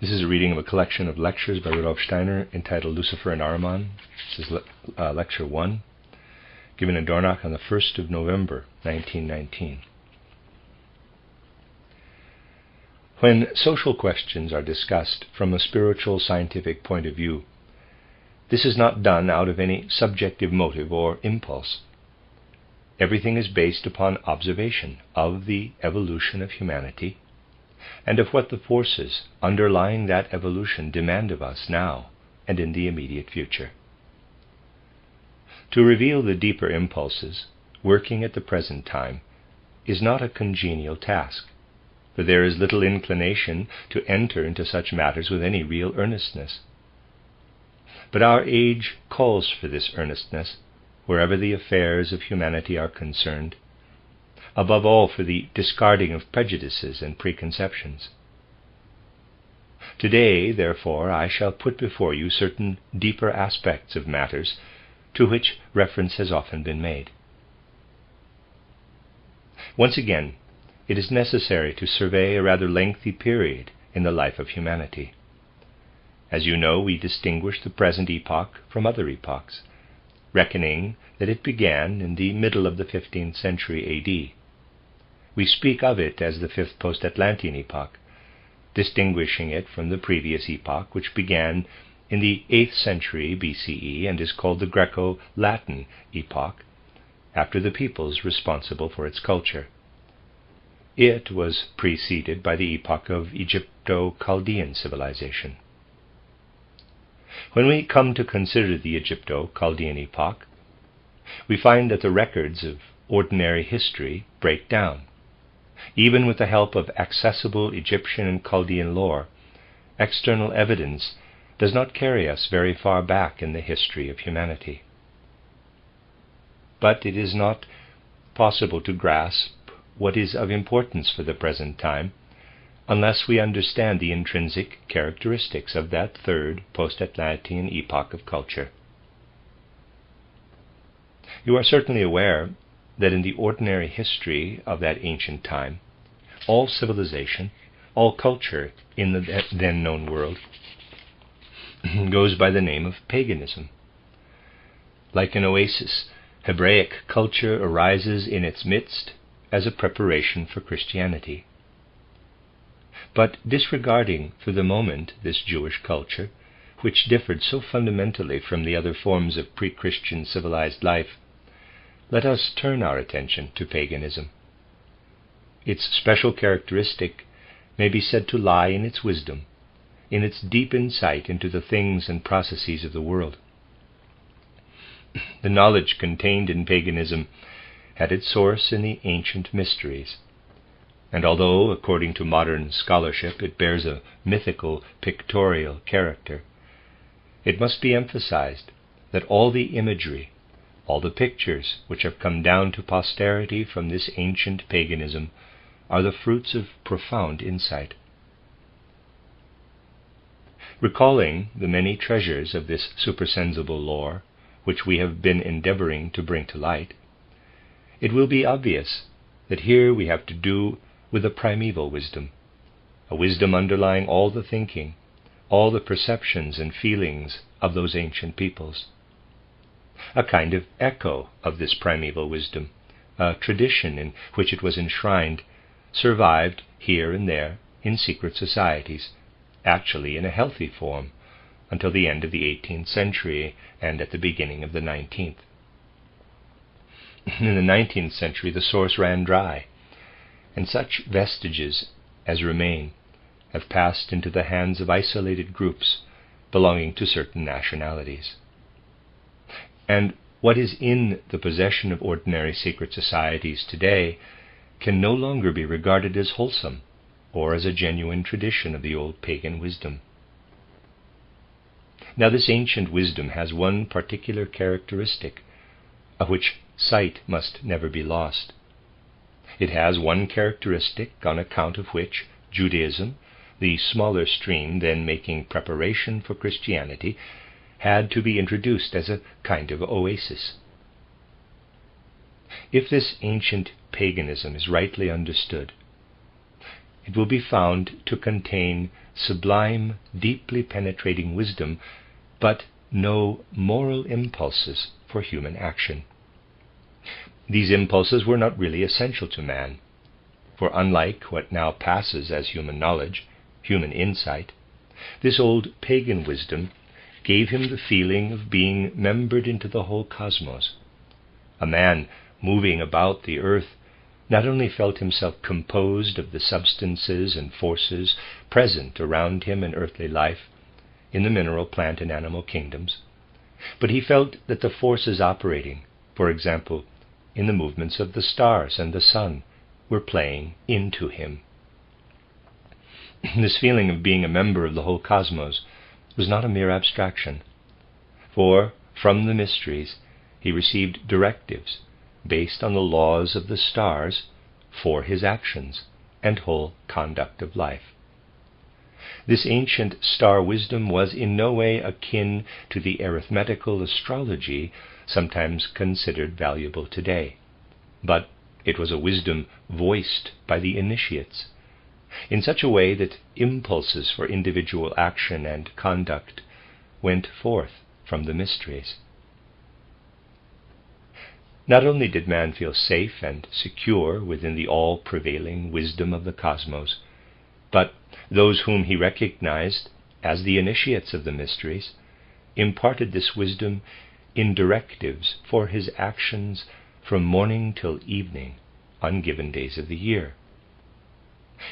This is a reading of a collection of lectures by Rudolf Steiner entitled Lucifer and Ahriman. This is Lecture 1, given in Dornach on the 1st of November, 1919. When social questions are discussed from a spiritual scientific point of view, this is not done out of any subjective motive or impulse. Everything is based upon observation of the evolution of humanity and of what the forces underlying that evolution demand of us now and in the immediate future. To reveal the deeper impulses working at the present time is not a congenial task, for there is little inclination to enter into such matters with any real earnestness. But our age calls for this earnestness wherever the affairs of humanity are concerned, above all for the discarding of prejudices and preconceptions. Today, therefore, I shall put before you certain deeper aspects of matters to which reference has often been made. Once again, it is necessary to survey a rather lengthy period in the life of humanity. As you know, we distinguish the present epoch from other epochs, reckoning that it began in the middle of the 15th century A.D. We speak of it as the fifth post-Atlantean epoch, distinguishing it from the previous epoch, which began in the 8th century BCE and is called the Greco-Latin epoch, after the peoples responsible for its culture. It was preceded by the epoch of Egypto-Chaldean civilization. When we come to consider the Egypto-Chaldean epoch, we find that the records of ordinary history break down. Even with the help of accessible Egyptian and Chaldean lore, external evidence does not carry us very far back in the history of humanity. But it is not possible to grasp what is of importance for the present time unless we understand the intrinsic characteristics of that third post-Atlantean epoch of culture. You are certainly aware that in the ordinary history of that ancient time, all civilization, all culture in the then known world goes by the name of paganism. Like an oasis, Hebraic culture arises in its midst as a preparation for Christianity. But disregarding for the moment this Jewish culture, which differed so fundamentally from the other forms of pre-Christian civilized life, let us turn our attention to paganism. Its special characteristic may be said to lie in its wisdom, in its deep insight into the things and processes of the world. The knowledge contained in paganism had its source in the ancient mysteries, and although, according to modern scholarship, it bears a mythical, pictorial character, it must be emphasized that all the imagery, all the pictures which have come down to posterity from this ancient paganism are the fruits of profound insight. Recalling the many treasures of this supersensible lore which we have been endeavoring to bring to light, it will be obvious that here we have to do with a primeval wisdom, a wisdom underlying all the thinking, all the perceptions and feelings of those ancient peoples. A kind of echo of this primeval wisdom, a tradition in which it was enshrined, survived here and there in secret societies, actually in a healthy form, until the end of the 18th century and at the beginning of the 19th. In the 19th century the source ran dry, and such vestiges as remain have passed into the hands of isolated groups belonging to certain nationalities. And what is in the possession of ordinary secret societies today can no longer be regarded as wholesome or as a genuine tradition of the old pagan wisdom. Now this ancient wisdom has one particular characteristic, of which sight must never be lost. It has one characteristic on account of which Judaism, the smaller stream then making preparation for Christianity, had to be introduced as a kind of oasis. If this ancient paganism is rightly understood, it will be found to contain sublime, deeply penetrating wisdom, but no moral impulses for human action. These impulses were not really essential to man, for unlike what now passes as human knowledge, human insight, this old pagan wisdom gave him the feeling of being membered into the whole cosmos. A man moving about the earth not only felt himself composed of the substances and forces present around him in earthly life, in the mineral, plant, and animal kingdoms, but he felt that the forces operating, for example, in the movements of the stars and the sun, were playing into him. This feeling of being a member of the whole cosmos was not a mere abstraction, for from the mysteries he received directives based on the laws of the stars for his actions and whole conduct of life. This ancient star wisdom was in no way akin to the arithmetical astrology sometimes considered valuable today, but it was a wisdom voiced by the initiates, in such a way that impulses for individual action and conduct went forth from the mysteries. Not only did man feel safe and secure within the all-prevailing wisdom of the cosmos, but those whom he recognized as the initiates of the mysteries imparted this wisdom in directives for his actions from morning till evening on given days of the year.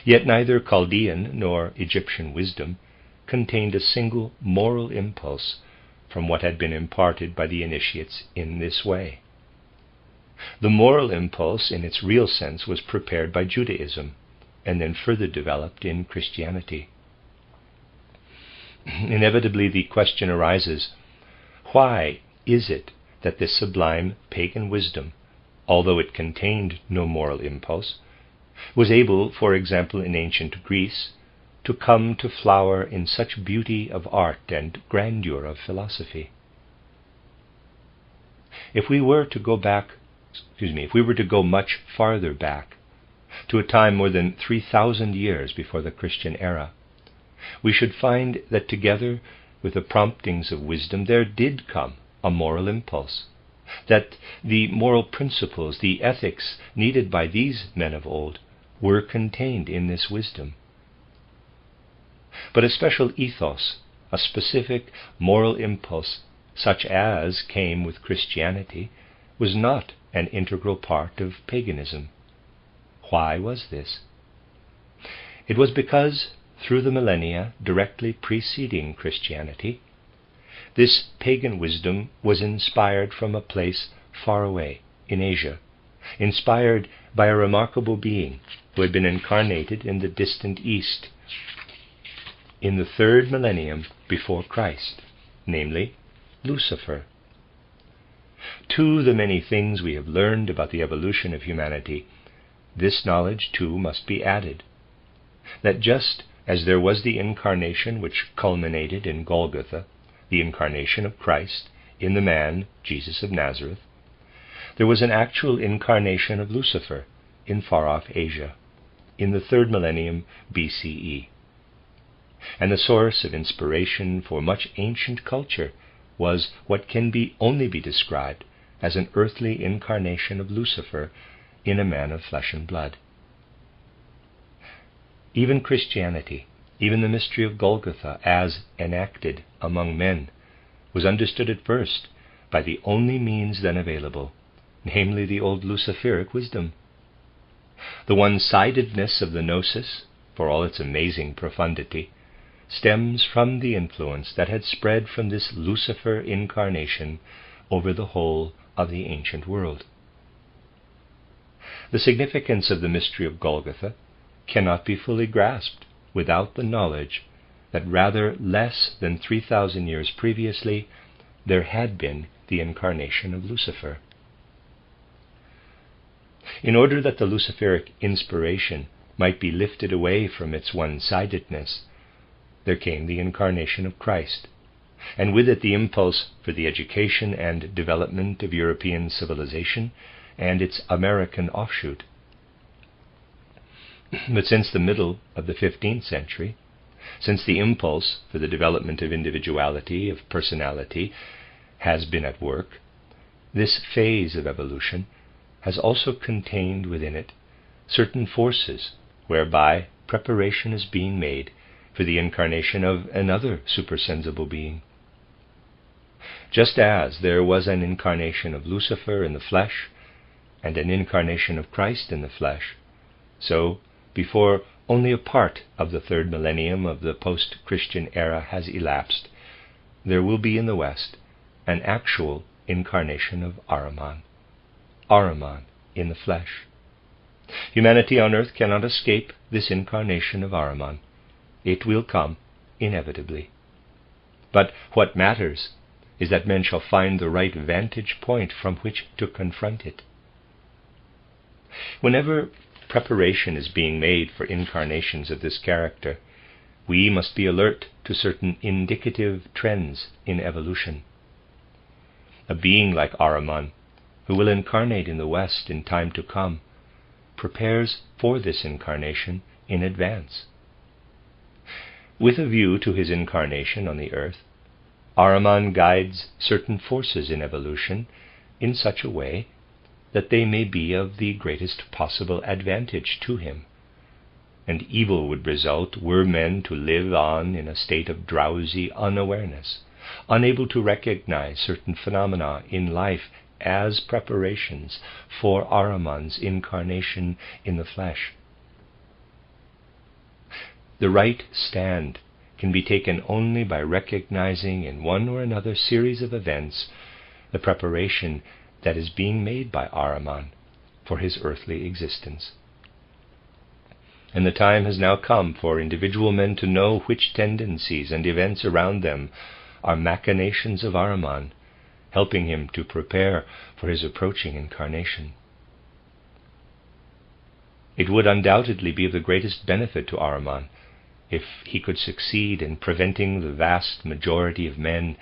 Yet neither Chaldean nor Egyptian wisdom contained a single moral impulse from what had been imparted by the initiates in this way. The moral impulse in its real sense was prepared by Judaism and then further developed in Christianity. Inevitably the question arises, why is it that this sublime pagan wisdom, although it contained no moral impulse, was able, for example in ancient Greece, to come to flower in such beauty of art and grandeur of philosophy? If we were to go much farther back, to a time more than 3,000 years before the Christian era, we should find that together with the promptings of wisdom there did come a moral impulse, that the moral principles, the ethics needed by these men of old were contained in this wisdom. But a special ethos, a specific moral impulse, such as came with Christianity, was not an integral part of paganism. Why was this? It was because, through the millennia directly preceding Christianity, this pagan wisdom was inspired from a place far away in Asia, inspired by a remarkable being who had been incarnated in the distant East in the 3rd millennium before Christ, namely Lucifer. To the many things we have learned about the evolution of humanity, this knowledge too must be added, that just as there was the incarnation which culminated in Golgotha, the incarnation of Christ in the man, Jesus of Nazareth, there was an actual incarnation of Lucifer in far-off Asia, in the 3rd millennium BCE. And the source of inspiration for much ancient culture was what can only be described as an earthly incarnation of Lucifer in a man of flesh and blood. Even Christianity, even the mystery of Golgotha as enacted among men, was understood at first by the only means then available, namely the old Luciferic wisdom. The one-sidedness of the gnosis, for all its amazing profundity, stems from the influence that had spread from this Lucifer incarnation over the whole of the ancient world. The significance of the mystery of Golgotha cannot be fully grasped without the knowledge that rather less than 3,000 years previously there had been the incarnation of Lucifer. In order that the Luciferic inspiration might be lifted away from its one-sidedness, there came the incarnation of Christ, and with it the impulse for the education and development of European civilization and its American offshoot. But since the middle of the 15th century, since the impulse for the development of individuality, of personality, has been at work, this phase of evolution has also contained within it certain forces whereby preparation is being made for the incarnation of another supersensible being. Just as there was an incarnation of Lucifer in the flesh and an incarnation of Christ in the flesh, so before only a part of the third millennium of the post-Christian era has elapsed, there will be in the West an actual incarnation of Ahriman, Ahriman in the flesh. Humanity on earth cannot escape this incarnation of Ahriman. It will come inevitably. But what matters is that men shall find the right vantage point from which to confront it. Whenever preparation is being made for incarnations of this character, we must be alert to certain indicative trends in evolution. A being like Ahriman, who will incarnate in the West in time to come, prepares for this incarnation in advance. With a view to his incarnation on the earth, Ahriman guides certain forces in evolution in such a way that they may be of the greatest possible advantage to him, and evil would result were men to live on in a state of drowsy unawareness, unable to recognize certain phenomena in life as preparations for Ahriman's incarnation in the flesh. The right stand can be taken only by recognizing in one or another series of events the preparation that is being made by Ahriman for his earthly existence. And the time has now come for individual men to know which tendencies and events around them are machinations of Ahriman, helping him to prepare for his approaching incarnation. It would undoubtedly be of the greatest benefit to Ahriman if he could succeed in preventing the vast majority of men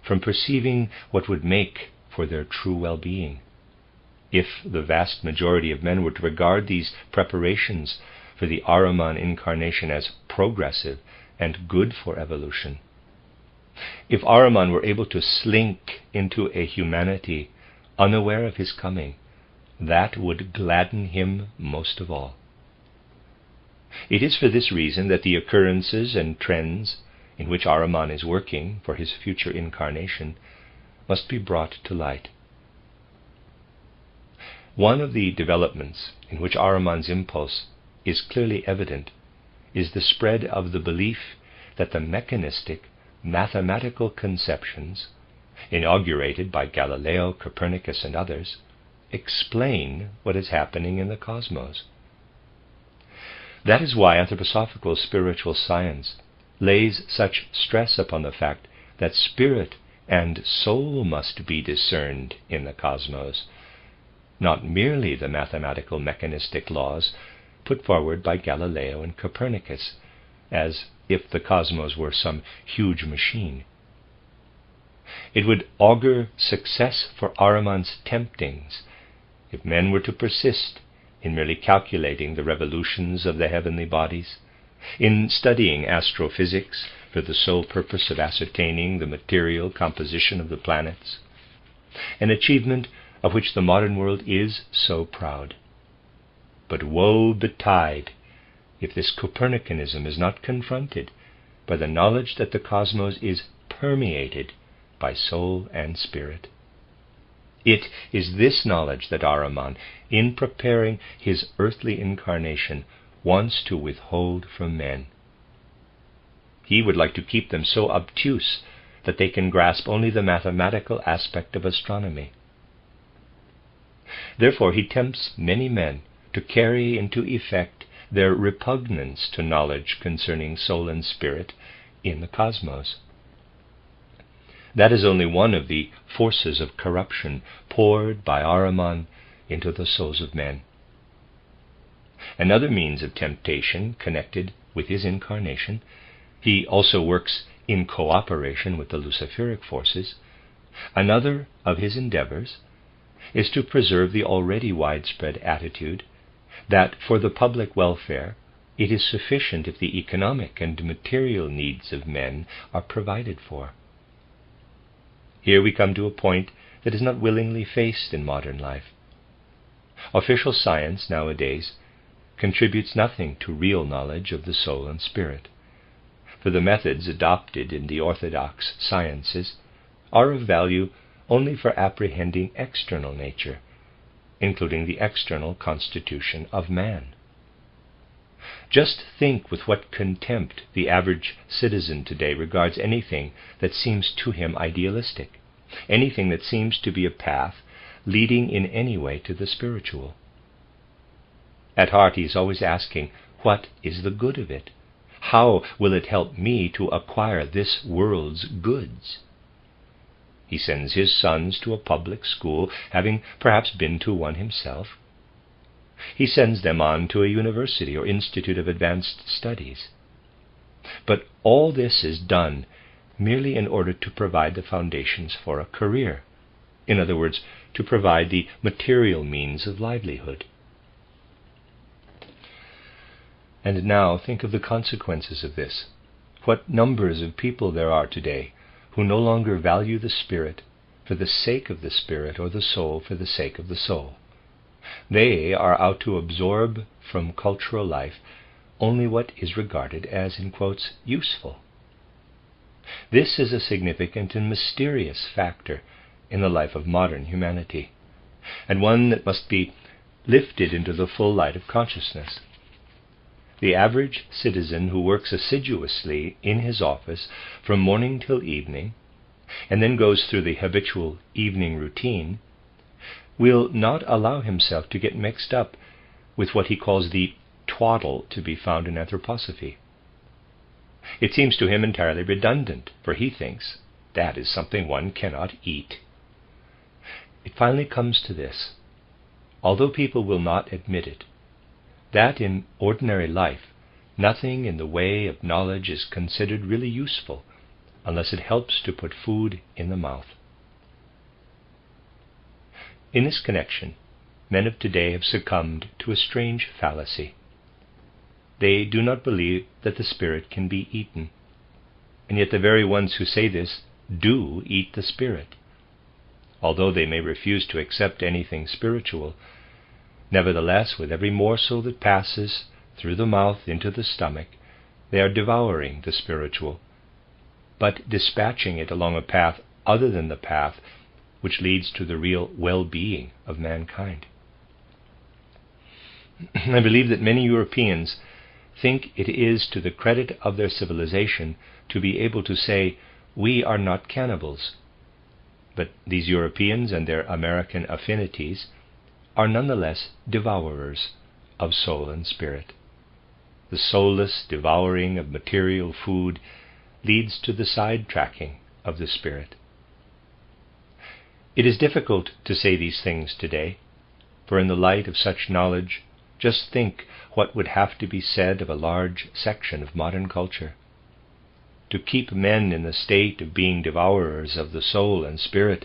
from perceiving what would make for their true well-being. If the vast majority of men were to regard these preparations for the Ahriman incarnation as progressive and good for evolution, if Ahriman were able to slink into a humanity unaware of his coming, that would gladden him most of all. It is for this reason that the occurrences and trends in which Ahriman is working for his future incarnation must be brought to light. One of the developments in which Ahriman's impulse is clearly evident is the spread of the belief that the mechanistic, mathematical conceptions, inaugurated by Galileo, Copernicus, and others, explain what is happening in the cosmos. That is why anthroposophical spiritual science lays such stress upon the fact that spirit and soul must be discerned in the cosmos, not merely the mathematical mechanistic laws put forward by Galileo and Copernicus, as if the cosmos were some huge machine. It would augur success for Ahriman's temptings if men were to persist in merely calculating the revolutions of the heavenly bodies, in studying astrophysics for the sole purpose of ascertaining the material composition of the planets, an achievement of which the modern world is so proud. But woe betide if this Copernicanism is not confronted by the knowledge that the cosmos is permeated by soul and spirit. It is this knowledge that Ahriman, in preparing his earthly incarnation, wants to withhold from men. He would like to keep them so obtuse that they can grasp only the mathematical aspect of astronomy. Therefore he tempts many men to carry into effect their repugnance to knowledge concerning soul and spirit in the cosmos. That is only one of the forces of corruption poured by Ahriman into the souls of men. Another means of temptation connected with his incarnation, he also works in cooperation with the Luciferic forces. Another of his endeavors is to preserve the already widespread attitude that for the public welfare it is sufficient if the economic and material needs of men are provided for. Here we come to a point that is not willingly faced in modern life. Official science nowadays contributes nothing to real knowledge of the soul and spirit, for the methods adopted in the orthodox sciences are of value only for apprehending external nature, including the external constitution of man. Just think with what contempt the average citizen today regards anything that seems to him idealistic, anything that seems to be a path leading in any way to the spiritual. At heart he is always asking, what is the good of it? How will it help me to acquire this world's goods? He sends his sons to a public school, having perhaps been to one himself. He sends them on to a university or institute of advanced studies. But all this is done merely in order to provide the foundations for a career. In other words, to provide the material means of livelihood. And now think of the consequences of this. What numbers of people there are today who no longer value the spirit for the sake of the spirit or the soul for the sake of the soul. They are out to absorb from cultural life only what is regarded as, in quotes, useful. This is a significant and mysterious factor in the life of modern humanity, and one that must be lifted into the full light of consciousness. The average citizen who works assiduously in his office from morning till evening, and then goes through the habitual evening routine, will not allow himself to get mixed up with what he calls the twaddle to be found in anthroposophy. It seems to him entirely redundant, for he thinks that is something one cannot eat. It finally comes to this, although people will not admit it, that in ordinary life nothing in the way of knowledge is considered really useful unless it helps to put food in the mouth. In this connection, men of today have succumbed to a strange fallacy. They do not believe that the spirit can be eaten, and yet the very ones who say this do eat the spirit. Although they may refuse to accept anything spiritual, nevertheless, with every morsel that passes through the mouth into the stomach, they are devouring the spiritual, but dispatching it along a path other than the path which leads to the real well-being of mankind. I believe that many Europeans think it is to the credit of their civilization to be able to say, "We are not cannibals." But these Europeans and their American affinities are nonetheless devourers of soul and spirit. The soulless devouring of material food leads to the sidetracking of the spirit. It is difficult to say these things today, for in the light of such knowledge, just think what would have to be said of a large section of modern culture. To keep men in the state of being devourers of the soul and spirit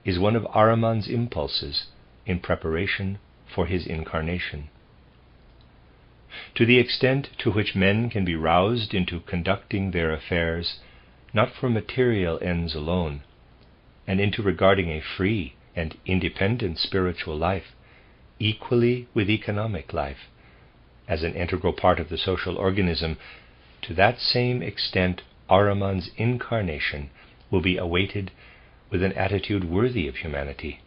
is one of Ahriman's impulses in preparation for his incarnation. To the extent to which men can be roused into conducting their affairs, not for material ends alone, and into regarding a free and independent spiritual life, equally with economic life, as an integral part of the social organism, to that same extent Ahriman's incarnation will be awaited with an attitude worthy of humanity.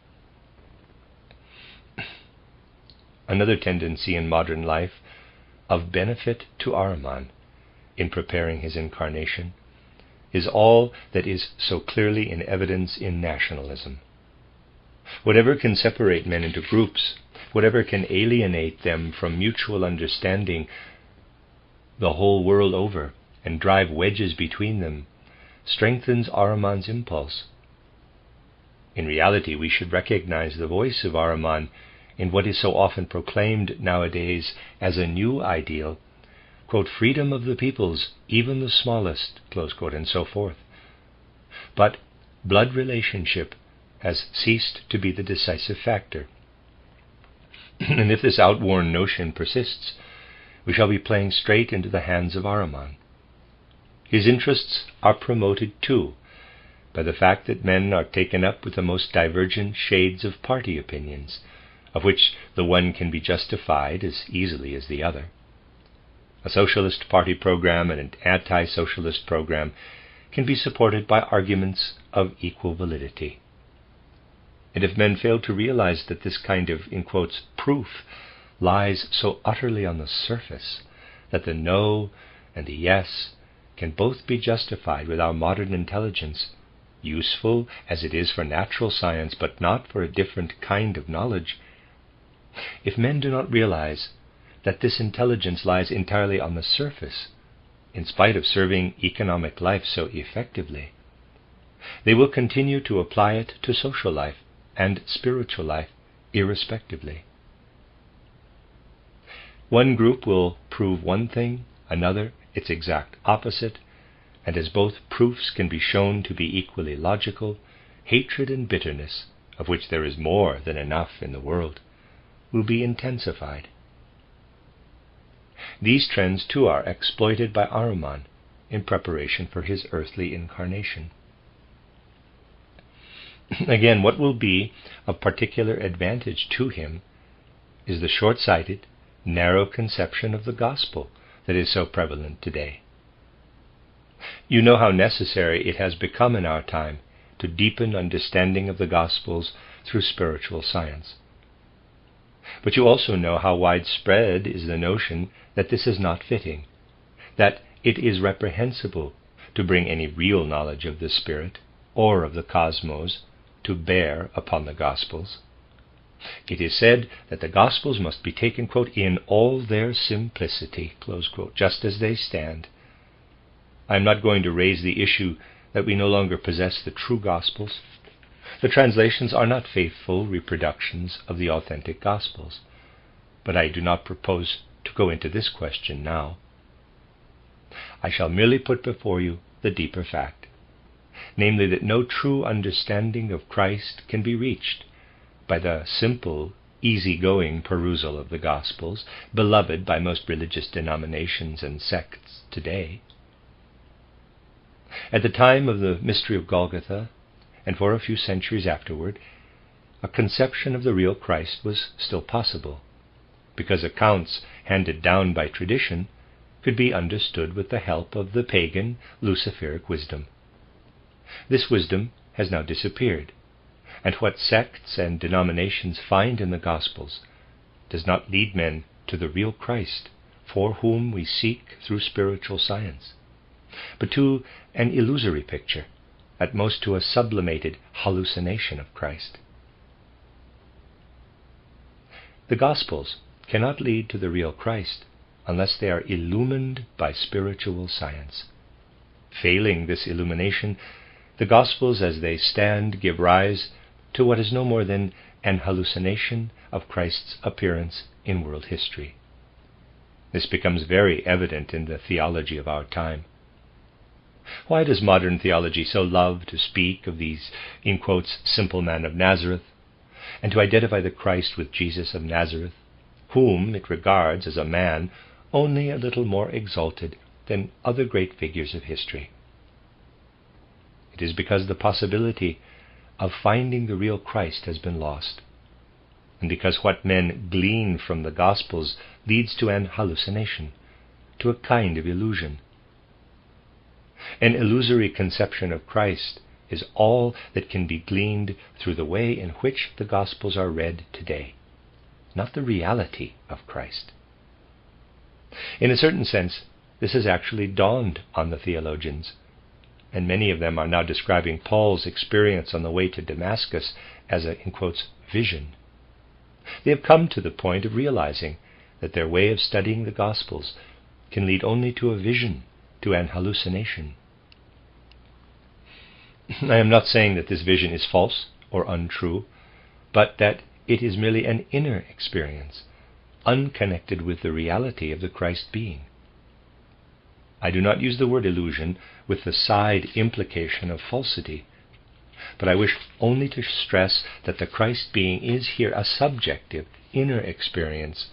Another tendency in modern life of benefit to Ahriman in preparing his incarnation is all that is so clearly in evidence in nationalism. Whatever can separate men into groups, whatever can alienate them from mutual understanding the whole world over and drive wedges between them, strengthens Ahriman's impulse. In reality, we should recognize the voice of Ahriman in what is so often proclaimed nowadays as a new ideal, quote, freedom of the peoples, even the smallest, close quote, and so forth. But blood relationship has ceased to be the decisive factor. And if this outworn notion persists, we shall be playing straight into the hands of Ahriman. His interests are promoted too by the fact that men are taken up with the most divergent shades of party opinions, of which the one can be justified as easily as the other. A socialist party program and an anti-socialist program can be supported by arguments of equal validity. And if men fail to realize that this kind of, in quotes, proof lies so utterly on the surface that the no and the yes can both be justified with our modern intelligence, useful as it is for natural science but not for a different kind of knowledge, if men do not realize that this intelligence lies entirely on the surface, in spite of serving economic life so effectively, they will continue to apply it to social life and spiritual life irrespectively. One group will prove one thing, another its exact opposite, and as both proofs can be shown to be equally logical, hatred and bitterness, of which there is more than enough in the world, will be intensified. These trends too are exploited by Ahriman in preparation for his earthly incarnation. Again, what will be of particular advantage to him is the short-sighted, narrow conception of the gospel that is so prevalent today. You know how necessary it has become in our time to deepen understanding of the Gospels through spiritual science. But you also know how widespread is the notion that this is not fitting, that it is reprehensible to bring any real knowledge of the Spirit or of the cosmos to bear upon the Gospels. It is said that the Gospels must be taken, quote, in all their simplicity, close quote, just as they stand. I am not going to raise the issue that we no longer possess the true Gospels. The translations are not faithful reproductions of the authentic Gospels, but I do not propose to go into this question now. I shall merely put before you the deeper fact, namely that no true understanding of Christ can be reached by the simple, easy-going perusal of the Gospels, beloved by most religious denominations and sects today. At the time of the mystery of Golgotha, and for a few centuries afterward, a conception of the real Christ was still possible, because accounts handed down by tradition could be understood with the help of the pagan Luciferic wisdom. This wisdom has now disappeared, and what sects and denominations find in the Gospels does not lead men to the real Christ, for whom we seek through spiritual science, but to an illusory picture, at most to a sublimated hallucination of Christ. The Gospels cannot lead to the real Christ unless they are illumined by spiritual science. Failing this illumination, the Gospels as they stand give rise to what is no more than an hallucination of Christ's appearance in world history. This becomes very evident in the theology of our time. Why does modern theology so love to speak of these, in quotes, simple man of Nazareth, and to identify the Christ with Jesus of Nazareth, whom it regards as a man only a little more exalted than other great figures of history? It is because the possibility of finding the real Christ has been lost, and because what men glean from the Gospels leads to an hallucination, to a kind of illusion. An illusory conception of Christ is all that can be gleaned through the way in which the Gospels are read today, not the reality of Christ. In a certain sense, this has actually dawned on the theologians, and many of them are now describing Paul's experience on the way to Damascus as a, in quotes, vision. They have come to the point of realizing that their way of studying the Gospels can lead only to a vision, to an hallucination. I am not saying that this vision is false or untrue, but that it is merely an inner experience, unconnected with the reality of the Christ being. I do not use the word illusion with the side implication of falsity, but I wish only to stress that the Christ being is here a subjective, inner experience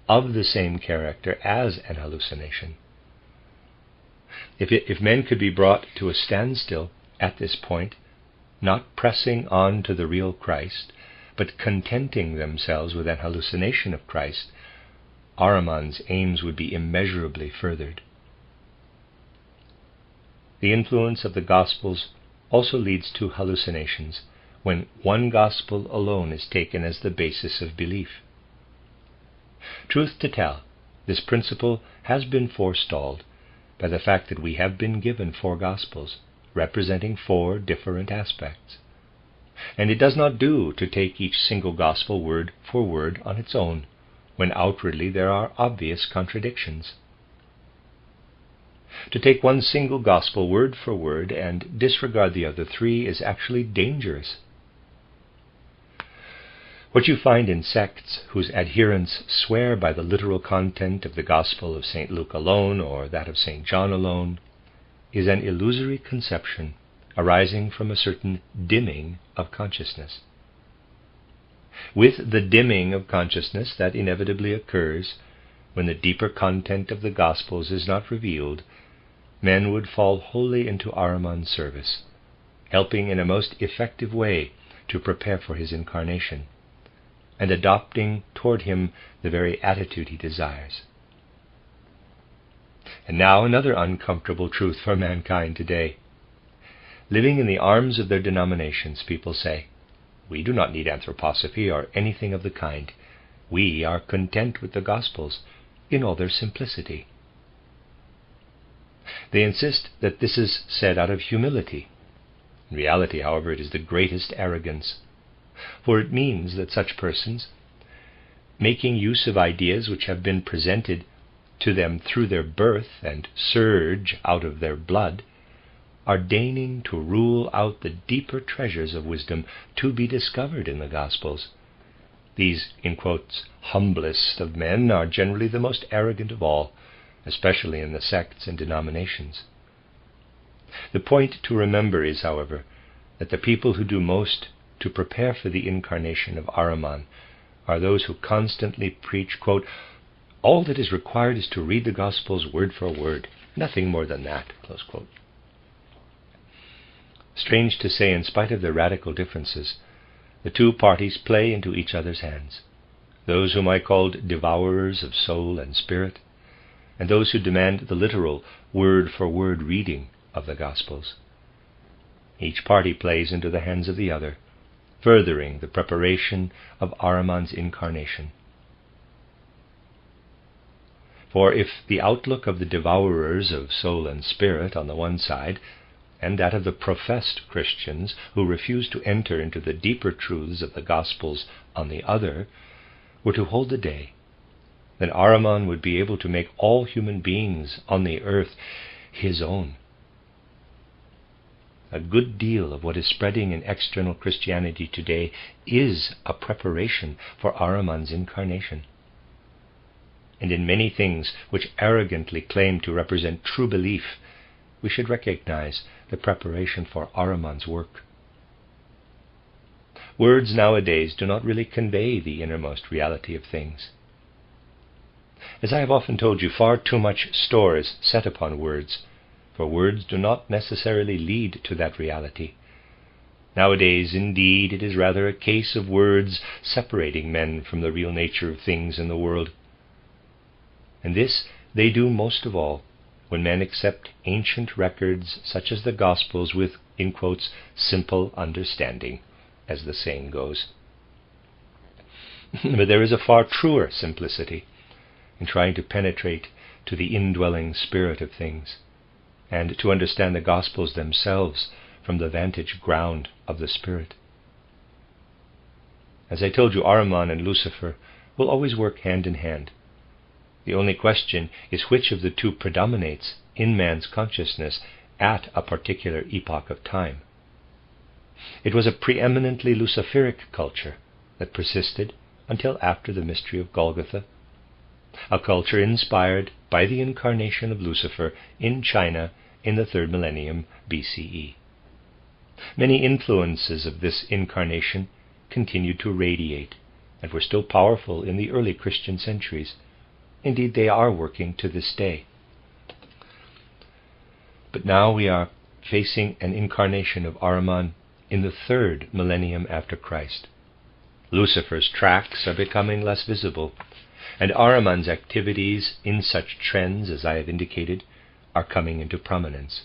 of the same character as an hallucination. If men could be brought to a standstill at this point, not pressing on to the real Christ, but contenting themselves with an hallucination of Christ, Ahriman's aims would be immeasurably furthered. The influence of the Gospels also leads to hallucinations when one Gospel alone is taken as the basis of belief. Truth to tell, this principle has been forestalled by the fact that we have been given 4 Gospels, representing 4 different aspects. And it does not do to take each single Gospel word for word on its own, when outwardly there are obvious contradictions. To take one single Gospel word for word and disregard the other 3 is actually dangerous. What you find in sects whose adherents swear by the literal content of the Gospel of St. Luke alone or that of St. John alone is an illusory conception arising from a certain dimming of consciousness. With the dimming of consciousness that inevitably occurs when the deeper content of the Gospels is not revealed, men would fall wholly into Ahriman's service, helping in a most effective way to prepare for his incarnation, and adopting toward him the very attitude he desires. And now another uncomfortable truth for mankind today. Living in the arms of their denominations, people say, "We do not need anthroposophy or anything of the kind. We are content with the Gospels in all their simplicity." They insist that this is said out of humility. In reality, however, it is the greatest arrogance, for it means that such persons, making use of ideas which have been presented to them through their birth and surge out of their blood, are deigning to rule out the deeper treasures of wisdom to be discovered in the Gospels. These, in quotes, humblest of men are generally the most arrogant of all, especially in the sects and denominations. The point to remember is, however, that the people who do most to prepare for the incarnation of Ahriman are those who constantly preach, quote, "All that is required is to read the Gospels word for word, nothing more than that," close quote. Strange to say, in spite of their radical differences, the 2 parties play into each other's hands. Those whom I called devourers of soul and spirit, and those who demand the literal word-for-word reading of the Gospels. Each party plays into the hands of the other, furthering the preparation of Ahriman's incarnation. For if the outlook of the devourers of soul and spirit on the one side, and that of the professed Christians who refuse to enter into the deeper truths of the Gospels on the other, were to hold the day, then Ahriman would be able to make all human beings on the earth his own. A good deal of what is spreading in external Christianity today is a preparation for Ahriman's incarnation. And in many things which arrogantly claim to represent true belief, we should recognize the preparation for Ahriman's work. Words nowadays do not really convey the innermost reality of things. As I have often told you, far too much store is set upon words, for words do not necessarily lead to that reality. Nowadays, indeed, it is rather a case of words separating men from the real nature of things in the world. And this they do most of all when men accept ancient records such as the Gospels with, in quotes, simple understanding, as the saying goes. But there is a far truer simplicity in trying to penetrate to the indwelling spirit of things, and to understand the Gospels themselves from the vantage ground of the Spirit. As I told you, Ahriman and Lucifer will always work hand in hand. The only question is which of the 2 predominates in man's consciousness at a particular epoch of time. It was a preeminently Luciferic culture that persisted until after the mystery of Golgotha, a culture inspired by the incarnation of Lucifer in China in the 3rd millennium BCE. Many influences of this incarnation continued to radiate and were still powerful in the early Christian centuries. Indeed, they are working to this day. But now we are facing an incarnation of Ahriman in the 3rd millennium after Christ. Lucifer's tracks are becoming less visible, and Ahriman's activities in such trends as I have indicated are coming into prominence.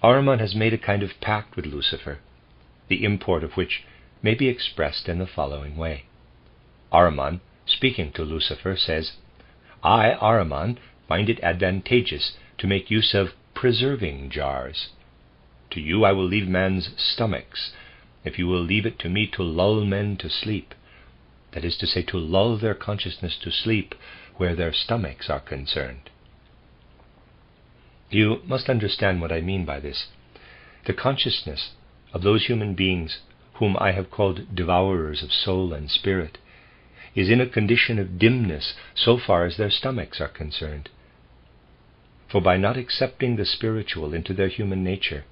Ahriman has made a kind of pact with Lucifer, the import of which may be expressed in the following way. Ahriman, speaking to Lucifer, says, "I, Ahriman, find it advantageous to make use of preserving jars. To you I will leave man's stomachs, if you will leave it to me to lull men to sleep, that is to say, to lull their consciousness to sleep where their stomachs are concerned." You must understand what I mean by this. The consciousness of those human beings whom I have called devourers of soul and spirit is in a condition of dimness so far as their stomachs are concerned. For by not accepting the spiritual into their human nature,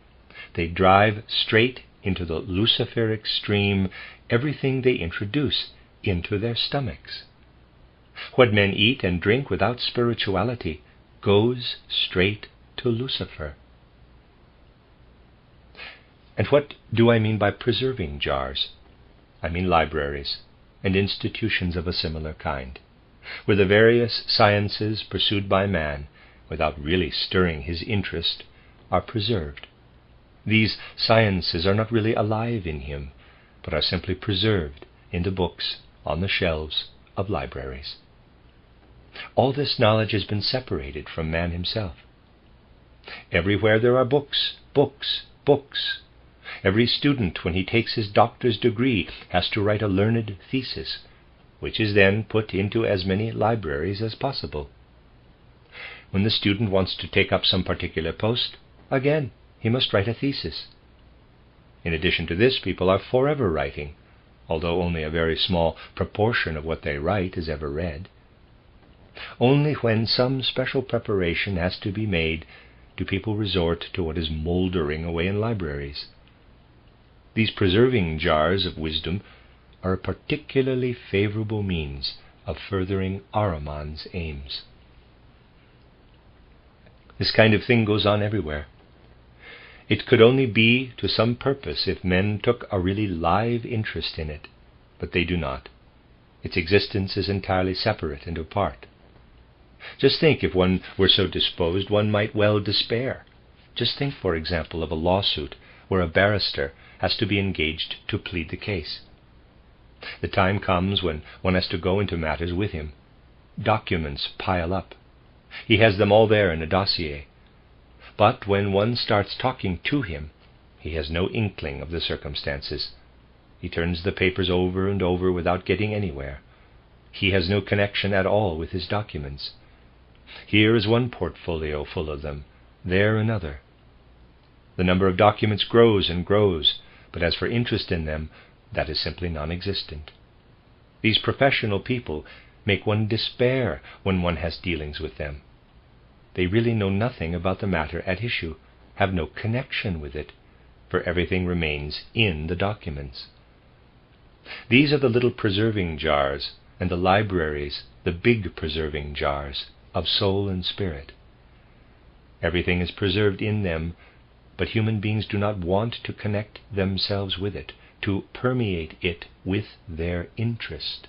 they drive straight into the Luciferic stream everything they introduce into their stomachs. What men eat and drink without spirituality goes straight to Lucifer. And what do I mean by preserving jars? I mean libraries and institutions of a similar kind, where the various sciences pursued by man, without really stirring his interest, are preserved. These sciences are not really alive in him, but are simply preserved in the books on the shelves of libraries. All this knowledge has been separated from man himself. Everywhere there are books, books, books. Every student, when he takes his doctor's degree, has to write a learned thesis, which is then put into as many libraries as possible. When the student wants to take up some particular post, again, he must write a thesis. In addition to this, people are forever writing, although only a very small proportion of what they write is ever read. Only when some special preparation has to be made do people resort to what is mouldering away in libraries. These preserving jars of wisdom are a particularly favorable means of furthering Ahriman's aims. This kind of thing goes on everywhere. It could only be to some purpose if men took a really live interest in it, but they do not. Its existence is entirely separate and apart. Just think, if one were so disposed, one might well despair. Just think, for example, of a lawsuit where a barrister has to be engaged to plead the case. The time comes when one has to go into matters with him. Documents pile up. He has them all there in a dossier. But when one starts talking to him, he has no inkling of the circumstances. He turns the papers over and over without getting anywhere. He has no connection at all with his documents. Here is one portfolio full of them, there another. The number of documents grows and grows, but as for interest in them, that is simply non-existent. These professional people make one despair when one has dealings with them. They really know nothing about the matter at issue, have no connection with it, for everything remains in the documents. These are the little preserving jars, and the libraries, the big preserving jars of soul and spirit. Everything is preserved in them, but human beings do not want to connect themselves with it, to permeate it with their interest.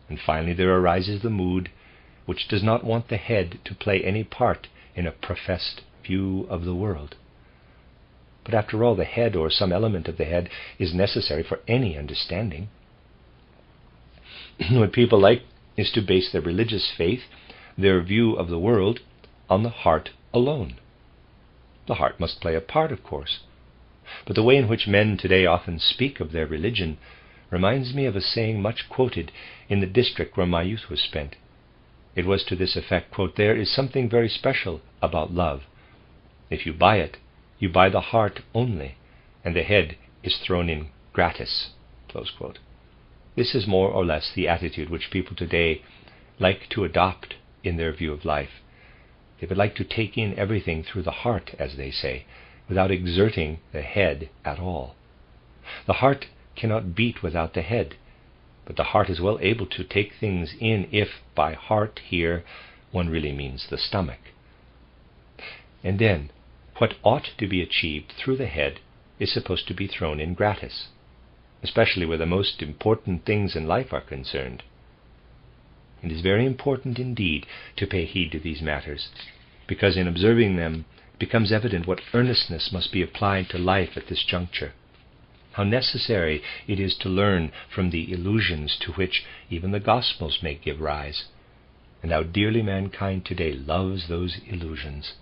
And finally there arises the mood which does not want the head to play any part in a professed view of the world. But after all, the head, or some element of the head, is necessary for any understanding. What people like is to base their religious faith, their view of the world, on the heart alone. The heart must play a part, of course, but the way in which men today often speak of their religion reminds me of a saying much quoted in the district where my youth was spent. It was to this effect, quote, "There is something very special about love. If you buy it, you buy the heart only, and the head is thrown in gratis." Close quote. This is more or less the attitude which people today like to adopt in their view of life. They would like to take in everything through the heart, as they say, without exerting the head at all. The heart cannot beat without the head, but the heart is well able to take things in if by heart here one really means the stomach. And then, what ought to be achieved through the head is supposed to be thrown in gratis, especially where the most important things in life are concerned. It is very important indeed to pay heed to these matters, because in observing them it becomes evident what earnestness must be applied to life at this juncture, how necessary it is to learn from the illusions to which even the Gospels may give rise, and how dearly mankind today loves those illusions.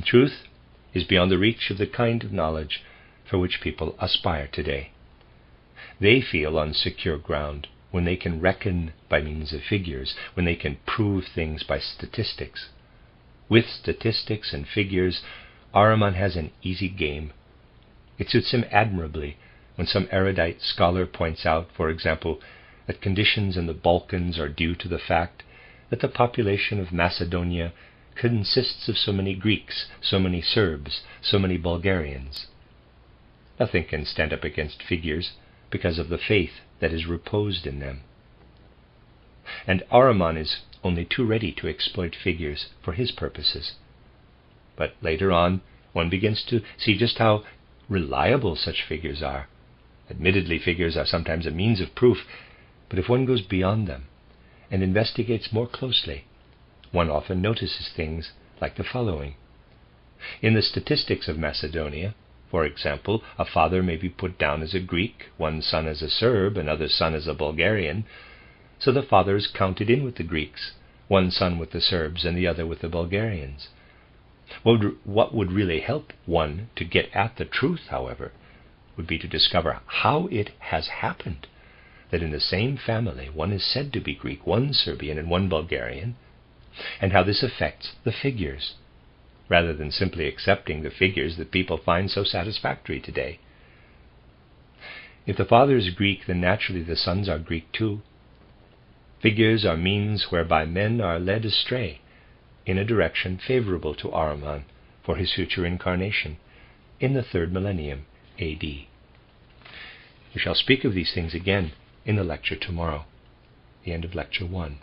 Truth is beyond the reach of the kind of knowledge for which people aspire today. They feel on secure ground when they can reckon by means of figures, when they can prove things by statistics. With statistics and figures, Ahriman has an easy game. It suits him admirably when some erudite scholar points out, for example, that conditions in the Balkans are due to the fact that the population of Macedonia consists of so many Greeks, so many Serbs, so many Bulgarians. Nothing can stand up against figures because of the faith that is reposed in them. And Ahriman is only too ready to exploit figures for his purposes. But later on, one begins to see just how reliable such figures are. Admittedly, figures are sometimes a means of proof, but if one goes beyond them and investigates more closely, one often notices things like the following. In the statistics of Macedonia, for example, a father may be put down as a Greek, one son as a Serb, another son as a Bulgarian, so the father is counted in with the Greeks, one son with the Serbs and the other with the Bulgarians. What would really help one to get at the truth, however, would be to discover how it has happened that in the same family one is said to be Greek, one Serbian and one Bulgarian, and how this affects the figures, rather than simply accepting the figures that people find so satisfactory today. If the father is Greek, then naturally the sons are Greek too. Figures are means whereby men are led astray in a direction favorable to Ahriman for his future incarnation in the 3rd millennium A.D. We shall speak of these things again in the lecture tomorrow, the end of Lecture 1.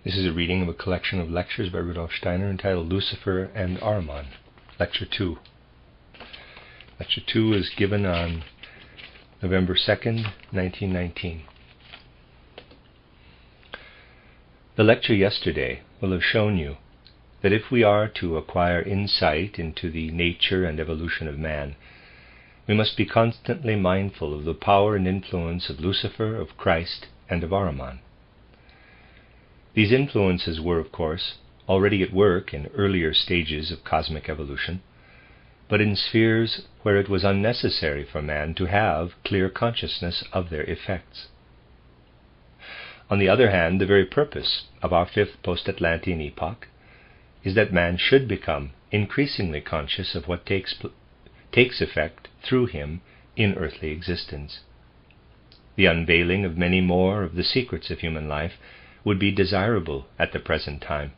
This is a reading of a collection of lectures by Rudolf Steiner entitled Lucifer and Ahriman, Lecture 2. Lecture 2 is given on November 2nd, 1919. The lecture yesterday will have shown you that if we are to acquire insight into the nature and evolution of man, we must be constantly mindful of the power and influence of Lucifer, of Christ, and of Ahriman. These influences were, of course, already at work in earlier stages of cosmic evolution, but in spheres where it was unnecessary for man to have clear consciousness of their effects. On the other hand, the very purpose of our 5th post-Atlantean epoch is that man should become increasingly conscious of what takes effect through him in earthly existence. The unveiling of many more of the secrets of human life would be desirable at the present time,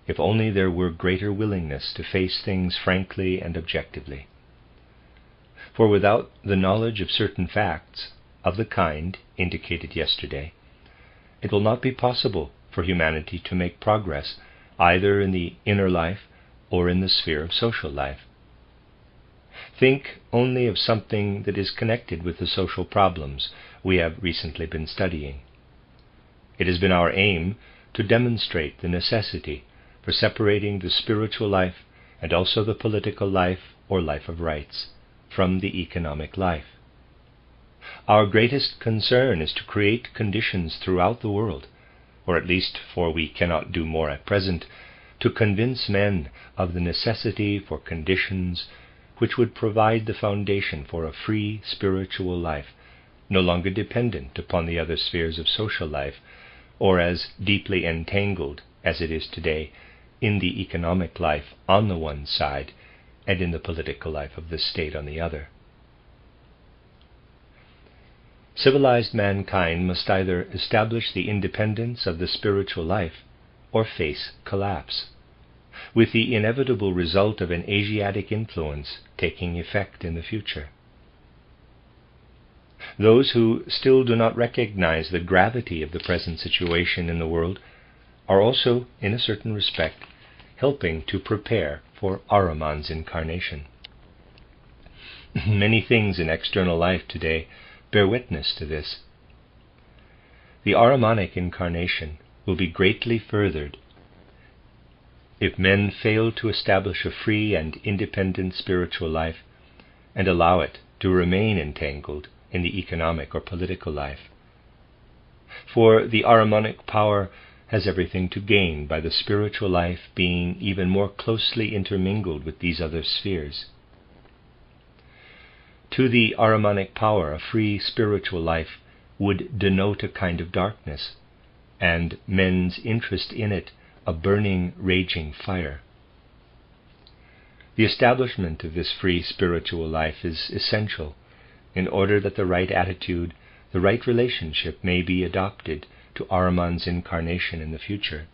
if only there were greater willingness to face things frankly and objectively. For without the knowledge of certain facts of the kind indicated yesterday, it will not be possible for humanity to make progress either in the inner life or in the sphere of social life. Think only of something that is connected with the social problems we have recently been studying. It has been our aim to demonstrate the necessity for separating the spiritual life and also the political life or life of rights from the economic life. Our greatest concern is to create conditions throughout the world, or at least, for we cannot do more at present, to convince men of the necessity for conditions which would provide the foundation for a free spiritual life, no longer dependent upon the other spheres of social life, or as deeply entangled as it is today in the economic life on the one side and in the political life of the state on the other. Civilized mankind must either establish the independence of the spiritual life or face collapse, with the inevitable result of an Asiatic influence taking effect in the future. Those who still do not recognize the gravity of the present situation in the world are also, in a certain respect, helping to prepare for Ahriman's incarnation. Many things in external life today bear witness to this. The Ahrimanic incarnation will be greatly furthered if men fail to establish a free and independent spiritual life and allow it to remain entangled in the economic or political life. For the Ahrimanic power has everything to gain by the spiritual life being even more closely intermingled with these other spheres. To the Ahrimanic power, a free spiritual life would denote a kind of darkness, and men's interest in it a burning, raging fire. The establishment of this free spiritual life is essential in order that the right attitude, the right relationship may be adopted to Ahriman's incarnation in the future.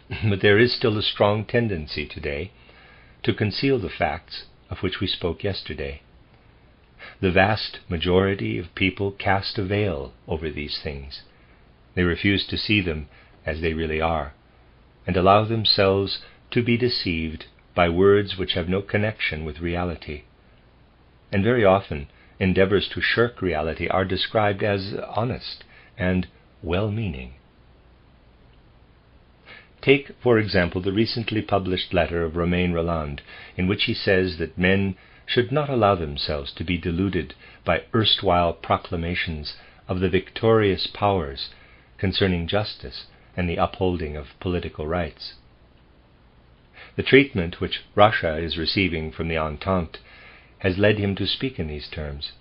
But there is still a strong tendency today to conceal the facts of which we spoke yesterday. The vast majority of people cast a veil over these things. They refuse to see them as they really are, and allow themselves to be deceived by words which have no connection with reality. And very often, endeavors to shirk reality are described as honest and well-meaning. Take, for example, the recently published letter of Romain Rolland, in which he says that men should not allow themselves to be deluded by erstwhile proclamations of the victorious powers concerning justice and the upholding of political rights. The treatment which Russia is receiving from the Entente has led him to speak in these terms.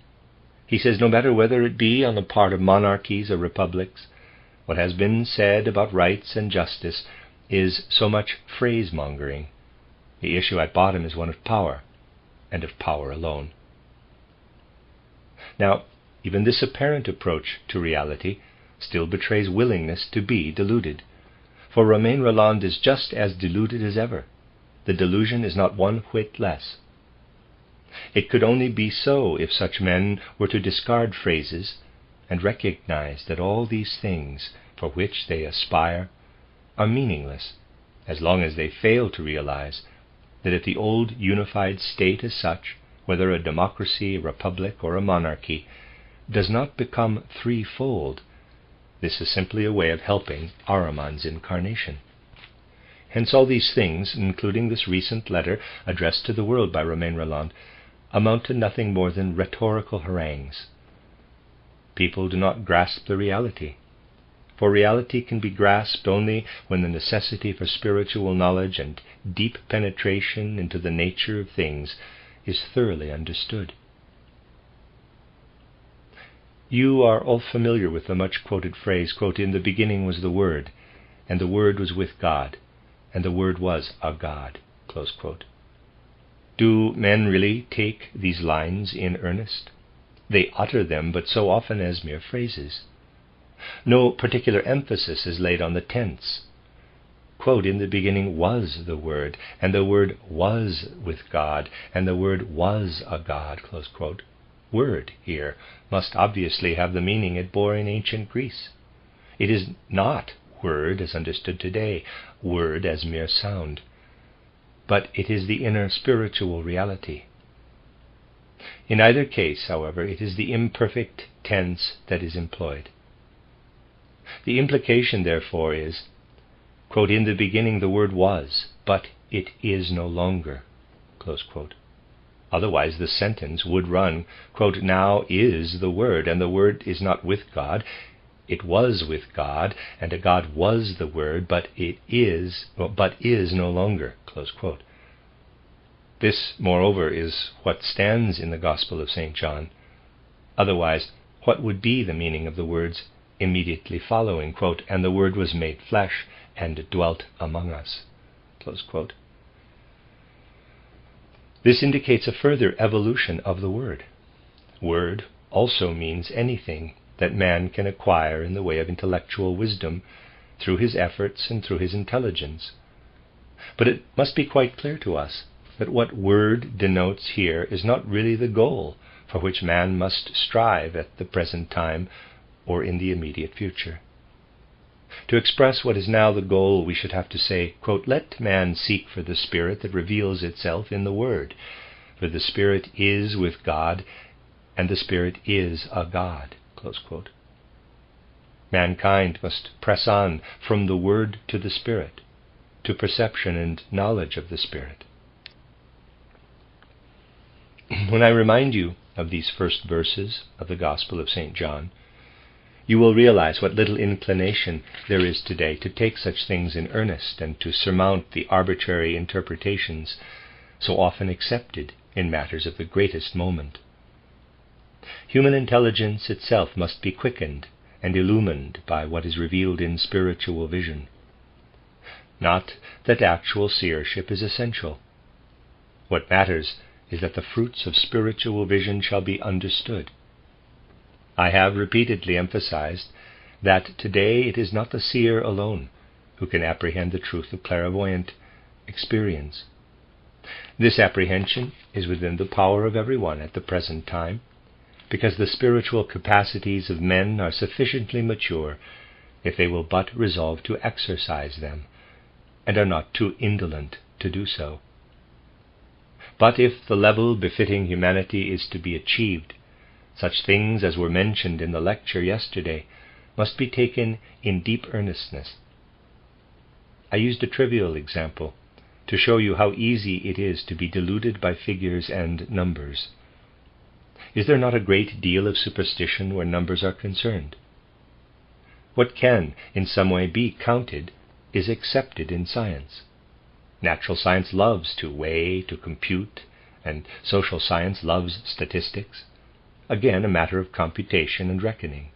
He says, no matter whether it be on the part of monarchies or republics, what has been said about rights and justice is so much phrase-mongering. The issue at bottom is one of power, and of power alone. Now, even this apparent approach to reality still betrays willingness to be deluded, for Romain Rolland is just as deluded as ever. The delusion is not one whit less. It could only be so if such men were to discard phrases and recognize that all these things for which they aspire are meaningless, as long as they fail to realize that if the old unified state as such, whether a democracy, a republic, or a monarchy, does not become threefold, this is simply a way of helping Ahriman's incarnation. Hence all these things, including this recent letter addressed to the world by Romain Rolland, amount to nothing more than rhetorical harangues. People do not grasp the reality, for reality can be grasped only when the necessity for spiritual knowledge and deep penetration into the nature of things is thoroughly understood. You are all familiar with the much-quoted phrase, quote, "In the beginning was the Word, and the Word was with God, and the Word was a God," close quote. Do men really take these lines in earnest? They utter them but so often as mere phrases. No particular emphasis is laid on the tense. Quote, "In the beginning was the Word, and the Word was with God, and the Word was a God," close quote. Word here must obviously have the meaning it bore in ancient Greece. It is not word as understood today, word as mere sound, but it is the inner spiritual reality. In either case, however, it is the imperfect tense that is employed. The implication, therefore, is, quote, "In the beginning the Word was, but it is no longer," close quote. Otherwise the sentence would run, quote, "Now is the Word, and the Word is not with God. It was with God, and a God was the Word, but is no longer," close quote. This, moreover, is what stands in the Gospel of St. John. Otherwise, what would be the meaning of the words immediately following, quote, "And the Word was made flesh and dwelt among us," close quote. This indicates a further evolution of the word. Word also means anything that man can acquire in the way of intellectual wisdom through his efforts and through his intelligence. But it must be quite clear to us that what word denotes here is not really the goal for which man must strive at the present time or in the immediate future. To express what is now the goal, we should have to say, quote, "Let man seek for the Spirit that reveals itself in the Word, for the Spirit is with God, and the Spirit is a God." Close quote. Mankind must press on from the Word to the Spirit, to perception and knowledge of the Spirit. When I remind you of these first verses of the Gospel of St. John, you will realize what little inclination there is today to take such things in earnest and to surmount the arbitrary interpretations so often accepted in matters of the greatest moment. Human intelligence itself must be quickened and illumined by what is revealed in spiritual vision. Not that actual seership is essential. What matters is that the fruits of spiritual vision shall be understood. I have repeatedly emphasized that today it is not the seer alone who can apprehend the truth of clairvoyant experience. This apprehension is within the power of everyone at the present time, because the spiritual capacities of men are sufficiently mature if they will but resolve to exercise them, and are not too indolent to do so. But if the level befitting humanity is to be achieved, such things as were mentioned in the lecture yesterday must be taken in deep earnestness. I used a trivial example to show you how easy it is to be deluded by figures and numbers. Is there not a great deal of superstition where numbers are concerned? What can in some way be counted is accepted in science. Natural science loves to weigh, to compute, and social science loves statistics. Again, a matter of computation and reckoning.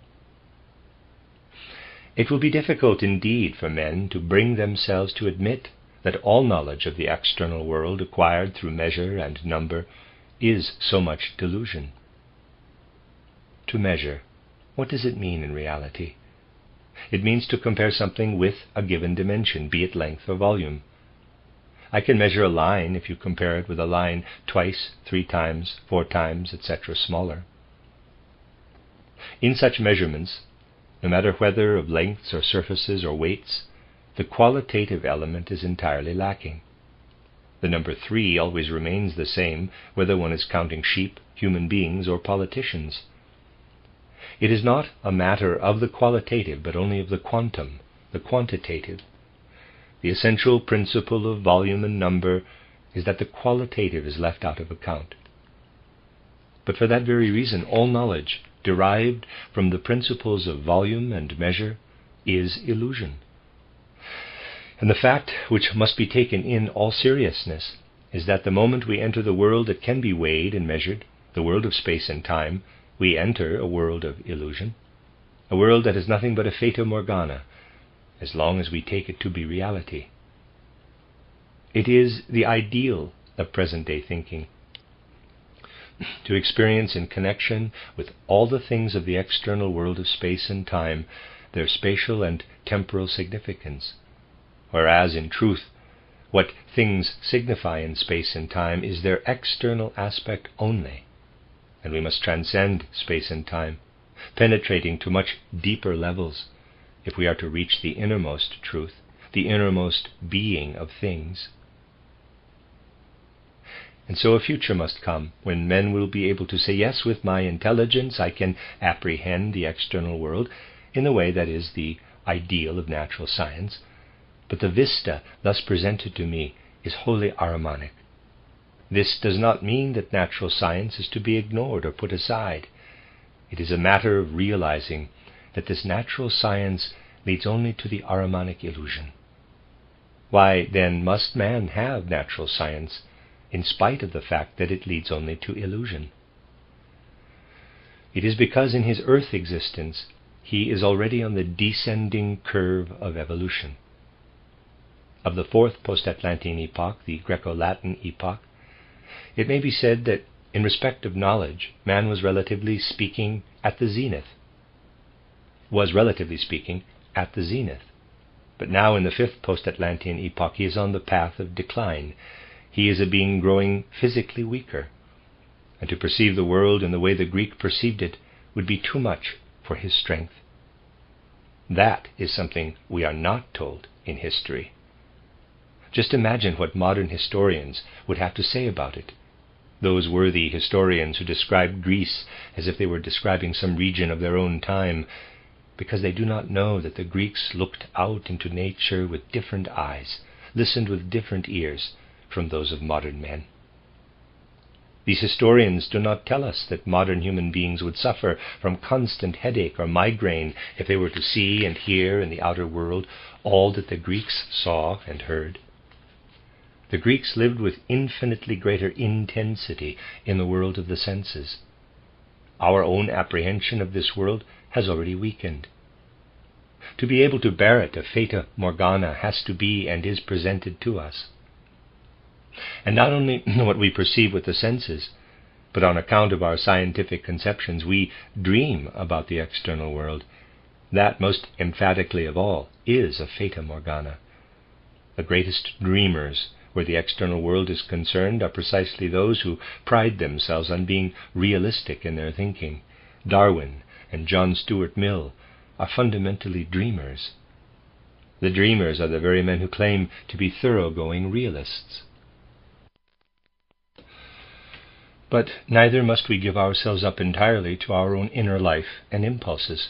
It will be difficult indeed for men to bring themselves to admit that all knowledge of the external world acquired through measure and number is so much delusion. To measure, what does it mean in reality? It means to compare something with a given dimension, be it length or volume. I can measure a line if you compare it with a line twice, 3 times, 4 times, etc. smaller. In such measurements, no matter whether of lengths or surfaces or weights, the qualitative element is entirely lacking. The number 3 always remains the same, whether one is counting sheep, human beings, or politicians. It is not a matter of the qualitative, but only of the quantum, the quantitative. The essential principle of volume and number is that the qualitative is left out of account. But for that very reason, all knowledge derived from the principles of volume and measure is illusion. And the fact which must be taken in all seriousness is that the moment we enter the world that can be weighed and measured, the world of space and time, we enter a world of illusion, a world that is nothing but a fata morgana, as long as we take it to be reality. It is the ideal of present-day thinking, to experience in connection with all the things of the external world of space and time their spatial and temporal significance, whereas in truth what things signify in space and time is their external aspect only, and we must transcend space and time, penetrating to much deeper levels if we are to reach the innermost truth, the innermost being of things. And so a future must come when men will be able to say, yes, with my intelligence I can apprehend the external world in the way that is the ideal of natural science, but the vista thus presented to me is wholly Ahrimanic. This does not mean that natural science is to be ignored or put aside. It is a matter of realizing that this natural science leads only to the Ahrimanic illusion. Why, then, must man have natural science, in spite of the fact that it leads only to illusion? It is because in his earth existence he is already on the descending curve of evolution. Of the 4th post-Atlantine epoch, the Greco-Latin epoch, it may be said that in respect of knowledge, man was relatively speaking at the zenith. But now in the fifth post-Atlantean epoch he is on the path of decline. He is a being growing physically weaker, and to perceive the world in the way the Greek perceived it would be too much for his strength. That is something we are not told in history. Just imagine what modern historians would have to say about it. Those worthy historians who describe Greece as if they were describing some region of their own time, because they do not know that the Greeks looked out into nature with different eyes, listened with different ears from those of modern men. These historians do not tell us that modern human beings would suffer from constant headache or migraine if they were to see and hear in the outer world all that the Greeks saw and heard. The Greeks lived with infinitely greater intensity in the world of the senses. Our own apprehension of this world has already weakened. To be able to bear it, a fata morgana has to be and is presented to us. And not only what we perceive with the senses, but on account of our scientific conceptions, we dream about the external world. That, most emphatically of all, is a fata morgana. The greatest dreamers where the external world is concerned are precisely those who pride themselves on being realistic in their thinking. Darwin and John Stuart Mill are fundamentally dreamers. The dreamers are the very men who claim to be thoroughgoing realists. But neither must we give ourselves up entirely to our own inner life and impulses.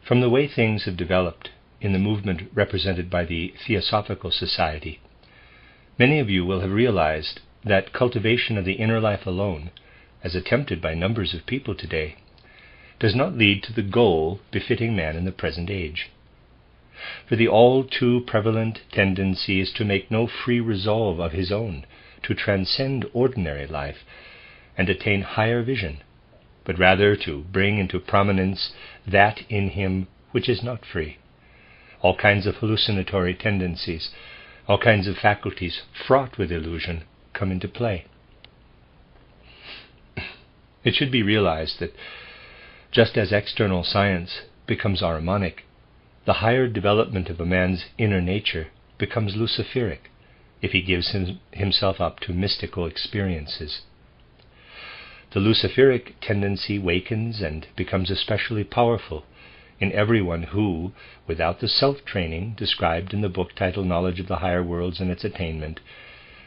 From the way things have developed in the movement represented by the Theosophical Society, many of you will have realized that cultivation of the inner life alone, as attempted by numbers of people today, does not lead to the goal befitting man in the present age. For the all too prevalent tendency is to make no free resolve of his own, to transcend ordinary life and attain higher vision, but rather to bring into prominence that in him which is not free. All kinds of hallucinatory tendencies, all kinds of faculties fraught with illusion come into play. It should be realized that just as external science becomes Ahrimanic, the higher development of a man's inner nature becomes Luciferic if he gives himself up to mystical experiences. The Luciferic tendency wakens and becomes especially powerful in everyone who, without the self-training described in the book titled Knowledge of the Higher Worlds and Its Attainment,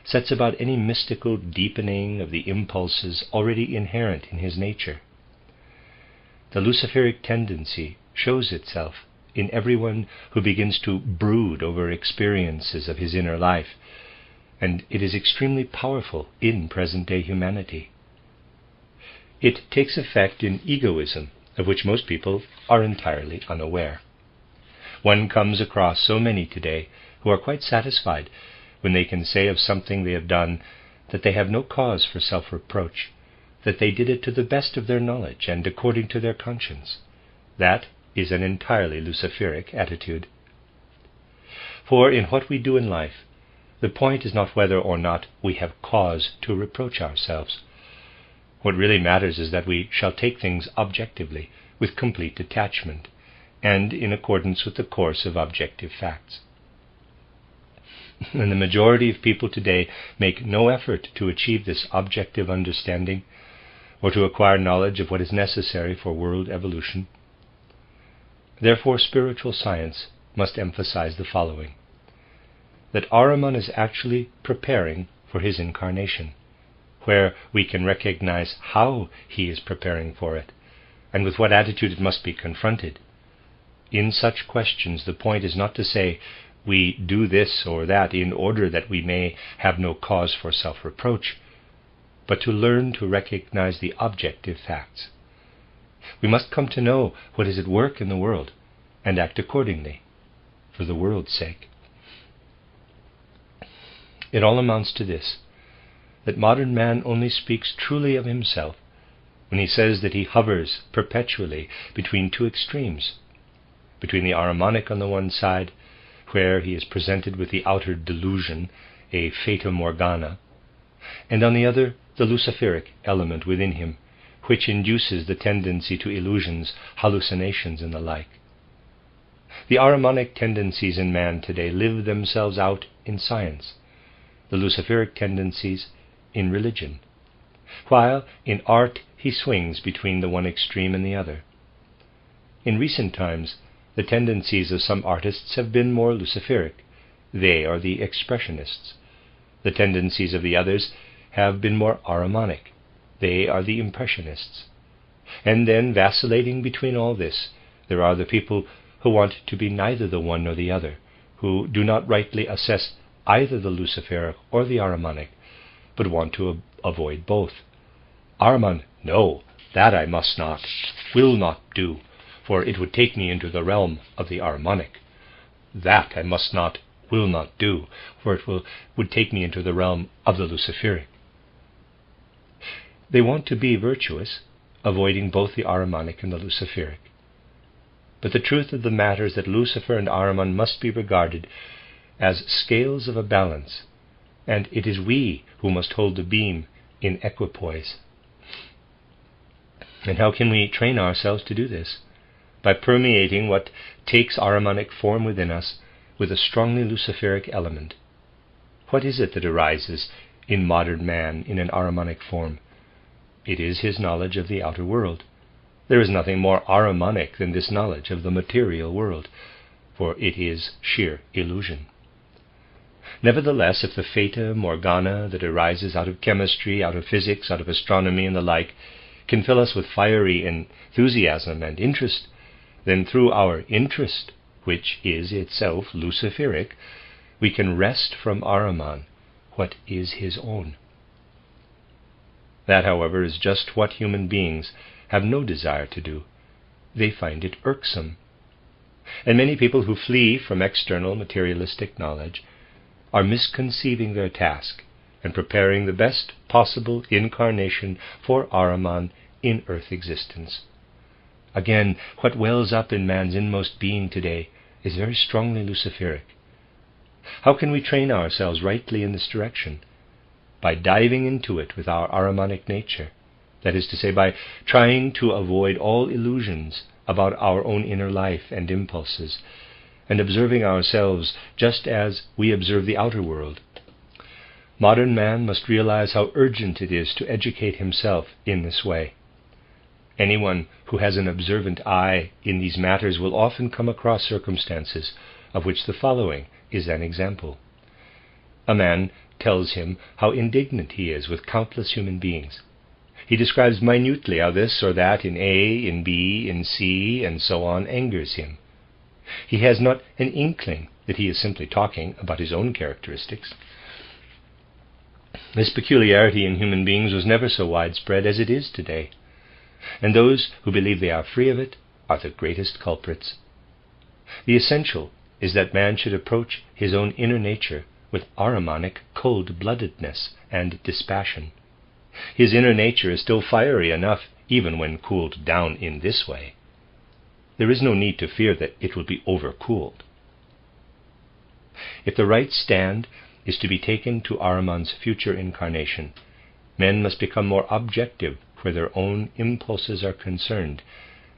sets about any mystical deepening of the impulses already inherent in his nature. The Luciferic tendency shows itself in everyone who begins to brood over experiences of his inner life, and it is extremely powerful in present-day humanity. It takes effect in egoism, of which most people are entirely unaware. One comes across so many today who are quite satisfied when they can say of something they have done that they have no cause for self-reproach, that they did it to the best of their knowledge and according to their conscience. That is an entirely Luciferic attitude. For in what we do in life, the point is not whether or not we have cause to reproach ourselves. What really matters is that we shall take things objectively, with complete detachment, and in accordance with the course of objective facts. And the majority of people today make no effort to achieve this objective understanding, or to acquire knowledge of what is necessary for world evolution. Therefore, spiritual science must emphasize the following: that Ahriman is actually preparing for his incarnation, where we can recognize how he is preparing for it, and with what attitude it must be confronted. In such questions, the point is not to say, we do this or that in order that we may have no cause for self-reproach, but to learn to recognize the objective facts. We must come to know what is at work in the world, and act accordingly, for the world's sake. It all amounts to this, that modern man only speaks truly of himself when he says that he hovers perpetually between two extremes, between the Ahrimanic on the one side, where he is presented with the outer delusion, a fata morgana, and on the other, the Luciferic element within him, which induces the tendency to illusions, hallucinations, and the like. The Ahrimanic tendencies in man today live themselves out in science, the Luciferic tendencies in religion, while in art he swings between the one extreme and the other. In recent times, the tendencies of some artists have been more Luciferic. They are the expressionists. The tendencies of the others have been more Ahrimanic. They are the impressionists. And then, vacillating between all this, there are the people who want to be neither the one nor the other, who do not rightly assess either the Luciferic or the Ahrimanic, but want to avoid both. Ahriman, no, that I must not, will not do, for it would take me into the realm of the Ahrimanic. That I must not, will not do, for it would take me into the realm of the Luciferic. They want to be virtuous, avoiding both the Ahrimanic and the Luciferic. But the truth of the matter is that Lucifer and Ahriman must be regarded as scales of a balance, and it is we who must hold the beam in equipoise. And how can we train ourselves to do this? By permeating what takes Ahrimanic form within us with a strongly Luciferic element. What is it that arises in modern man in an Ahrimanic form? It is his knowledge of the outer world. There is nothing more Ahrimanic than this knowledge of the material world, for it is sheer illusion. Nevertheless, if the fata morgana that arises out of chemistry, out of physics, out of astronomy and the like, can fill us with fiery enthusiasm and interest, then through our interest, which is itself Luciferic, we can wrest from Ahriman what is his own. That, however, is just what human beings have no desire to do. They find it irksome. And many people who flee from external materialistic knowledge are misconceiving their task and preparing the best possible incarnation for Ahriman in earth existence. Again, what wells up in man's inmost being today is very strongly Luciferic. How can we train ourselves rightly in this direction? By diving into it with our Ahrimanic nature, that is to say, by trying to avoid all illusions about our own inner life and impulses, and observing ourselves just as we observe the outer world. Modern man must realize how urgent it is to educate himself in this way. Anyone who has an observant eye in these matters will often come across circumstances of which the following is an example. A man tells him how indignant he is with countless human beings. He describes minutely how this or that in A, in B, in C, and so on angers him. He has not an inkling that he is simply talking about his own characteristics. This peculiarity in human beings was never so widespread as it is today, and those who believe they are free of it are the greatest culprits. The essential is that man should approach his own inner nature with Ahrimanic cold-bloodedness and dispassion. His inner nature is still fiery enough, even when cooled down in this way. There is no need to fear that it will be overcooled. If the right stand is to be taken to Ahriman's future incarnation, men must become more objective where their own impulses are concerned,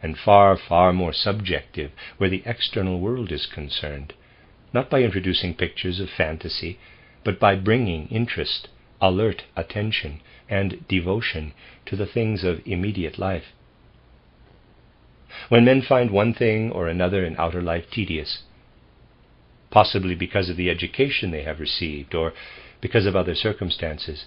and far, far more subjective where the external world is concerned, not by introducing pictures of fantasy, but by bringing interest, alert attention, and devotion to the things of immediate life. When men find one thing or another in outer life tedious, possibly because of the education they have received or because of other circumstances,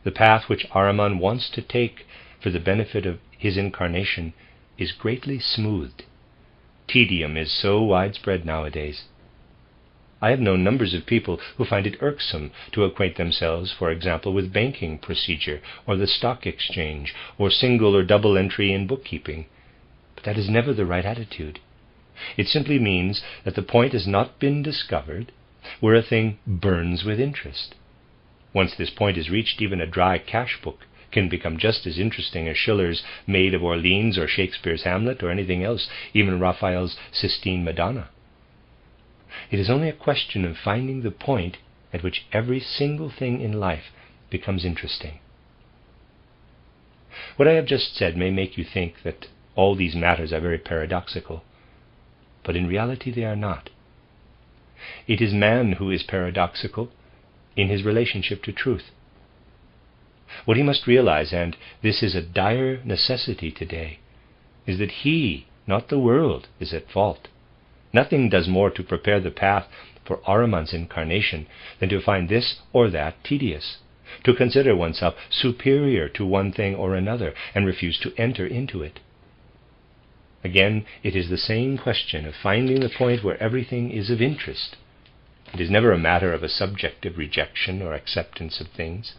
the path which Ahriman wants to take for the benefit of his incarnation is greatly smoothed. Tedium is so widespread nowadays. I have known numbers of people who find it irksome to acquaint themselves, for example, with banking procedure, or the stock exchange, or single or double entry in bookkeeping. But that is never the right attitude. It simply means that the point has not been discovered where a thing burns with interest. Once this point is reached, even a dry cash book can become just as interesting as Schiller's Maid of Orleans or Shakespeare's Hamlet or anything else, even Raphael's Sistine Madonna. It is only a question of finding the point at which every single thing in life becomes interesting. What I have just said may make you think that all these matters are very paradoxical. but in reality they are not. It is man who is paradoxical in his relationship to truth. What he must realize, and this is a dire necessity today, is that he, not the world, is at fault. Nothing does more to prepare the path for Ahriman's incarnation than to find this or that tedious, to consider oneself superior to one thing or another, and refuse to enter into it. Again, it is the same question of finding the point where everything is of interest. It is never a matter of a subjective rejection or acceptance of things,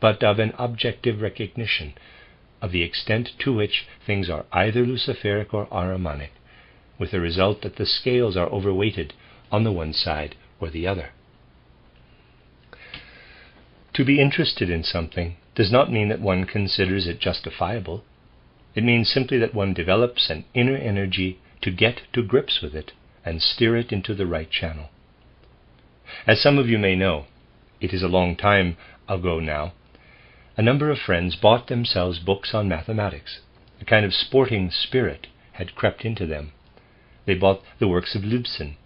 but of an objective recognition of the extent to which things are either Luciferic or Ahrimanic, with the result that the scales are overweighted on the one side or the other. To be interested in something does not mean that one considers it justifiable. It means simply that one develops an inner energy to get to grips with it and steer it into the right channel. As some of you may know, it is a long time ago now, a number of friends bought themselves books on mathematics. A kind of sporting spirit had crept into them. They bought the works of Lubsin,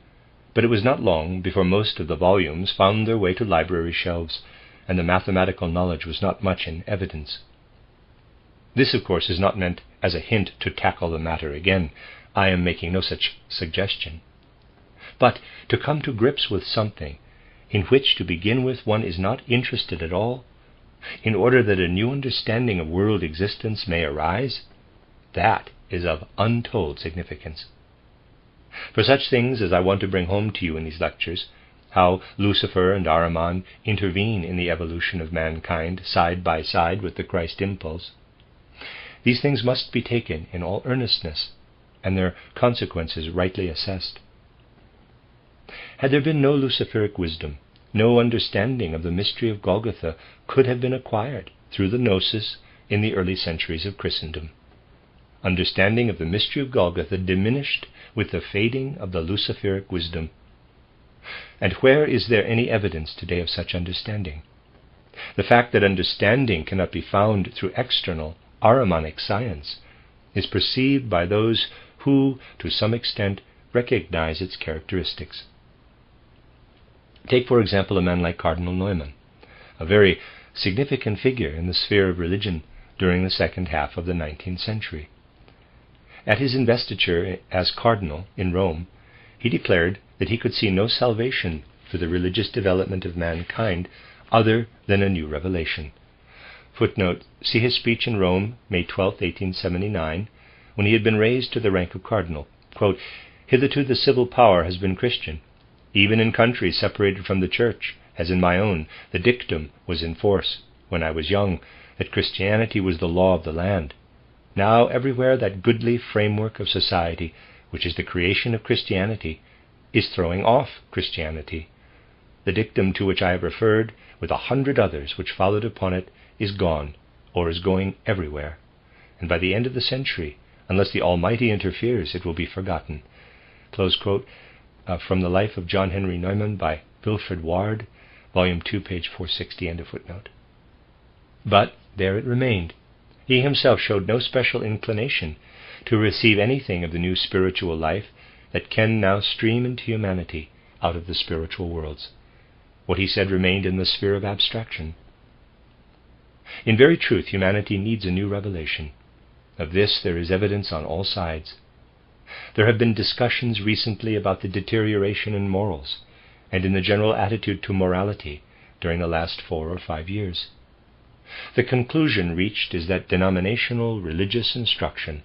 but it was not long before most of the volumes found their way to library shelves, and the mathematical knowledge was not much in evidence. This, of course, is not meant as a hint to tackle the matter again. I am making no such suggestion. But to come to grips with something in which to begin with one is not interested at all, in order that a new understanding of world existence may arise, that is of untold significance. For such things as I want to bring home to you in these lectures, how Lucifer and Ahriman intervene in the evolution of mankind side by side with the Christ impulse, these things must be taken in all earnestness, and their consequences rightly assessed. Had there been no Luciferic wisdom, no understanding of the mystery of Golgotha could have been acquired through the Gnosis in the early centuries of Christendom. Understanding of the mystery of Golgotha diminished with the fading of the Luciferic wisdom. And where is there any evidence today of such understanding? The fact that understanding cannot be found through external Ahrimanic science is perceived by those who, to some extent, recognize its characteristics. Take, for example, a man like Cardinal Neumann, a very significant figure in the sphere of religion during the second half of the 19th century. At his investiture as cardinal in Rome, he declared that he could see no salvation for the religious development of mankind other than a new revelation. Footnote, see his speech in Rome, May 12, 1879, when he had been raised to the rank of cardinal. Quote, "Hitherto the civil power has been Christian. Even in countries separated from the Church, as in my own, the dictum was in force, when I was young, that Christianity was the law of the land. Now everywhere that goodly framework of society, which is the creation of Christianity, is throwing off Christianity. The dictum to which I have referred, with 100 others which followed upon it, is gone, or is going everywhere. And by the end of the century, unless the Almighty interferes, it will be forgotten." Close quote from the Life of John Henry Neumann by Wilfrid Ward, Volume 2, page 460, end of footnote. But there it remained. He himself showed no special inclination to receive anything of the new spiritual life that can now stream into humanity out of the spiritual worlds. What he said remained in the sphere of abstraction. In very truth, humanity needs a new revelation. Of this there is evidence on all sides. There have been discussions recently about the deterioration in morals and in the general attitude to morality during the last 4 or 5 years. The conclusion reached is that denominational religious instruction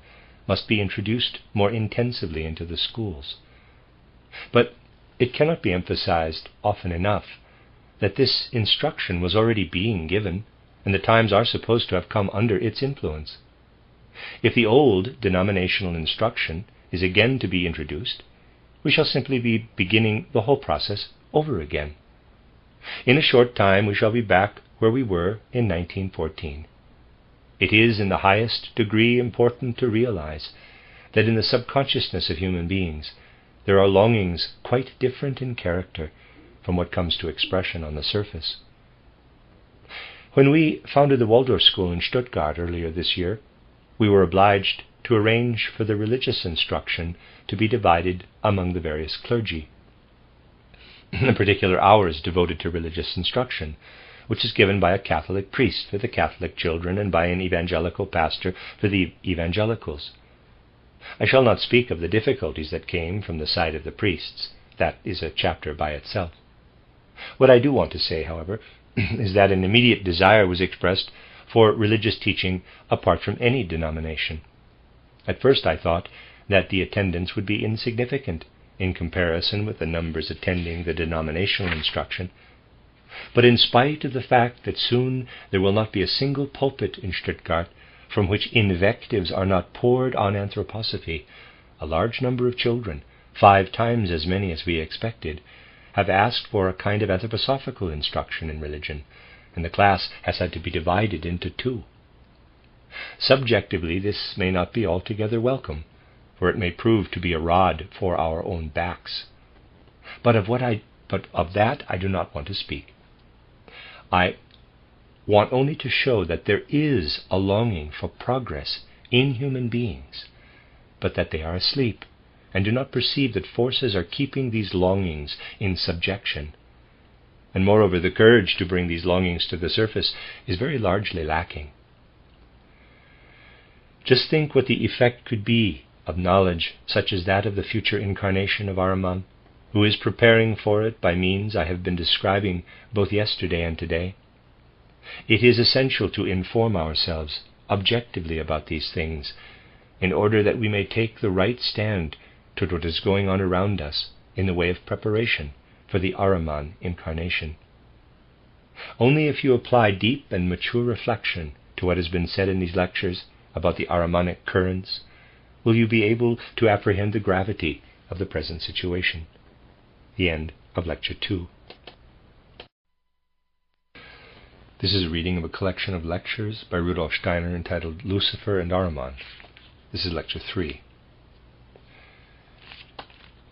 must be introduced more intensively into the schools. But it cannot be emphasized often enough that this instruction was already being given, and the times are supposed to have come under its influence. If the old denominational instruction is again to be introduced, we shall simply be beginning the whole process over again. In a short time we shall be back where we were in 1914. It is in the highest degree important to realize that in the subconsciousness of human beings there are longings quite different in character from what comes to expression on the surface. When we founded the Waldorf School in Stuttgart earlier this year, we were obliged to arrange for the religious instruction to be divided among the various clergy. The particular hours devoted to religious instruction, which is given by a Catholic priest for the Catholic children and by an evangelical pastor for the evangelicals. I shall not speak of the difficulties that came from the side of the priests. That is a chapter by itself. What I do want to say, however, is that an immediate desire was expressed for religious teaching apart from any denomination. At first I thought that the attendance would be insignificant in comparison with the numbers attending the denominational instruction. But in spite of the fact that soon there will not be a single pulpit in Stuttgart from which invectives are not poured on anthroposophy, a large number of children, 5 times as many as we expected, have asked for a kind of anthroposophical instruction in religion, and the class has had to be divided into 2. Subjectively, this may not be altogether welcome, for it may prove to be a rod for our own backs. But of that I do not want to speak. I want only to show that there is a longing for progress in human beings, but that they are asleep and do not perceive that forces are keeping these longings in subjection. And moreover, the courage to bring these longings to the surface is very largely lacking. Just think what the effect could be of knowledge such as that of the future incarnation of Ahriman, who is preparing for it by means I have been describing both yesterday and today. It is essential to inform ourselves objectively about these things, in order that we may take the right stand toward what is going on around us in the way of preparation for the Ahriman incarnation. Only if you apply deep and mature reflection to what has been said in these lectures about the Ahrimanic currents will you be able to apprehend the gravity of the present situation. The end of Lecture 2. This is a reading of a collection of lectures by Rudolf Steiner entitled Lucifer and Ahriman. This is Lecture 3.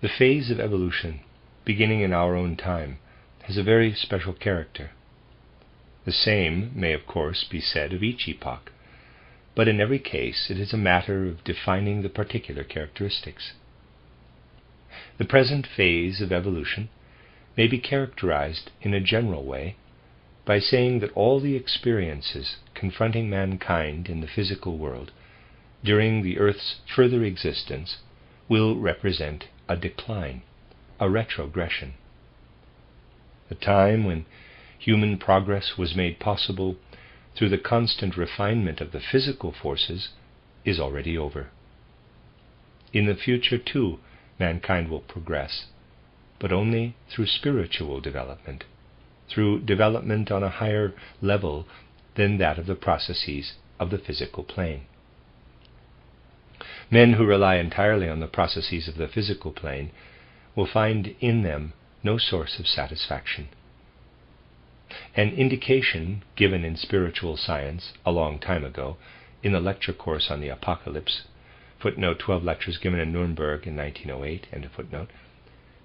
The phase of evolution, beginning in our own time, has a very special character. The same may, of course, be said of each epoch, but in every case it is a matter of defining the particular characteristics. The present phase of evolution may be characterized in a general way by saying that all the experiences confronting mankind in the physical world during the Earth's further existence will represent a decline, a retrogression. The time when human progress was made possible through the constant refinement of the physical forces is already over. In the future, too, mankind will progress, but only through spiritual development, through development on a higher level than that of the processes of the physical plane. Men who rely entirely on the processes of the physical plane will find in them no source of satisfaction. An indication given in spiritual science a long time ago in the lecture course on the Apocalypse, footnote 12 lectures given in Nuremberg in 1908, end of footnote,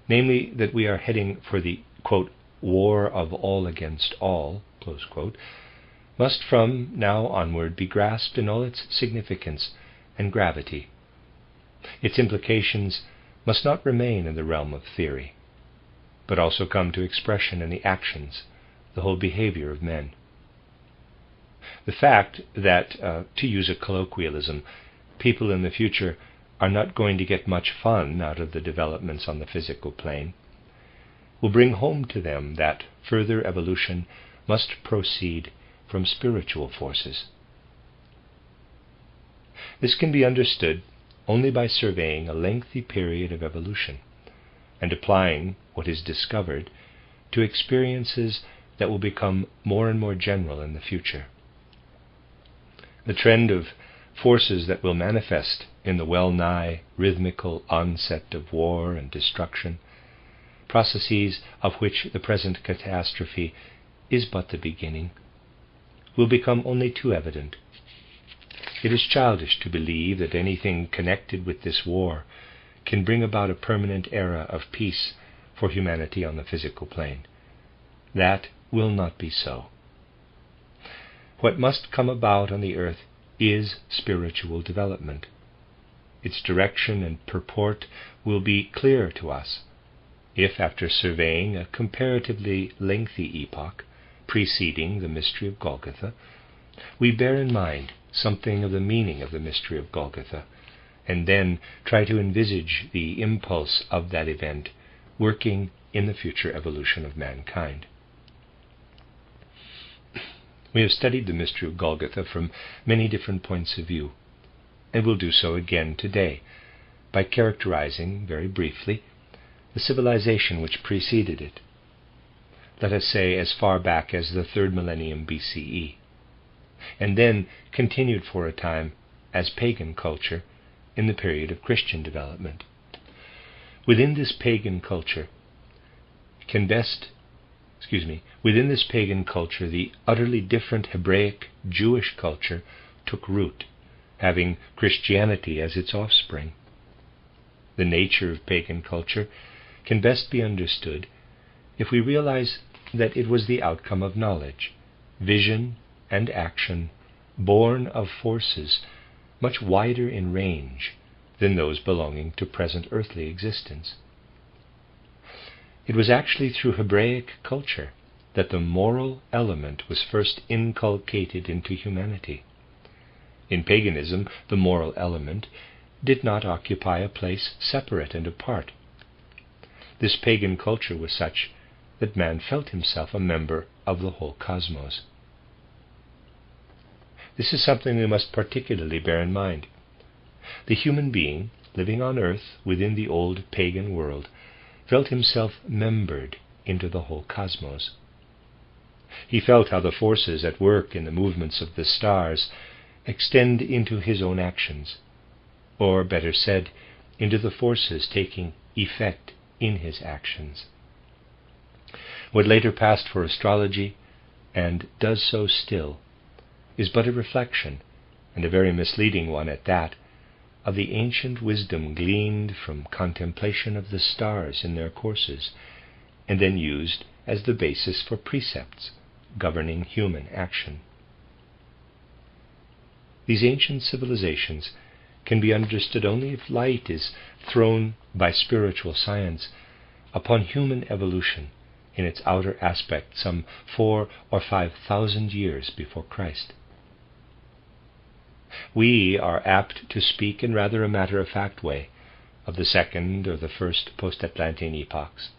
namely that we are heading for the, quote, war of all against all, close quote, must from now onward be grasped in all its significance and gravity. Its implications must not remain in the realm of theory, but also come to expression in the actions, the whole behavior of men. The fact that, to use a colloquialism, people in the future are not going to get much fun out of the developments on the physical plane will bring home to them that further evolution must proceed from spiritual forces. This can be understood only by surveying a lengthy period of evolution and applying what is discovered to experiences that will become more and more general in the future. The trend of forces that will manifest in the well-nigh rhythmical onset of war and destruction, processes of which the present catastrophe is but the beginning, will become only too evident. It is childish to believe that anything connected with this war can bring about a permanent era of peace for humanity on the physical plane. That will not be so. What must come about on the earth is spiritual development, its direction and purport will be clear to us if, after surveying a comparatively lengthy epoch preceding the mystery of Golgotha, we bear in mind something of the meaning of the mystery of Golgotha, and then try to envisage the impulse of that event working in the future evolution of mankind. We have studied the mystery of Golgotha from many different points of view, and will do so again today by characterizing, very briefly, the civilization which preceded it, let us say as far back as the 3rd millennium BCE, and then continued for a time as pagan culture in the period of Christian development. Within this pagan culture, the utterly different Hebraic Jewish culture took root, having Christianity as its offspring. The nature of pagan culture can best be understood if we realize that it was the outcome of knowledge, vision, and action born of forces much wider in range than those belonging to present earthly existence. It was actually through Hebraic culture that the moral element was first inculcated into humanity. In paganism, the moral element did not occupy a place separate and apart. This pagan culture was such that man felt himself a member of the whole cosmos. This is something we must particularly bear in mind. The human being, living on earth within the old pagan world, felt himself membered into the whole cosmos. He felt how the forces at work in the movements of the stars extend into his own actions, or better said, into the forces taking effect in his actions. What later passed for astrology, and does so still, is but a reflection, and a very misleading one at that, of the ancient wisdom gleaned from contemplation of the stars in their courses, and then used as the basis for precepts governing human action. These ancient civilizations can be understood only if light is thrown by spiritual science upon human evolution in its outer aspect some 4,000 or 5,000 years before Christ. We are apt to speak in rather a matter-of-fact way of the 2nd or the 1st post-Atlantean epochs,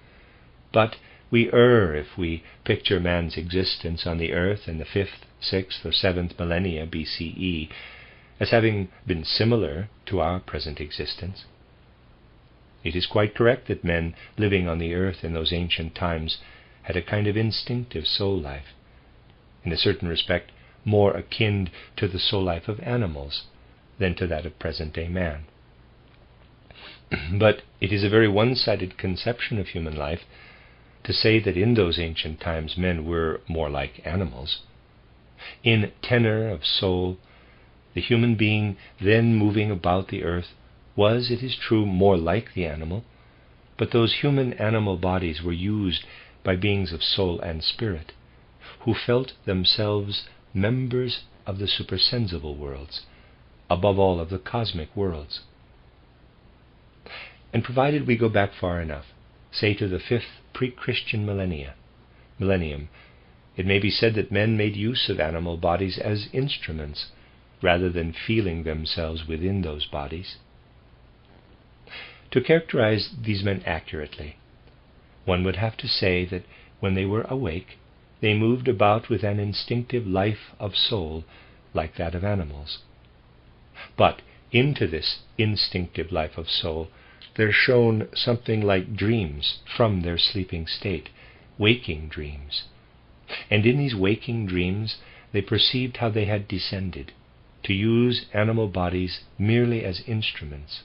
but we err if we picture man's existence on the earth in the 5th, 6th, or 7th millennia BCE as having been similar to our present existence. It is quite correct that men living on the earth in those ancient times had a kind of instinctive soul life, in a certain respect more akin to the soul life of animals than to that of present-day man. But it is a very one-sided conception of human life to say that in those ancient times men were more like animals. In tenor of soul, the human being then moving about the earth was, it is true, more like the animal, but those human animal bodies were used by beings of soul and spirit, who felt themselves members of the supersensible worlds, above all of the cosmic worlds. And provided we go back far enough, say to the 5th pre-Christian millennium, it may be said that men made use of animal bodies as instruments, rather than feeling themselves within those bodies. To characterize these men accurately, one would have to say that when they were awake, they moved about with an instinctive life of soul like that of animals. But into this instinctive life of soul there shone something like dreams from their sleeping state, waking dreams. And in these waking dreams they perceived how they had descended, to use animal bodies merely as instruments.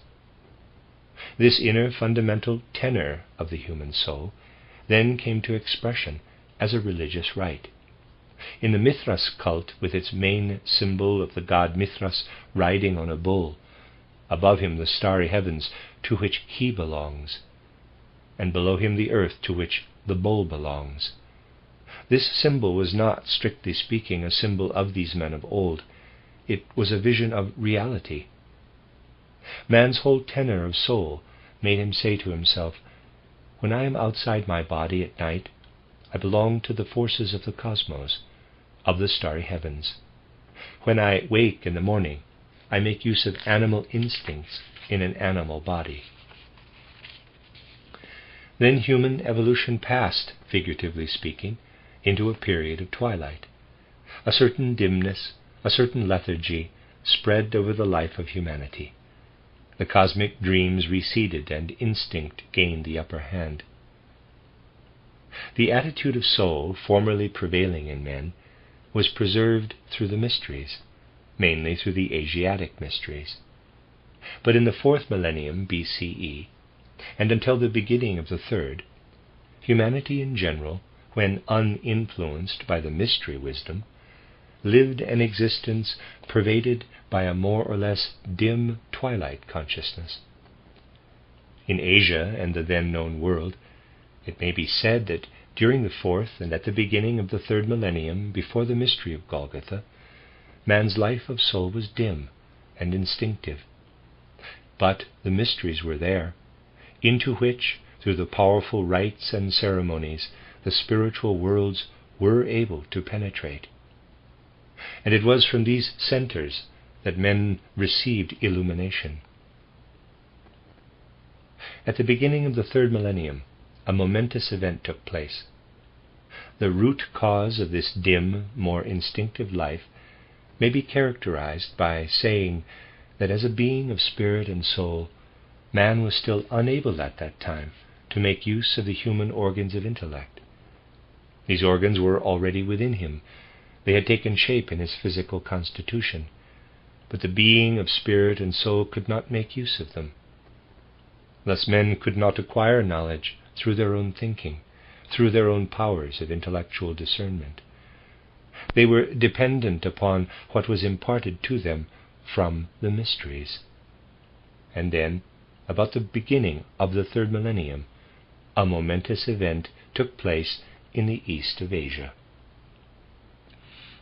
This inner fundamental tenor of the human soul then came to expression as a religious rite. In the Mithras cult, with its main symbol of the god Mithras riding on a bull, above him the starry heavens to which he belongs, and below him the earth to which the bull belongs. This symbol was not, strictly speaking, a symbol of these men of old. It was a vision of reality. Man's whole tenor of soul made him say to himself, "When I am outside my body at night, I belong to the forces of the cosmos, of the starry heavens. When I wake in the morning, I make use of animal instincts in an animal body." Then human evolution passed, figuratively speaking, into a period of twilight. A certain dimness, a certain lethargy spread over the life of humanity. The cosmic dreams receded and instinct gained the upper hand. The attitude of soul formerly prevailing in men was preserved through the mysteries, mainly through the Asiatic mysteries. But in the 4th millennium BCE, and until the beginning of the 3rd, humanity in general, when uninfluenced by the mystery wisdom, lived an existence pervaded by a more or less dim twilight consciousness. In Asia and the then known world, it may be said that during the 4th and at the beginning of the 3rd millennium before the mystery of Golgotha, man's life of soul was dim and instinctive. But the mysteries were there, into which, through the powerful rites and ceremonies, the spiritual worlds were able to penetrate. And it was from these centers that men received illumination. At the beginning of the 3rd millennium, a momentous event took place. The root cause of this dim, more instinctive life may be characterized by saying that as a being of spirit and soul, man was still unable at that time to make use of the human organs of intellect. These organs were already within him. They had taken shape in his physical constitution, but the being of spirit and soul could not make use of them. Thus men could not acquire knowledge through their own thinking, through their own powers of intellectual discernment. They were dependent upon what was imparted to them from the mysteries. And then, about the beginning of the 3rd millennium, a momentous event took place in the east of Asia.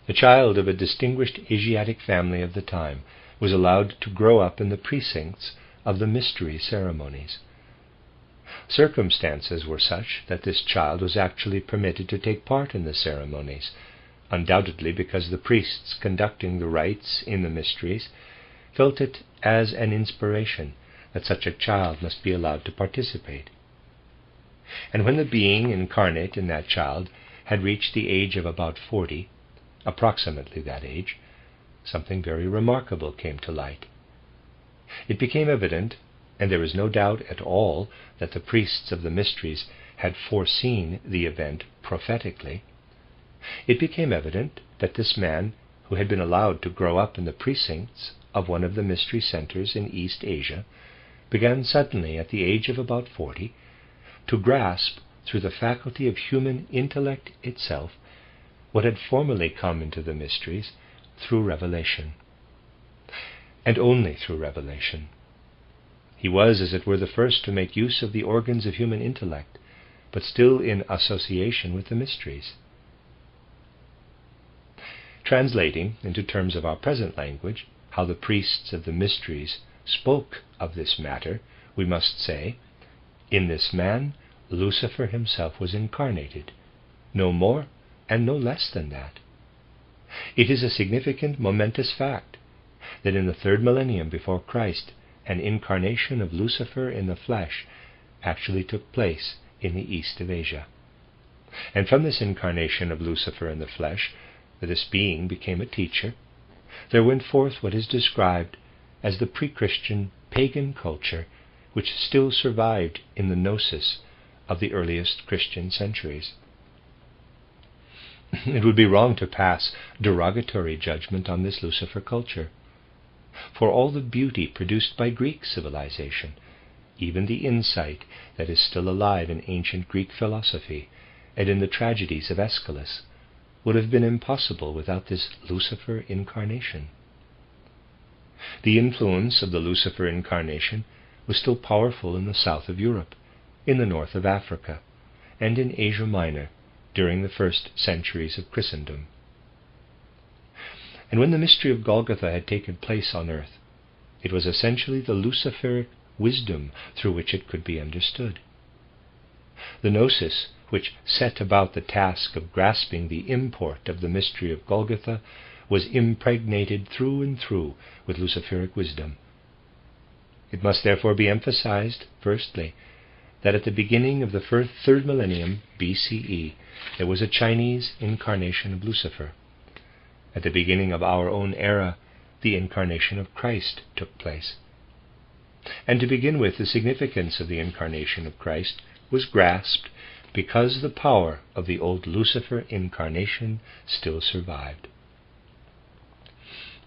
The child of a distinguished Asiatic family of the time was allowed to grow up in the precincts of the mystery ceremonies. Circumstances were such that this child was actually permitted to take part in the ceremonies, undoubtedly because the priests conducting the rites in the mysteries felt it as an inspiration that such a child must be allowed to participate. And when the being incarnate in that child had reached the age of about 40, approximately that age, something very remarkable came to light. It became evident, and there is no doubt at all that the priests of the mysteries had foreseen the event prophetically. It became evident that this man, who had been allowed to grow up in the precincts of one of the mystery centers in East Asia, began suddenly, at the age of about 40, to grasp, through the faculty of human intellect itself, what had formerly come into the mysteries through revelation, and only through revelation. He was, as it were, the first to make use of the organs of human intellect, but still in association with the mysteries. Translating into terms of our present language how the priests of the mysteries spoke of this matter, we must say, in this man Lucifer himself was incarnated, no more and no less than that. It is a significant, momentous fact that in the 3rd millennium before Christ, an incarnation of Lucifer in the flesh actually took place in the east of Asia. And from this incarnation of Lucifer in the flesh, that this being became a teacher, there went forth what is described as the pre-Christian pagan culture which still survived in the gnosis of the earliest Christian centuries. It would be wrong to pass derogatory judgment on this Lucifer culture. For all the beauty produced by Greek civilization, even the insight that is still alive in ancient Greek philosophy and in the tragedies of Aeschylus, would have been impossible without this Lucifer incarnation. The influence of the Lucifer incarnation was still powerful in the south of Europe, in the north of Africa, and in Asia Minor during the first centuries of Christendom. And when the mystery of Golgotha had taken place on earth, It was essentially the Luciferic wisdom through which it could be understood. The Gnosis, which set about the task of grasping the import of the mystery of Golgotha, was impregnated through and through with Luciferic wisdom. It must therefore be emphasized, firstly, that at the beginning of the third millennium BCE, there was a Chinese incarnation of Lucifer. At the beginning of our own era, the incarnation of Christ took place. And to begin with, the significance of the incarnation of Christ was grasped because the power of the old Lucifer incarnation still survived.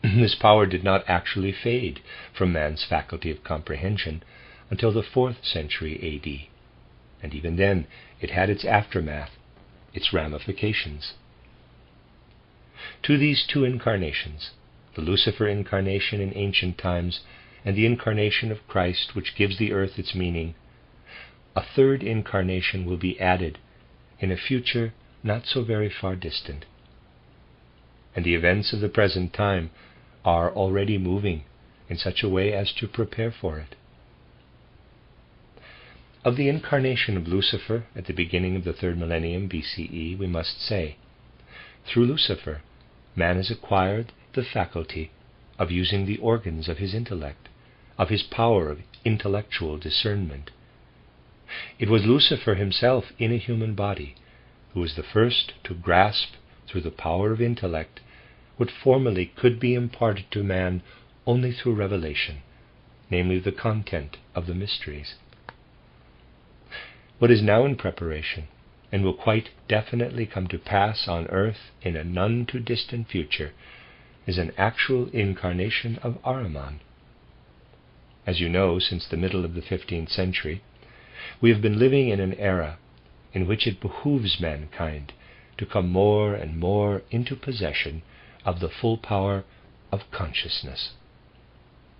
This power did not actually fade from man's faculty of comprehension until the 4th century AD, and even then it had its aftermath, its ramifications. To these two incarnations, the Lucifer incarnation in ancient times and the incarnation of Christ which gives the earth its meaning, a third incarnation will be added in a future not so very far distant. And the events of the present time are already moving in such a way as to prepare for it. Of the incarnation of Lucifer at the beginning of the 3rd millennium BCE, we must say, through Lucifer, man has acquired the faculty of using the organs of his intellect, of his power of intellectual discernment. It was Lucifer himself in a human body who was the first to grasp through the power of intellect what formerly could be imparted to man only through revelation, namely the content of the mysteries. What is now in preparation, and will quite definitely come to pass on earth in a none too distant future, is an actual incarnation of Ahriman. As you know, since the middle of the 15th century, we have been living in an era in which it behooves mankind to come more and more into possession of the full power of consciousness.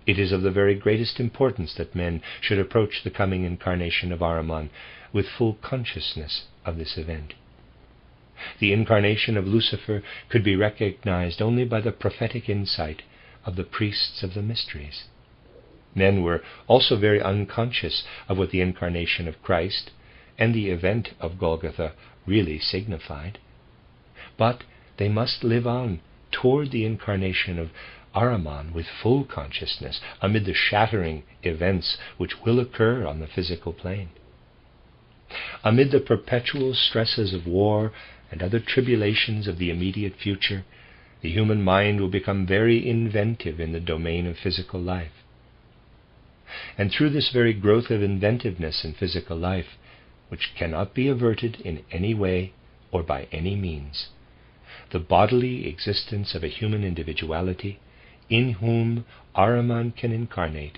It is of the very greatest importance that men should approach the coming incarnation of Ahriman with full consciousness of this event. The incarnation of Lucifer could be recognized only by the prophetic insight of the priests of the mysteries. Men were also very unconscious of what the incarnation of Christ and the event of Golgotha really signified. But they must live on toward the incarnation of Ahriman with full consciousness amid the shattering events which will occur on the physical plane. Amid the perpetual stresses of war and other tribulations of the immediate future, the human mind will become very inventive in the domain of physical life. And through this very growth of inventiveness in physical life, which cannot be averted in any way or by any means, the bodily existence of a human individuality in whom Ahriman can incarnate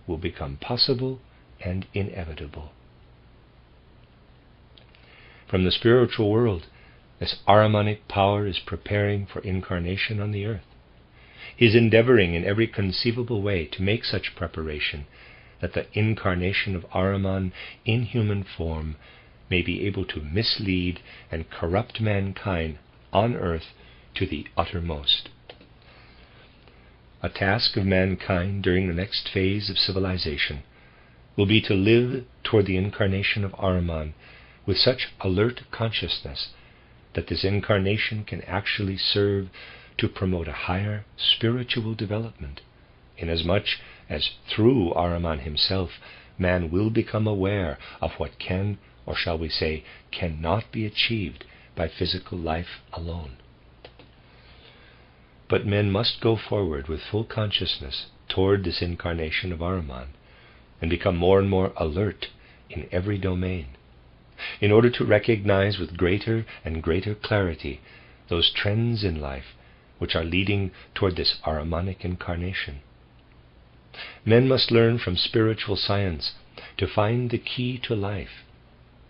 will become possible and inevitable. From the spiritual world, this Ahrimanic power is preparing for incarnation on the earth. He is endeavoring in every conceivable way to make such preparation that the incarnation of Ahriman in human form may be able to mislead and corrupt mankind on earth to the uttermost. A task of mankind during the next phase of civilization will be to live toward the incarnation of Ahriman with such alert consciousness that this incarnation can actually serve to promote a higher spiritual development, inasmuch as through Ahriman himself man will become aware of what can, or shall we say, cannot be achieved by physical life alone. But men must go forward with full consciousness toward this incarnation of Ahriman and become more and more alert in every domain, in order to recognize with greater and greater clarity those trends in life which are leading toward this Ahrimanic incarnation. Men must learn from spiritual science to find the key to life,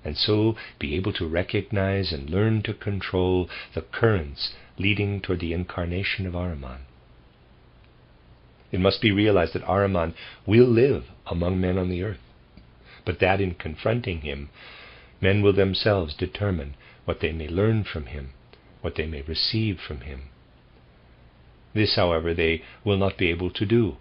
and so be able to recognize and learn to control the currents leading toward the incarnation of Ahriman. It must be realized that Ahriman will live among men on the earth, but that in confronting him, men will themselves determine what they may learn from him, what they may receive from him. This, however, they will not be able to do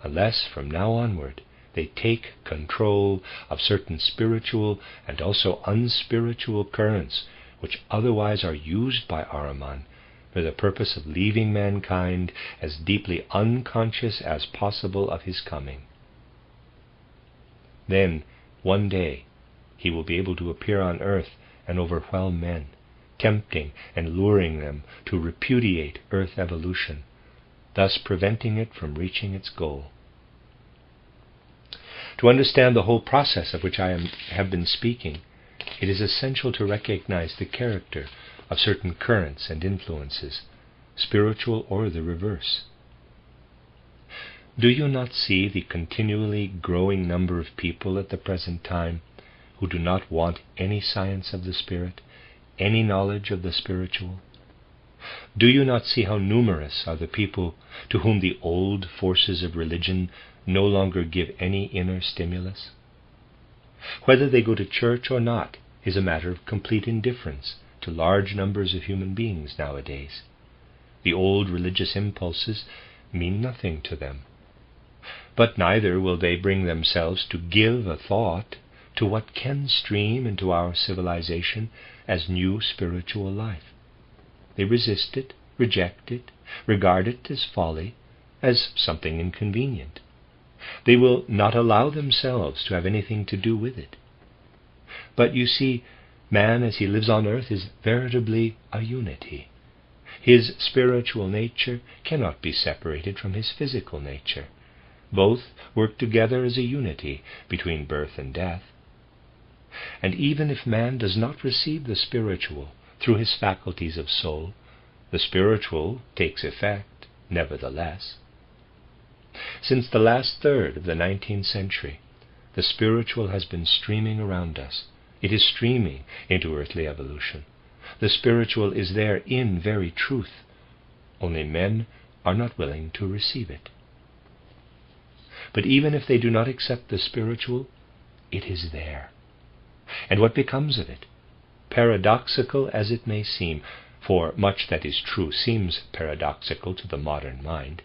unless from now onward they take control of certain spiritual and also unspiritual currents which otherwise are used by Ahriman for the purpose of leaving mankind as deeply unconscious as possible of his coming. Then, one day, he will be able to appear on earth and overwhelm men, tempting and luring them to repudiate earth evolution, thus preventing it from reaching its goal. To understand the whole process of which I have been speaking, it is essential to recognize the character of certain currents and influences, spiritual or the reverse. Do you not see the continually growing number of people at the present time who do not want any science of the Spirit, any knowledge of the spiritual? Do you not see how numerous are the people to whom the old forces of religion no longer give any inner stimulus? Whether they go to church or not is a matter of complete indifference to large numbers of human beings nowadays. The old religious impulses mean nothing to them. But neither will they bring themselves to give a thought to what can stream into our civilization as new spiritual life. They resist it, reject it, regard it as folly, as something inconvenient. They will not allow themselves to have anything to do with it. But you see, man as he lives on earth is veritably a unity. His spiritual nature cannot be separated from his physical nature. Both work together as a unity between birth and death. And even if man does not receive the spiritual through his faculties of soul, the spiritual takes effect nevertheless. Since the last third of the 19th century, the spiritual has been streaming around us. It is streaming into earthly evolution. The spiritual is there in very truth, only men are not willing to receive it. But even if they do not accept the spiritual, it is there. And what becomes of it? Paradoxical as it may seem, for much that is true seems paradoxical to the modern mind,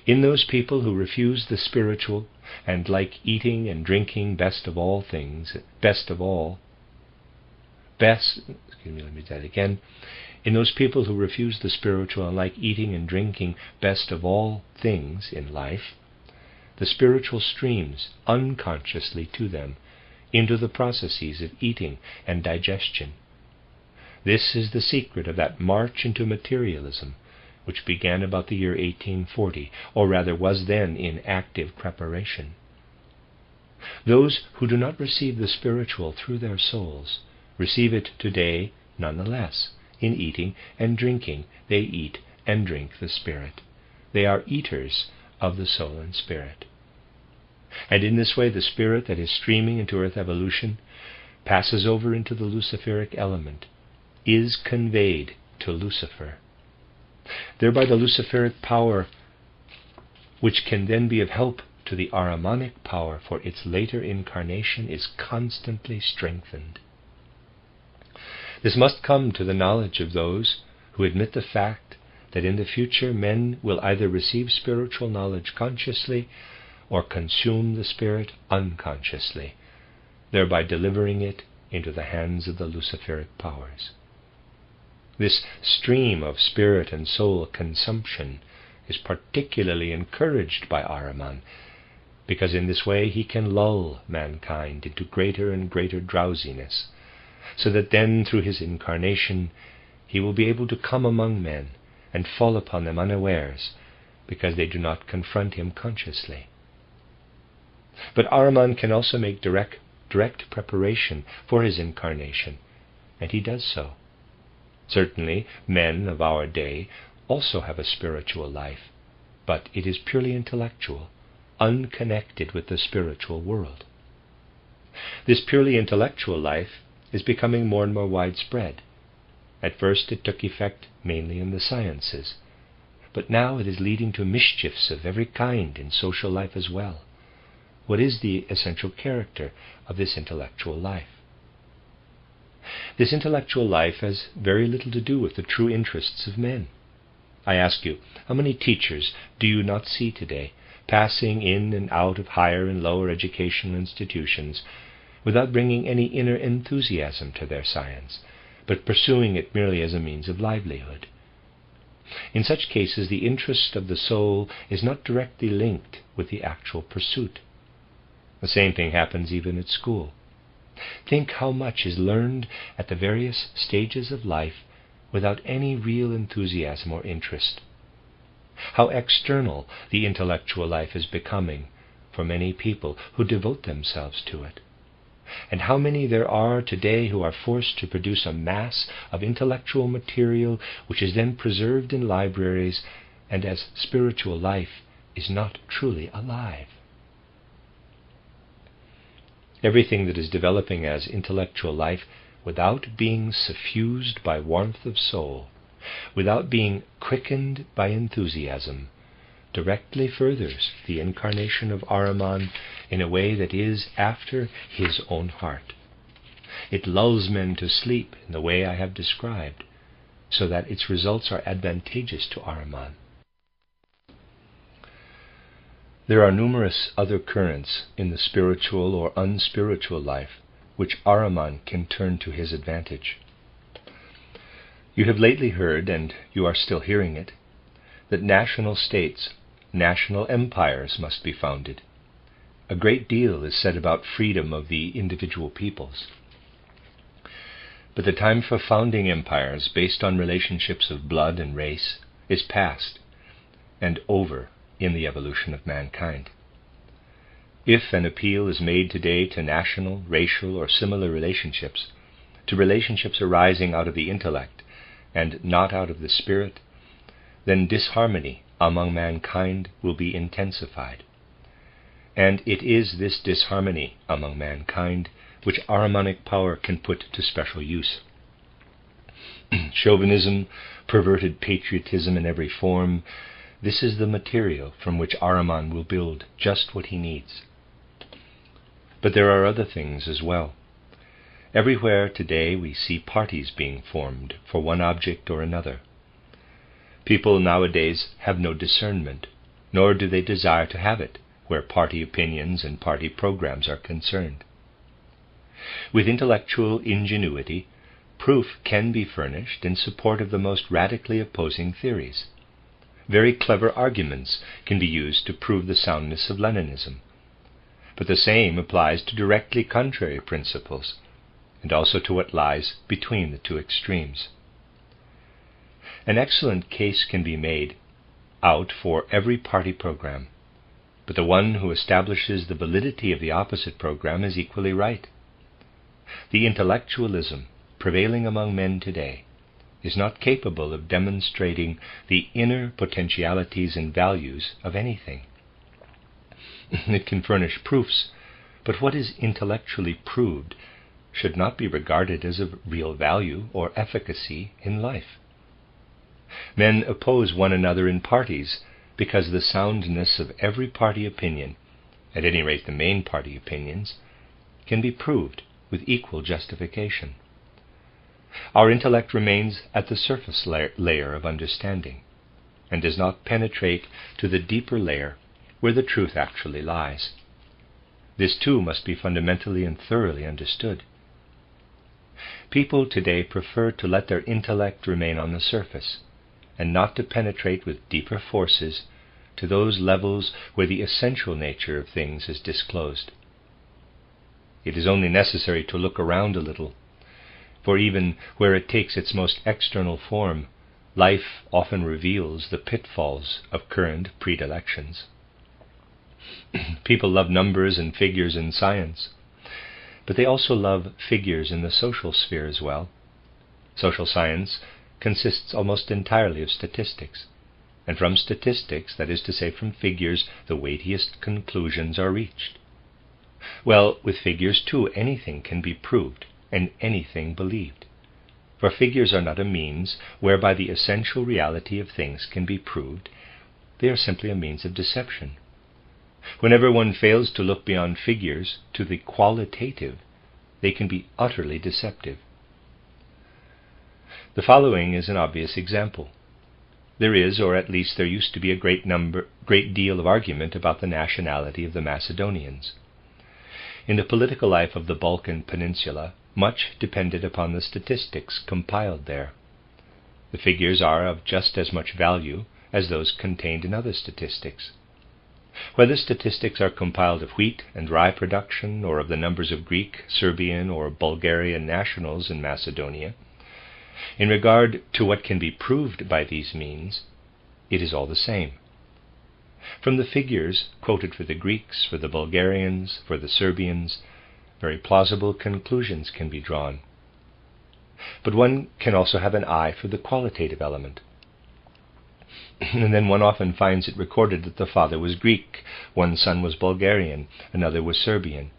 in those people who refuse the spiritual and like eating and drinking best of all, in those people who refuse the spiritual and like eating and drinking best of all things in life, the spiritual streams unconsciously to them into the processes of eating and digestion. This is the secret of that march into materialism which began about the year 1840, or rather was then in active preparation. Those who do not receive the spiritual through their souls receive it today nonetheless. In eating and drinking, they eat and drink the Spirit. They are eaters of the soul and spirit. And in this way the spirit that is streaming into earth evolution passes over into the Luciferic element, is conveyed to Lucifer. Thereby the Luciferic power, which can then be of help to the Ahrimanic power for its later incarnation, is constantly strengthened. This must come to the knowledge of those who admit the fact that in the future men will either receive spiritual knowledge consciously or consume the spirit unconsciously, thereby delivering it into the hands of the Luciferic powers. This stream of spirit and soul consumption is particularly encouraged by Ahriman, because in this way he can lull mankind into greater and greater drowsiness, so that then through his incarnation he will be able to come among men and fall upon them unawares, because they do not confront him consciously. But Ahriman can also make direct preparation for his incarnation, and he does so. Certainly, men of our day also have a spiritual life, but it is purely intellectual, unconnected with the spiritual world. This purely intellectual life is becoming more and more widespread. At first it took effect mainly in the sciences, but now it is leading to mischiefs of every kind in social life as well. What is the essential character of this intellectual life? This intellectual life has very little to do with the true interests of men. I ask you, how many teachers do you not see today passing in and out of higher and lower educational institutions without bringing any inner enthusiasm to their science, but pursuing it merely as a means of livelihood. In such cases, the interest of the soul is not directly linked with the actual pursuit. The same thing happens even at school. Think how much is learned at the various stages of life without any real enthusiasm or interest. How external the intellectual life is becoming for many people who devote themselves to it. And how many there are today who are forced to produce a mass of intellectual material which is then preserved in libraries, and as spiritual life is not truly alive. Everything that is developing as intellectual life without being suffused by warmth of soul, without being quickened by enthusiasm, directly furthers the incarnation of Ahriman in a way that is after his own heart. It lulls men to sleep in the way I have described, so that its results are advantageous to Ahriman. There are numerous other currents in the spiritual or unspiritual life which Ahriman can turn to his advantage. You have lately heard, and you are still hearing it, that national states, national empires must be founded. A great deal is said about freedom of the individual peoples. But the time for founding empires based on relationships of blood and race is past and over in the evolution of mankind. If an appeal is made today to national, racial, or similar relationships, to relationships arising out of the intellect and not out of the spirit, then disharmony among mankind will be intensified. And it is this disharmony among mankind which Ahrimanic power can put to special use. Chauvinism, perverted patriotism in every form, this is the material from which Ahriman will build just what he needs. But there are other things as well. Everywhere today we see parties being formed for one object or another. People nowadays have no discernment, nor do they desire to have it where party opinions and party programs are concerned. With intellectual ingenuity, proof can be furnished in support of the most radically opposing theories. Very clever arguments can be used to prove the soundness of Leninism. But the same applies to directly contrary principles, and also to what lies between the two extremes. An excellent case can be made out for every party program, but the one who establishes the validity of the opposite program is equally right. The intellectualism prevailing among men today is not capable of demonstrating the inner potentialities and values of anything. It can furnish proofs, but what is intellectually proved should not be regarded as of real value or efficacy in life. Men oppose one another in parties because the soundness of every party opinion, at any rate the main party opinions, can be proved with equal justification. Our intellect remains at the surface layer of understanding, and does not penetrate to the deeper layer where the truth actually lies. This too must be fundamentally and thoroughly understood. People today prefer to let their intellect remain on the surface, and not to penetrate with deeper forces to those levels where the essential nature of things is disclosed. It is only necessary to look around a little, for even where it takes its most external form, life often reveals the pitfalls of current predilections. People love numbers and figures in science, but they also love figures in the social sphere as well. Social science consists almost entirely of statistics, and from statistics, that is to say from figures, the weightiest conclusions are reached. Well, with figures too, anything can be proved, and anything believed. For figures are not a means whereby the essential reality of things can be proved. They are simply a means of deception. Whenever one fails to look beyond figures to the qualitative, they can be utterly deceptive. The following is an obvious example. there is, or at least there used to be, a great deal of argument about the nationality of the Macedonians. In the political life of the Balkan Peninsula, much depended upon the statistics compiled there. The figures are of just as much value as those contained in other statistics. Whether statistics are compiled of wheat and rye production, or of the numbers of Greek, Serbian, or Bulgarian nationals in Macedonia, in regard to what can be proved by these means, it is all the same. From the figures quoted for the Greeks, for the Bulgarians, for the Serbians, very plausible conclusions can be drawn. But one can also have an eye for the qualitative element. And then one often finds it recorded that the father was Greek, one son was Bulgarian, another was Serbian.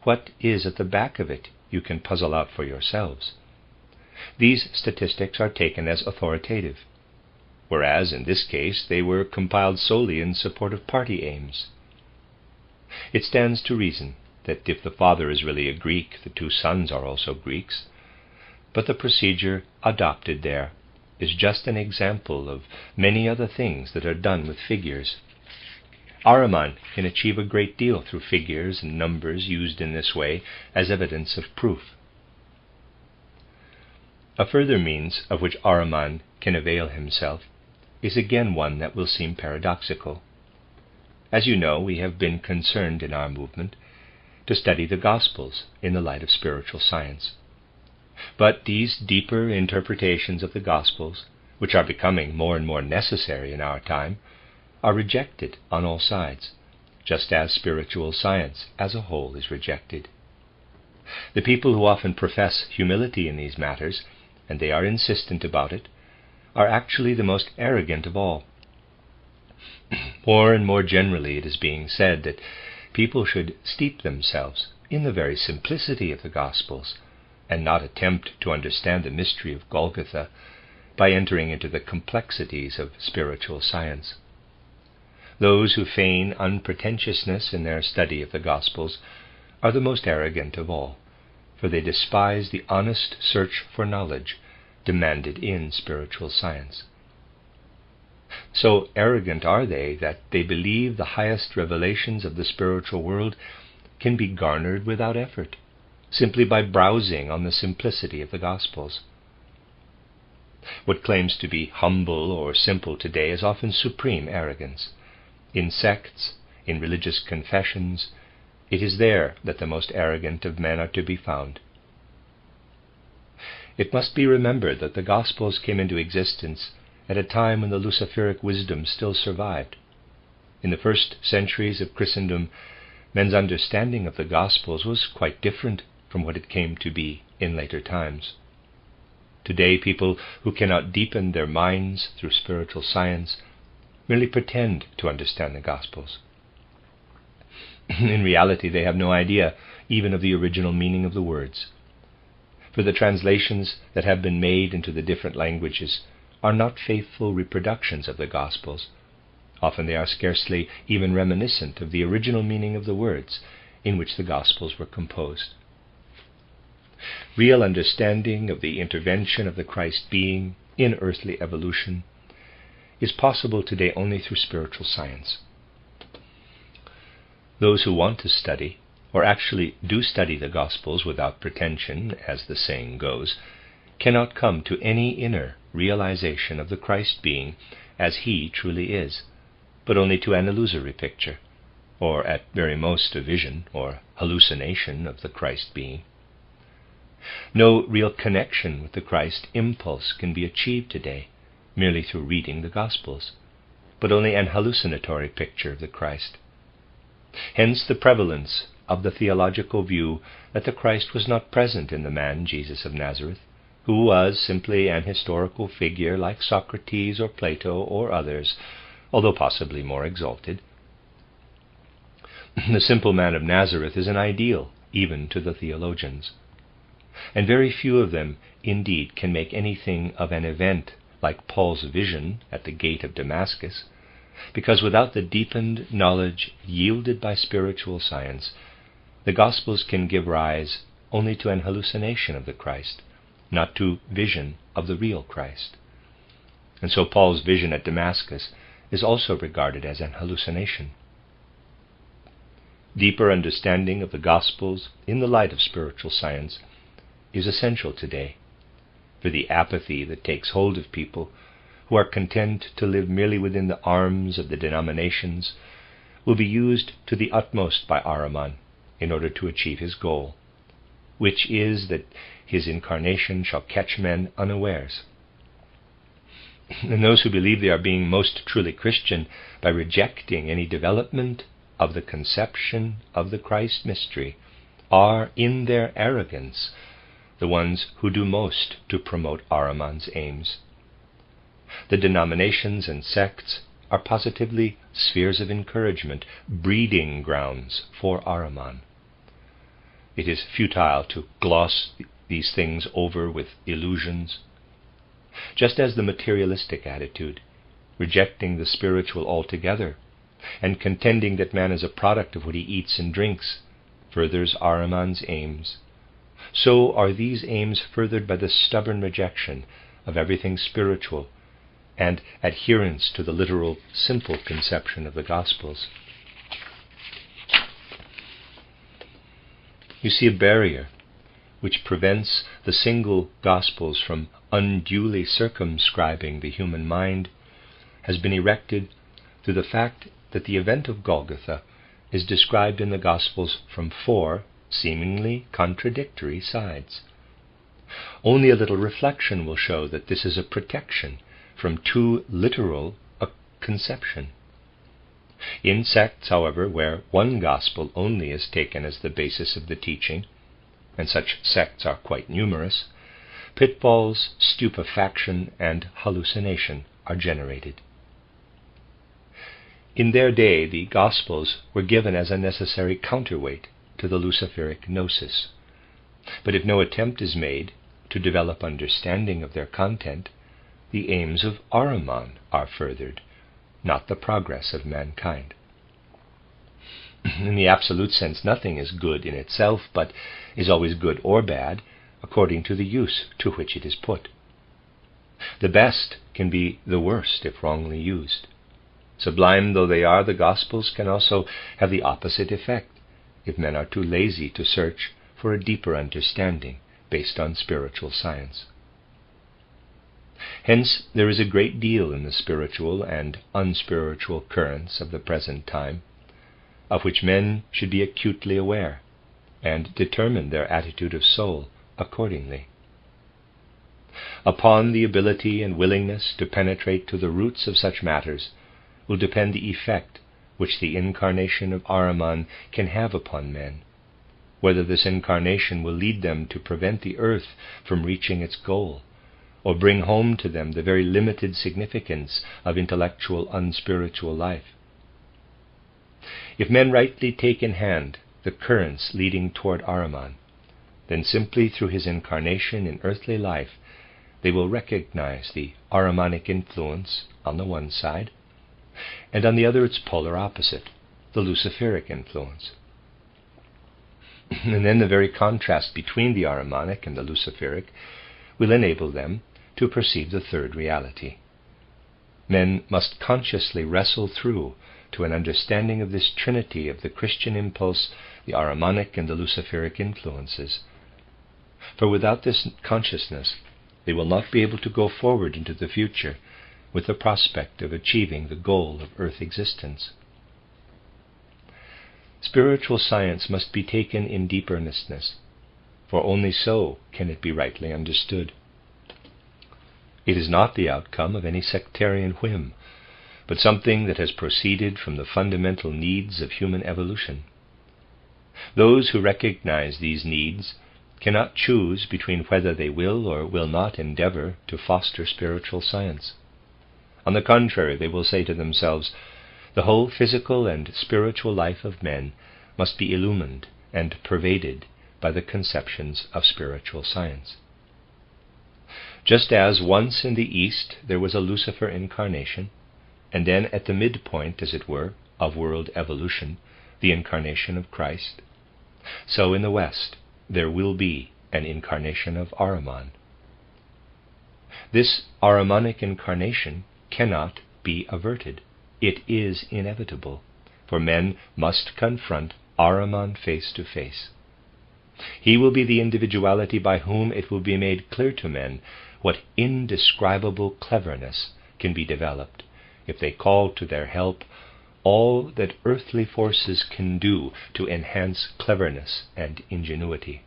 What is at the back of it, you can puzzle out for yourselves. These statistics are taken as authoritative, whereas in this case they were compiled solely in support of party aims. It stands to reason that if the father is really a Greek, the two sons are also Greeks, but the procedure adopted there is just an example of many other things that are done with figures. Ahriman can achieve a great deal through figures and numbers used in this way as evidence of proof. A further means of which Ahriman can avail himself is again one that will seem paradoxical. As you know, we have been concerned in our movement to study the Gospels in the light of spiritual science. But these deeper interpretations of the Gospels, which are becoming more and more necessary in our time, are rejected on all sides, just as spiritual science as a whole is rejected. The people who often profess humility in these matters, and they are insistent about it, are actually the most arrogant of all. More and more generally it is being said that people should steep themselves in the very simplicity of the Gospels, and not attempt to understand the mystery of Golgotha by entering into the complexities of spiritual science. Those who feign unpretentiousness in their study of the Gospels are the most arrogant of all, for they despise the honest search for knowledge demanded in spiritual science. So arrogant are they that they believe the highest revelations of the spiritual world can be garnered without effort, simply by browsing on the simplicity of the Gospels. What claims to be humble or simple today is often supreme arrogance. In sects, in religious confessions, it is there that the most arrogant of men are to be found. It must be remembered that the Gospels came into existence at a time when the Luciferic wisdom still survived. In the first centuries of Christendom, men's understanding of the Gospels was quite different from what it came to be in later times. Today, people who cannot deepen their minds through spiritual science merely pretend to understand the Gospels. In reality, they have no idea even of the original meaning of the words. For the translations that have been made into the different languages are not faithful reproductions of the Gospels. Often they are scarcely even reminiscent of the original meaning of the words in which the Gospels were composed. Real understanding of the intervention of the Christ being in earthly evolution is possible today only through spiritual science. Those who want to study, or actually do study the Gospels without pretension, as the saying goes, cannot come to any inner realization of the Christ being as he truly is, but only to an illusory picture, or at very most a vision or hallucination of the Christ being. No real connection with the Christ impulse can be achieved today merely through reading the Gospels, but only an hallucinatory picture of the Christ. Hence the prevalence of the theological view that the Christ was not present in the man Jesus of Nazareth, who was simply an historical figure like Socrates or Plato or others, although possibly more exalted. The simple man of Nazareth is an ideal even to the theologians, and very few of them indeed can make anything of an event like Paul's vision at the gate of Damascus, because without the deepened knowledge yielded by spiritual science, the Gospels can give rise only to an hallucination of the Christ, not to vision of the real Christ. And so Paul's vision at Damascus is also regarded as an hallucination. Deeper understanding of the Gospels in the light of spiritual science is essential today, for the apathy that takes hold of people who are content to live merely within the arms of the denominations will be used to the utmost by Ahriman in order to achieve his goal, which is that his incarnation shall catch men unawares. And those who believe they are being most truly Christian by rejecting any development of the conception of the Christ mystery are, in their arrogance, the ones who do most to promote Ahriman's aims. The denominations and sects are positively spheres of encouragement, breeding grounds for Ahriman. It is futile to gloss these things over with illusions. Just as the materialistic attitude, rejecting the spiritual altogether, and contending that man is a product of what he eats and drinks, furthers Ahriman's aims, so are these aims furthered by the stubborn rejection of everything spiritual and adherence to the literal, simple conception of the Gospels. You see, a barrier which prevents the single Gospels from unduly circumscribing the human mind has been erected through the fact that the event of Golgotha is described in the Gospels from 4 seemingly contradictory sides. Only a little reflection will show that this is a protection from too literal a conception. In sects, however, where one Gospel only is taken as the basis of the teaching, and such sects are quite numerous, pitfalls, stupefaction, and hallucination are generated. In their day, the Gospels were given as a necessary counterweight to the Luciferic gnosis. But if no attempt is made to develop understanding of their content, the aims of Ahriman are furthered, not the progress of mankind. In the absolute sense, nothing is good in itself, but is always good or bad according to the use to which it is put. The best can be the worst if wrongly used. Sublime though they are, the Gospels can also have the opposite effect if men are too lazy to search for a deeper understanding based on spiritual science. Hence, there is a great deal in the spiritual and unspiritual currents of the present time, of which men should be acutely aware, and determine their attitude of soul accordingly. Upon the ability and willingness to penetrate to the roots of such matters will depend the effect which the incarnation of Ahriman can have upon men, whether this incarnation will lead them to prevent the earth from reaching its goal, or bring home to them the very limited significance of intellectual unspiritual life. If men rightly take in hand the currents leading toward Ahriman, then simply through his incarnation in earthly life they will recognize the Ahrimanic influence on the one side, and on the other its polar opposite, the Luciferic influence. And then the very contrast between the Ahrimanic and the Luciferic will enable them to perceive the third reality. Men must consciously wrestle through to an understanding of this trinity of the Christian impulse, the Ahrimanic and the Luciferic influences. For without this consciousness, they will not be able to go forward into the future with the prospect of achieving the goal of earth existence. Spiritual science must be taken in deep earnestness, for only so can it be rightly understood. It is not the outcome of any sectarian whim, but something that has proceeded from the fundamental needs of human evolution. Those who recognize these needs cannot choose between whether they will or will not endeavor to foster spiritual science. On the contrary, they will say to themselves, the whole physical and spiritual life of men must be illumined and pervaded by the conceptions of spiritual science. Just as once in the East there was a Lucifer incarnation, and then at the midpoint, as it were, of world evolution, the incarnation of Christ, so in the West there will be an incarnation of Ahriman. This Ahrimanic incarnation cannot be averted. It is inevitable, for men must confront Ahriman face to face. He will be the individuality by whom it will be made clear to men what indescribable cleverness can be developed if they call to their help all that earthly forces can do to enhance cleverness and ingenuity.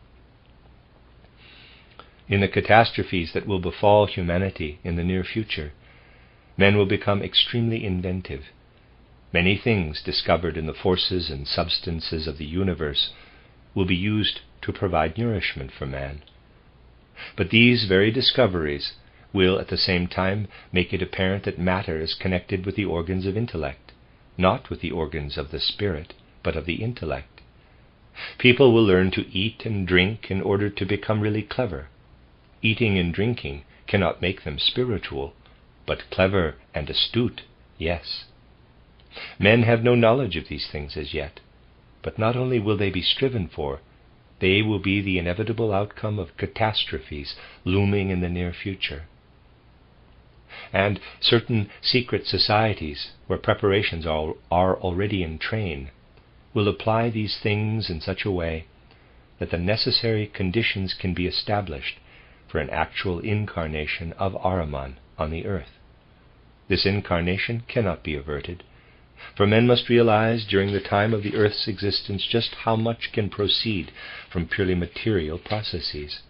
In the catastrophes that will befall humanity in the near future, men will become extremely inventive. Many things discovered in the forces and substances of the universe will be used to provide nourishment for man. But these very discoveries will at the same time make it apparent that matter is connected with the organs of intellect, not with the organs of the spirit, but of the intellect. People will learn to eat and drink in order to become really clever. Eating and drinking cannot make them spiritual, but clever and astute, yes. Men have no knowledge of these things as yet, but not only will they be striven for, they will be the inevitable outcome of catastrophes looming in the near future. And certain secret societies, where preparations are already in train, will apply these things in such a way that the necessary conditions can be established for an actual incarnation of Ahriman on the earth. This incarnation cannot be averted, for men must realize during the time of the earth's existence just how much can proceed from purely material processes.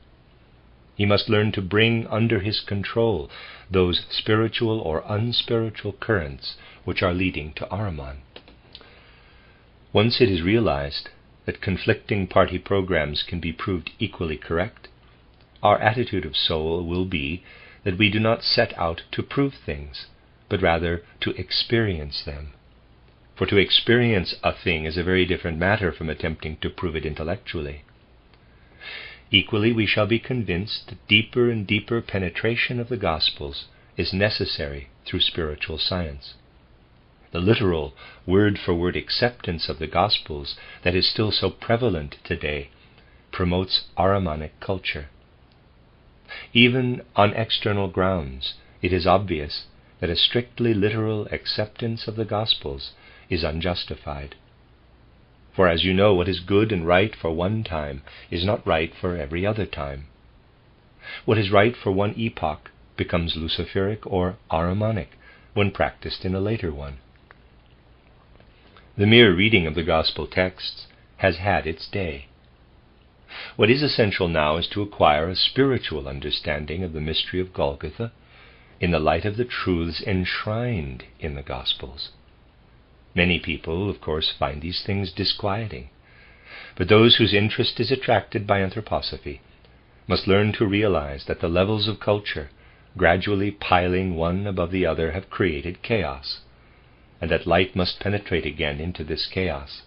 He must learn to bring under his control those spiritual or unspiritual currents which are leading to Ahriman. Once it is realized that conflicting party programs can be proved equally correct, our attitude of soul will be that we do not set out to prove things, but rather to experience them. For to experience a thing is a very different matter from attempting to prove it intellectually. Equally, we shall be convinced that deeper and deeper penetration of the Gospels is necessary through spiritual science. The literal, word-for-word acceptance of the Gospels that is still so prevalent today promotes Ahrimanic culture. Even on external grounds, it is obvious that a strictly literal acceptance of the Gospels is unjustified. For as you know, what is good and right for one time is not right for every other time. What is right for one epoch becomes Luciferic or Ahrimanic when practiced in a later one. The mere reading of the Gospel texts has had its day. What is essential now is to acquire a spiritual understanding of the mystery of Golgotha in the light of the truths enshrined in the Gospels. Many people, of course, find these things disquieting, but those whose interest is attracted by anthroposophy must learn to realize that the levels of culture, gradually piling one above the other, have created chaos, and that light must penetrate again into this chaos.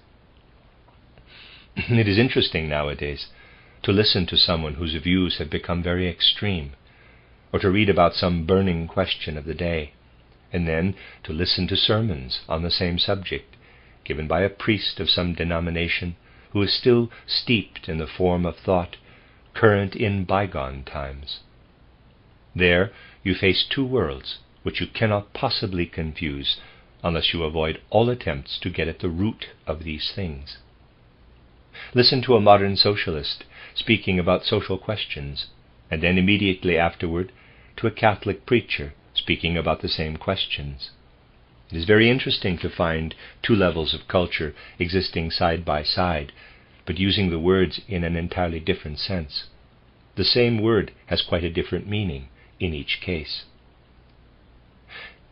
It is interesting nowadays to listen to someone whose views have become very extreme, or to read about some burning question of the day, and then to listen to sermons on the same subject, given by a priest of some denomination who is still steeped in the form of thought current in bygone times. There you face two worlds which you cannot possibly confuse unless you avoid all attempts to get at the root of these things. Listen to a modern socialist speaking about social questions, and then immediately afterward to a Catholic preacher speaking about the same questions. It is very interesting to find two levels of culture existing side by side, but using the words in an entirely different sense. The same word has quite a different meaning in each case.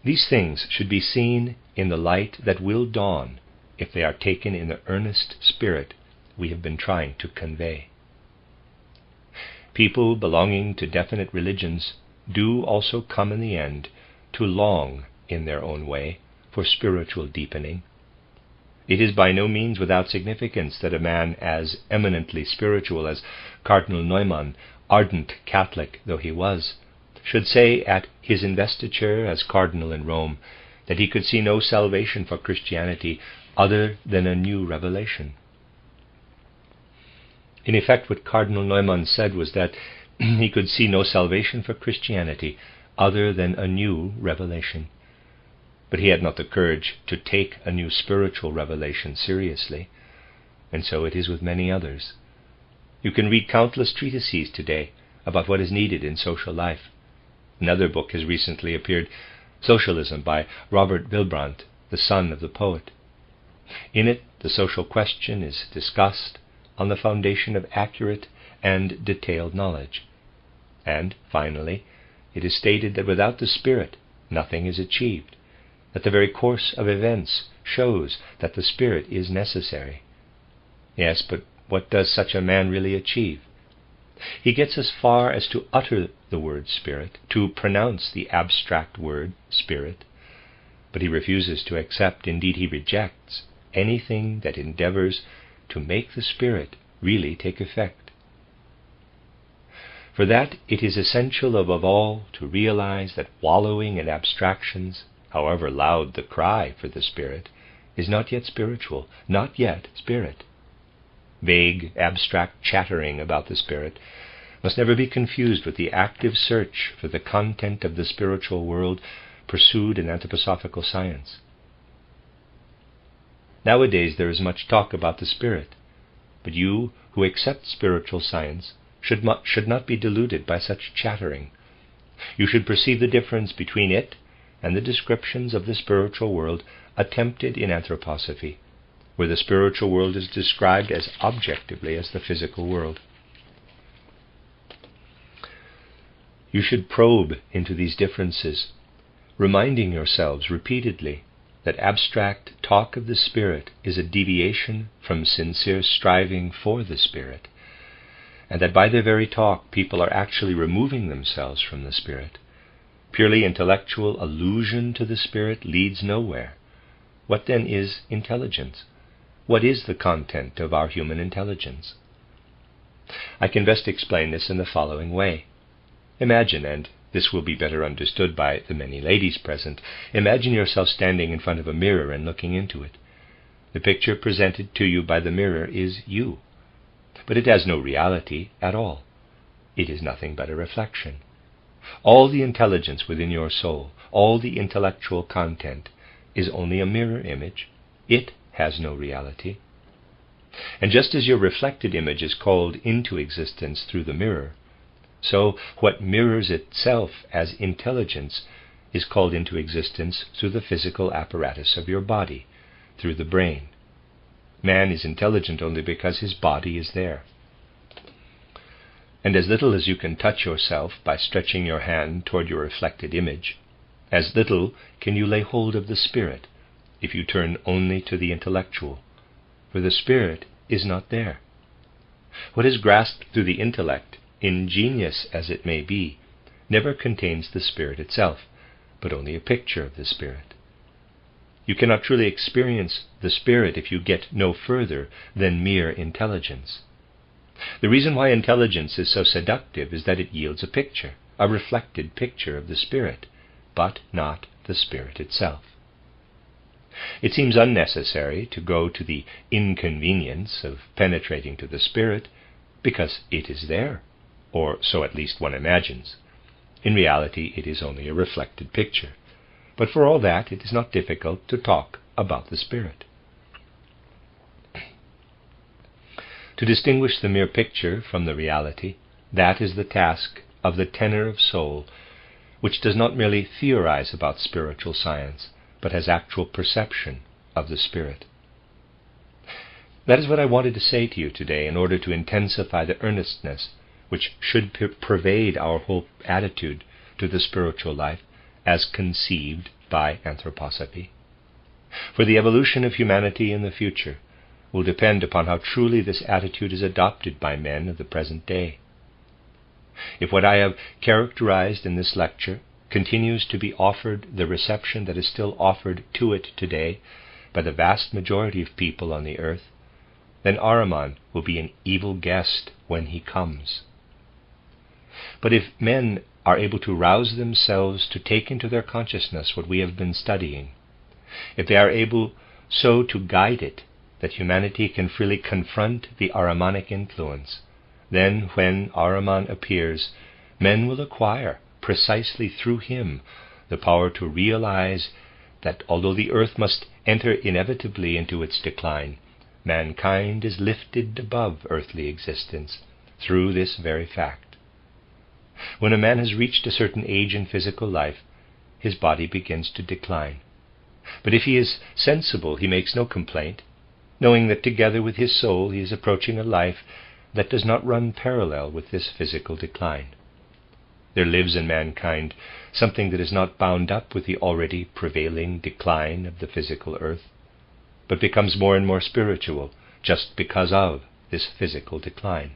These things should be seen in the light that will dawn if they are taken in the earnest spirit we have been trying to convey. People belonging to definite religions do also come in the end to long, in their own way, for spiritual deepening. It is by no means without significance that a man as eminently spiritual as Cardinal Neumann, ardent Catholic though he was, should say at his investiture as cardinal in Rome that he could see no salvation for Christianity other than a new revelation. In effect, what Cardinal Neumann said was that He could see no salvation for Christianity other than a new revelation. But he had not the courage to take a new spiritual revelation seriously, and so it is with many others. You can read countless treatises today about what is needed in social life. Another book has recently appeared, Socialism, by Robert Wilbrandt, the son of the poet. In it, the social question is discussed on the foundation of accurate and detailed knowledge. And, finally, it is stated that without the Spirit, nothing is achieved, that the very course of events shows that the Spirit is necessary. Yes, but what does such a man really achieve? He gets as far as to utter the word Spirit, to pronounce the abstract word Spirit, but he refuses to accept, indeed he rejects, anything that endeavors to make the Spirit really take effect. For that it is essential above all to realize that wallowing in abstractions, however loud the cry for the Spirit, is not yet spiritual, not yet Spirit. Vague, abstract chattering about the Spirit must never be confused with the active search for the content of the spiritual world pursued in anthroposophical science. Nowadays there is much talk about the Spirit, but you who accept spiritual science should not be deluded by such chattering. You should perceive the difference between it and the descriptions of the spiritual world attempted in anthroposophy, where the spiritual world is described as objectively as the physical world. You should probe into these differences, reminding yourselves repeatedly that abstract talk of the Spirit is a deviation from sincere striving for the Spirit, and that by their very talk people are actually removing themselves from the Spirit. Purely intellectual allusion to the Spirit leads nowhere. What then is intelligence? What is the content of our human intelligence? I can best explain this in the following way. Imagine, and this will be better understood by the many ladies present, imagine yourself standing in front of a mirror and looking into it. The picture presented to you by the mirror is you, but it has no reality at all. It is nothing but a reflection. All the intelligence within your soul, all the intellectual content, is only a mirror image. It has no reality. And just as your reflected image is called into existence through the mirror, so what mirrors itself as intelligence is called into existence through the physical apparatus of your body, through the brain. Man is intelligent only because his body is there. And as little as you can touch yourself by stretching your hand toward your reflected image, as little can you lay hold of the Spirit if you turn only to the intellectual, for the Spirit is not there. What is grasped through the intellect, ingenious as it may be, never contains the Spirit itself, but only a picture of the Spirit. You cannot truly experience the Spirit if you get no further than mere intelligence. The reason why intelligence is so seductive is that it yields a picture, a reflected picture of the Spirit, but not the Spirit itself. It seems unnecessary to go to the inconvenience of penetrating to the Spirit, because it is there, or so at least one imagines. In reality, it is only a reflected picture. But for all that, it is not difficult to talk about the Spirit. To distinguish the mere picture from the reality, that is the task of the tenor of soul, which does not merely theorize about spiritual science, but has actual perception of the Spirit. That is what I wanted to say to you today in order to intensify the earnestness which should pervade our whole attitude to the spiritual life as conceived by anthroposophy. For the evolution of humanity in the future will depend upon how truly this attitude is adopted by men of the present day. If what I have characterized in this lecture continues to be offered the reception that is still offered to it today by the vast majority of people on the earth, then Ahriman will be an evil guest when he comes. But if men are able to rouse themselves to take into their consciousness what we have been studying, if they are able so to guide it that humanity can freely confront the Ahrimanic influence, Then, when Ahriman appears, men will acquire, precisely through him, the power to realize that although the earth must enter inevitably into its decline, mankind is lifted above earthly existence through this very fact. When a man has reached a certain age in physical life, his body begins to decline. But if he is sensible, he makes no complaint, knowing that together with his soul he is approaching a life that does not run parallel with this physical decline. There lives in mankind something that is not bound up with the already prevailing decline of the physical earth, but becomes more and more spiritual just because of this physical decline.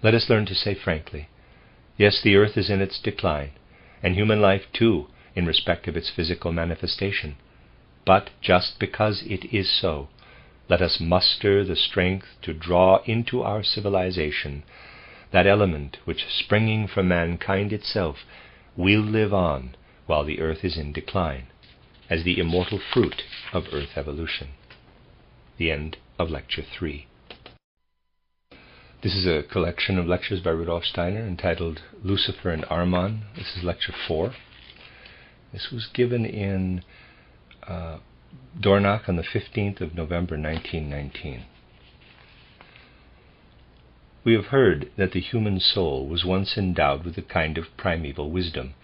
Let us learn to say frankly, yes, the earth is in its decline, and human life too, in respect of its physical manifestation. But just because it is so, let us muster the strength to draw into our civilization that element which, springing from mankind itself, will live on while the earth is in decline, as the immortal fruit of earth evolution. The end of Lecture 3. This is a collection of lectures by Rudolf Steiner entitled Lucifer and Ahriman. This is Lecture 4. This was given in Dornach on the 15th of November 1919. We have heard that the human soul was once endowed with a kind of primeval wisdom,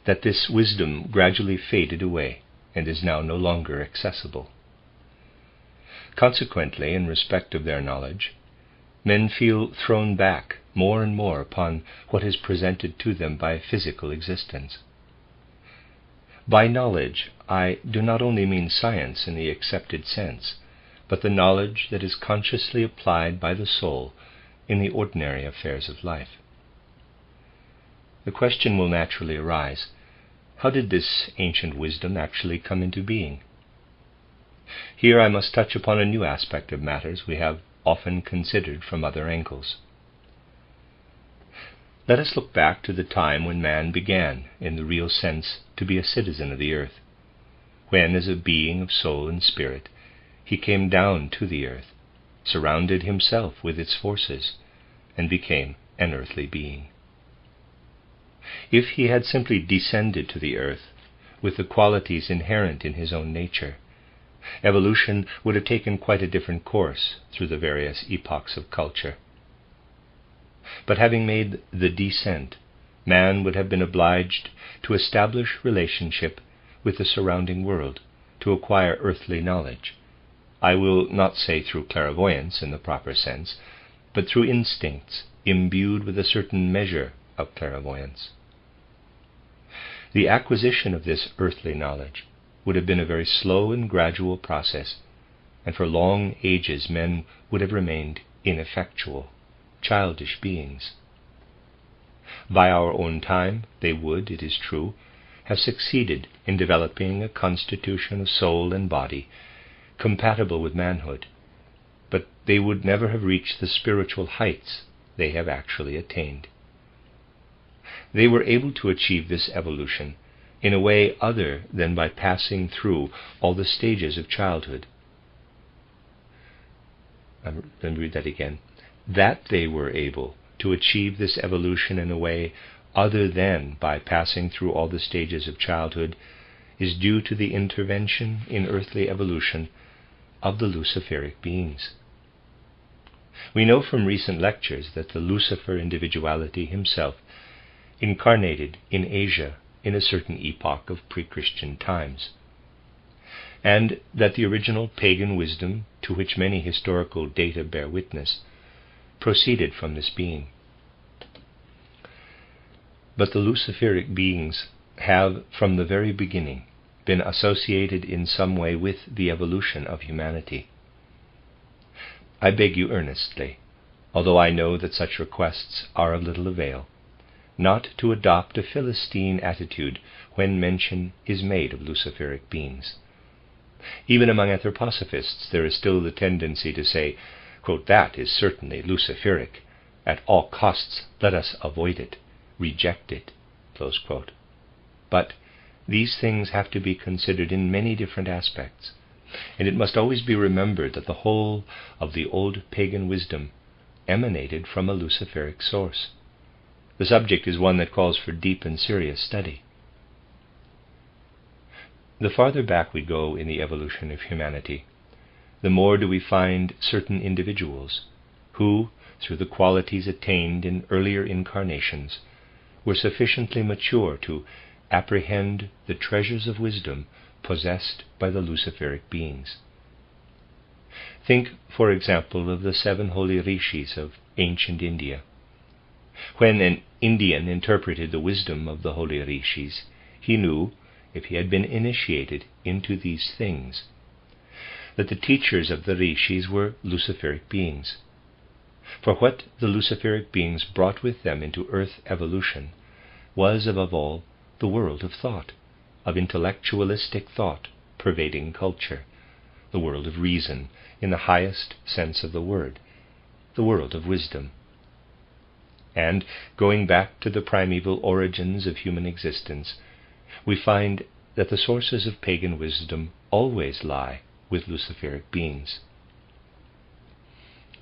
that this wisdom gradually faded away and is now no longer accessible. Consequently, in respect of their knowledge, men feel thrown back more and more upon what is presented to them by physical existence. By knowledge, I do not only mean science in the accepted sense, but the knowledge that is consciously applied by the soul in the ordinary affairs of life. The question will naturally arise, how did this ancient wisdom actually come into being? Here I must touch upon a new aspect of matters we have often considered from other angles. Let us look back to the time when man began, in the real sense, to be a citizen of the earth, when, as a being of soul and spirit, he came down to the earth, surrounded himself with its forces, and became an earthly being. If he had simply descended to the earth with the qualities inherent in his own nature, evolution would have taken quite a different course through the various epochs of culture. But having made the descent, man would have been obliged to establish relationship with the surrounding world, to acquire earthly knowledge. I will not say through clairvoyance in the proper sense, but through instincts imbued with a certain measure of clairvoyance. The acquisition of this earthly knowledge would have been a very slow and gradual process, and for long ages men would have remained ineffectual, childish beings. By our own time they would, it is true, have succeeded in developing a constitution of soul and body compatible with manhood, but they would never have reached the spiritual heights they have actually attained. They were able to achieve this evolution in a way other than by passing through all the stages of childhood. Let me read that again. That they were able to achieve this evolution in a way other than by passing through all the stages of childhood is due to the intervention in earthly evolution of the Luciferic beings. We know from recent lectures that the Lucifer individuality himself incarnated in Asia in a certain epoch of pre-Christian times, and that the original pagan wisdom, to which many historical data bear witness, proceeded from this being. But the Luciferic beings have, from the very beginning, been associated in some way with the evolution of humanity. I beg you earnestly, although I know that such requests are of little avail, not to adopt a Philistine attitude when mention is made of Luciferic beings. Even among anthroposophists there is still the tendency to say, quote, that is certainly Luciferic. At all costs let us avoid it, reject it, close quote. But these things have to be considered in many different aspects, And it must always be remembered that the whole of the old pagan wisdom emanated from a Luciferic source. The subject is one that calls for deep and serious study. The farther back we go in the evolution of humanity, the more do we find certain individuals who, through the qualities attained in earlier incarnations, were sufficiently mature to apprehend the treasures of wisdom possessed by the Luciferic beings. Think, for example, of the 7 holy rishis of ancient India. When an Indian interpreted the wisdom of the holy rishis, he knew, if he had been initiated into these things, that the teachers of the rishis were Luciferic beings. For what the Luciferic beings brought with them into earth evolution was, above all, the world of thought, of intellectualistic thought pervading culture, the world of reason in the highest sense of the word, the world of wisdom. And, going back to the primeval origins of human existence, we find that the sources of pagan wisdom always lie with Luciferic beings.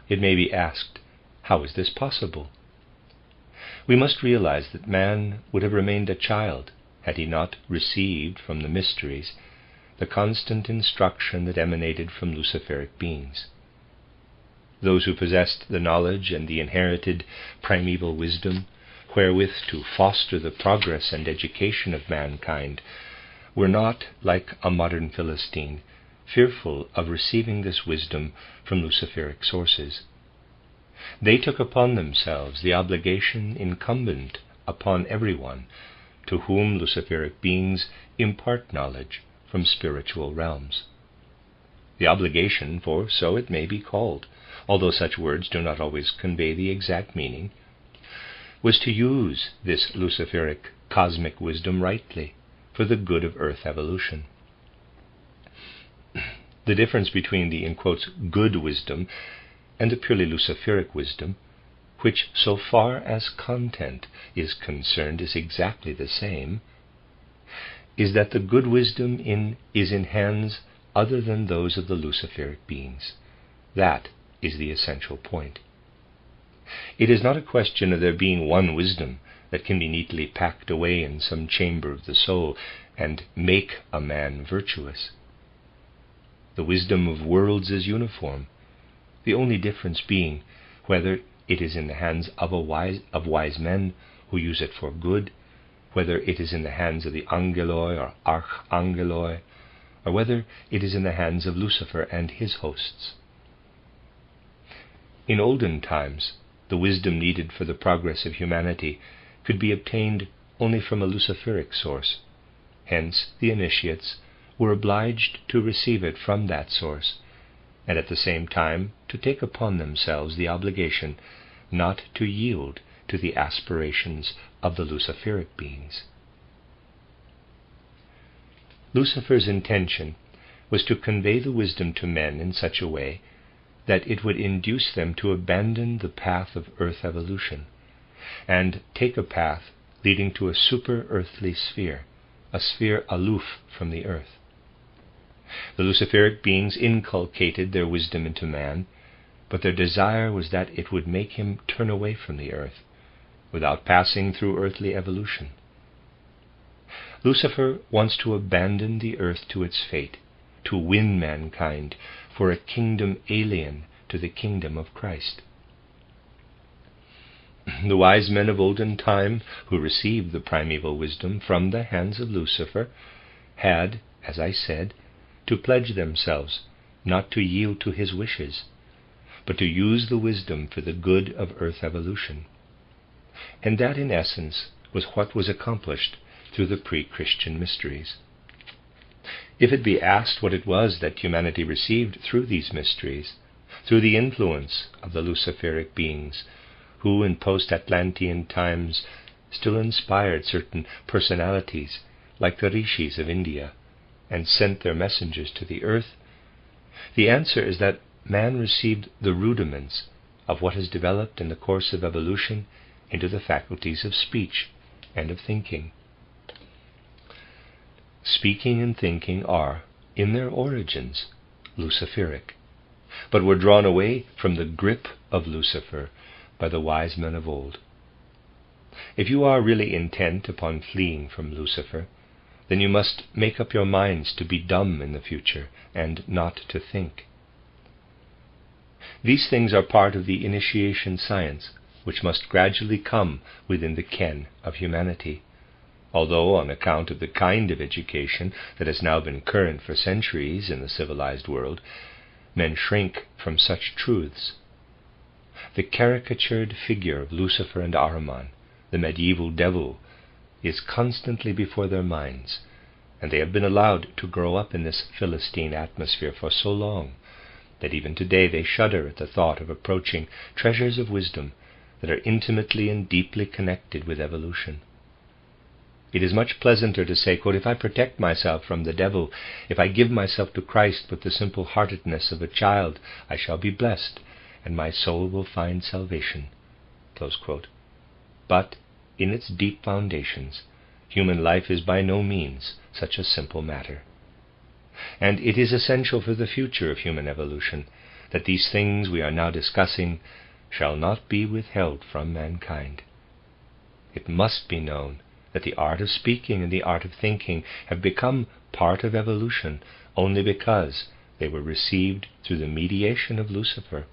It may be asked, how is this possible? We must realize that man would have remained a child had he not received from the mysteries the constant instruction that emanated from Luciferic beings. Those who possessed the knowledge and the inherited primeval wisdom wherewith to foster the progress and education of mankind were not, like a modern Philistine, fearful of receiving this wisdom from Luciferic sources. They took upon themselves the obligation incumbent upon everyone to whom Luciferic beings impart knowledge from spiritual realms. The obligation, for so it may be called, although such words do not always convey the exact meaning, was to use this Luciferic cosmic wisdom rightly for the good of earth evolution. The difference between the, in quotes, good wisdom and the purely Luciferic wisdom, which so far as content is concerned is exactly the same, is that the good wisdom is in hands other than those of the Luciferic beings. That is the essential point. It is not a question of there being one wisdom that can be neatly packed away in some chamber of the soul and make a man virtuous. The wisdom of worlds is uniform, the only difference being whether it is in the hands of wise men who use it for good, whether it is in the hands of the angeloi or archangeloi, or whether it is in the hands of Lucifer and his hosts. In olden times, the wisdom needed for the progress of humanity could be obtained only from a Luciferic source. Hence, the initiates were obliged to receive it from that source, and at the same time to take upon themselves the obligation not to yield to the aspirations of the Luciferic beings. Lucifer's intention was to convey the wisdom to men in such a way that it would induce them to abandon the path of earth evolution and take a path leading to a super-earthly sphere, a sphere aloof from the earth. The Luciferic beings inculcated their wisdom into man, but their desire was that it would make him turn away from the earth, without passing through earthly evolution. Lucifer wants to abandon the earth to its fate, to win mankind for a kingdom alien to the kingdom of Christ. The wise men of olden time who received the primeval wisdom from the hands of Lucifer had, as I said, to pledge themselves not to yield to his wishes, but to use the wisdom for the good of earth evolution. And that, in essence, was what was accomplished through the pre-Christian mysteries. If it be asked what it was that humanity received through these mysteries, through the influence of the Luciferic beings, who in post-Atlantean times still inspired certain personalities like the rishis of India, and sent their messengers to the earth, the answer is that man received the rudiments of what has developed in the course of evolution into the faculties of speech and of thinking. Speaking and thinking are, in their origins, Luciferic, but were drawn away from the grip of Lucifer by the wise men of old. If you are really intent upon fleeing from Lucifer, then you must make up your minds to be dumb in the future and not to think. These things are part of the initiation science, which must gradually come within the ken of humanity, although on account of the kind of education that has now been current for centuries in the civilized world, men shrink from such truths. The caricatured figure of Lucifer and Ahriman, the medieval devil, is constantly before their minds, and they have been allowed to grow up in this Philistine atmosphere for so long that even today they shudder at the thought of approaching treasures of wisdom that are intimately and deeply connected with evolution. It is much pleasanter to say, quote, "If I protect myself from the devil, if I give myself to Christ with the simple-heartedness of a child, I shall be blessed, and my soul will find salvation." Close quote. But in its deep foundations, human life is by no means such a simple matter. And it is essential for the future of human evolution that these things we are now discussing shall not be withheld from mankind. It must be known that the art of speaking and the art of thinking have become part of evolution only because they were received through the mediation of Lucifer.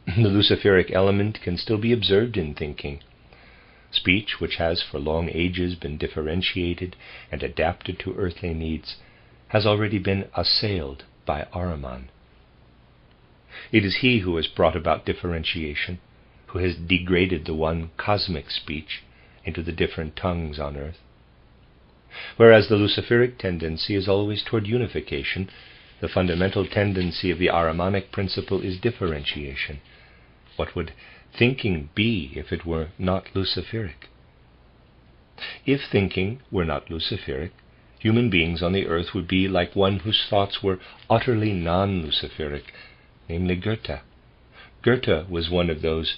The Luciferic element can still be observed in thinking. Speech, which has for long ages been differentiated and adapted to earthly needs, has already been assailed by Ahriman. It is he who has brought about differentiation, who has degraded the one cosmic speech into the different tongues on earth. Whereas the Luciferic tendency is always toward unification, the fundamental tendency of the Ahrimanic principle is differentiation. What would thinking be if it were not Luciferic? If thinking were not Luciferic, human beings on the earth would be like one whose thoughts were utterly non-Luciferic, namely Goethe. Goethe was one of those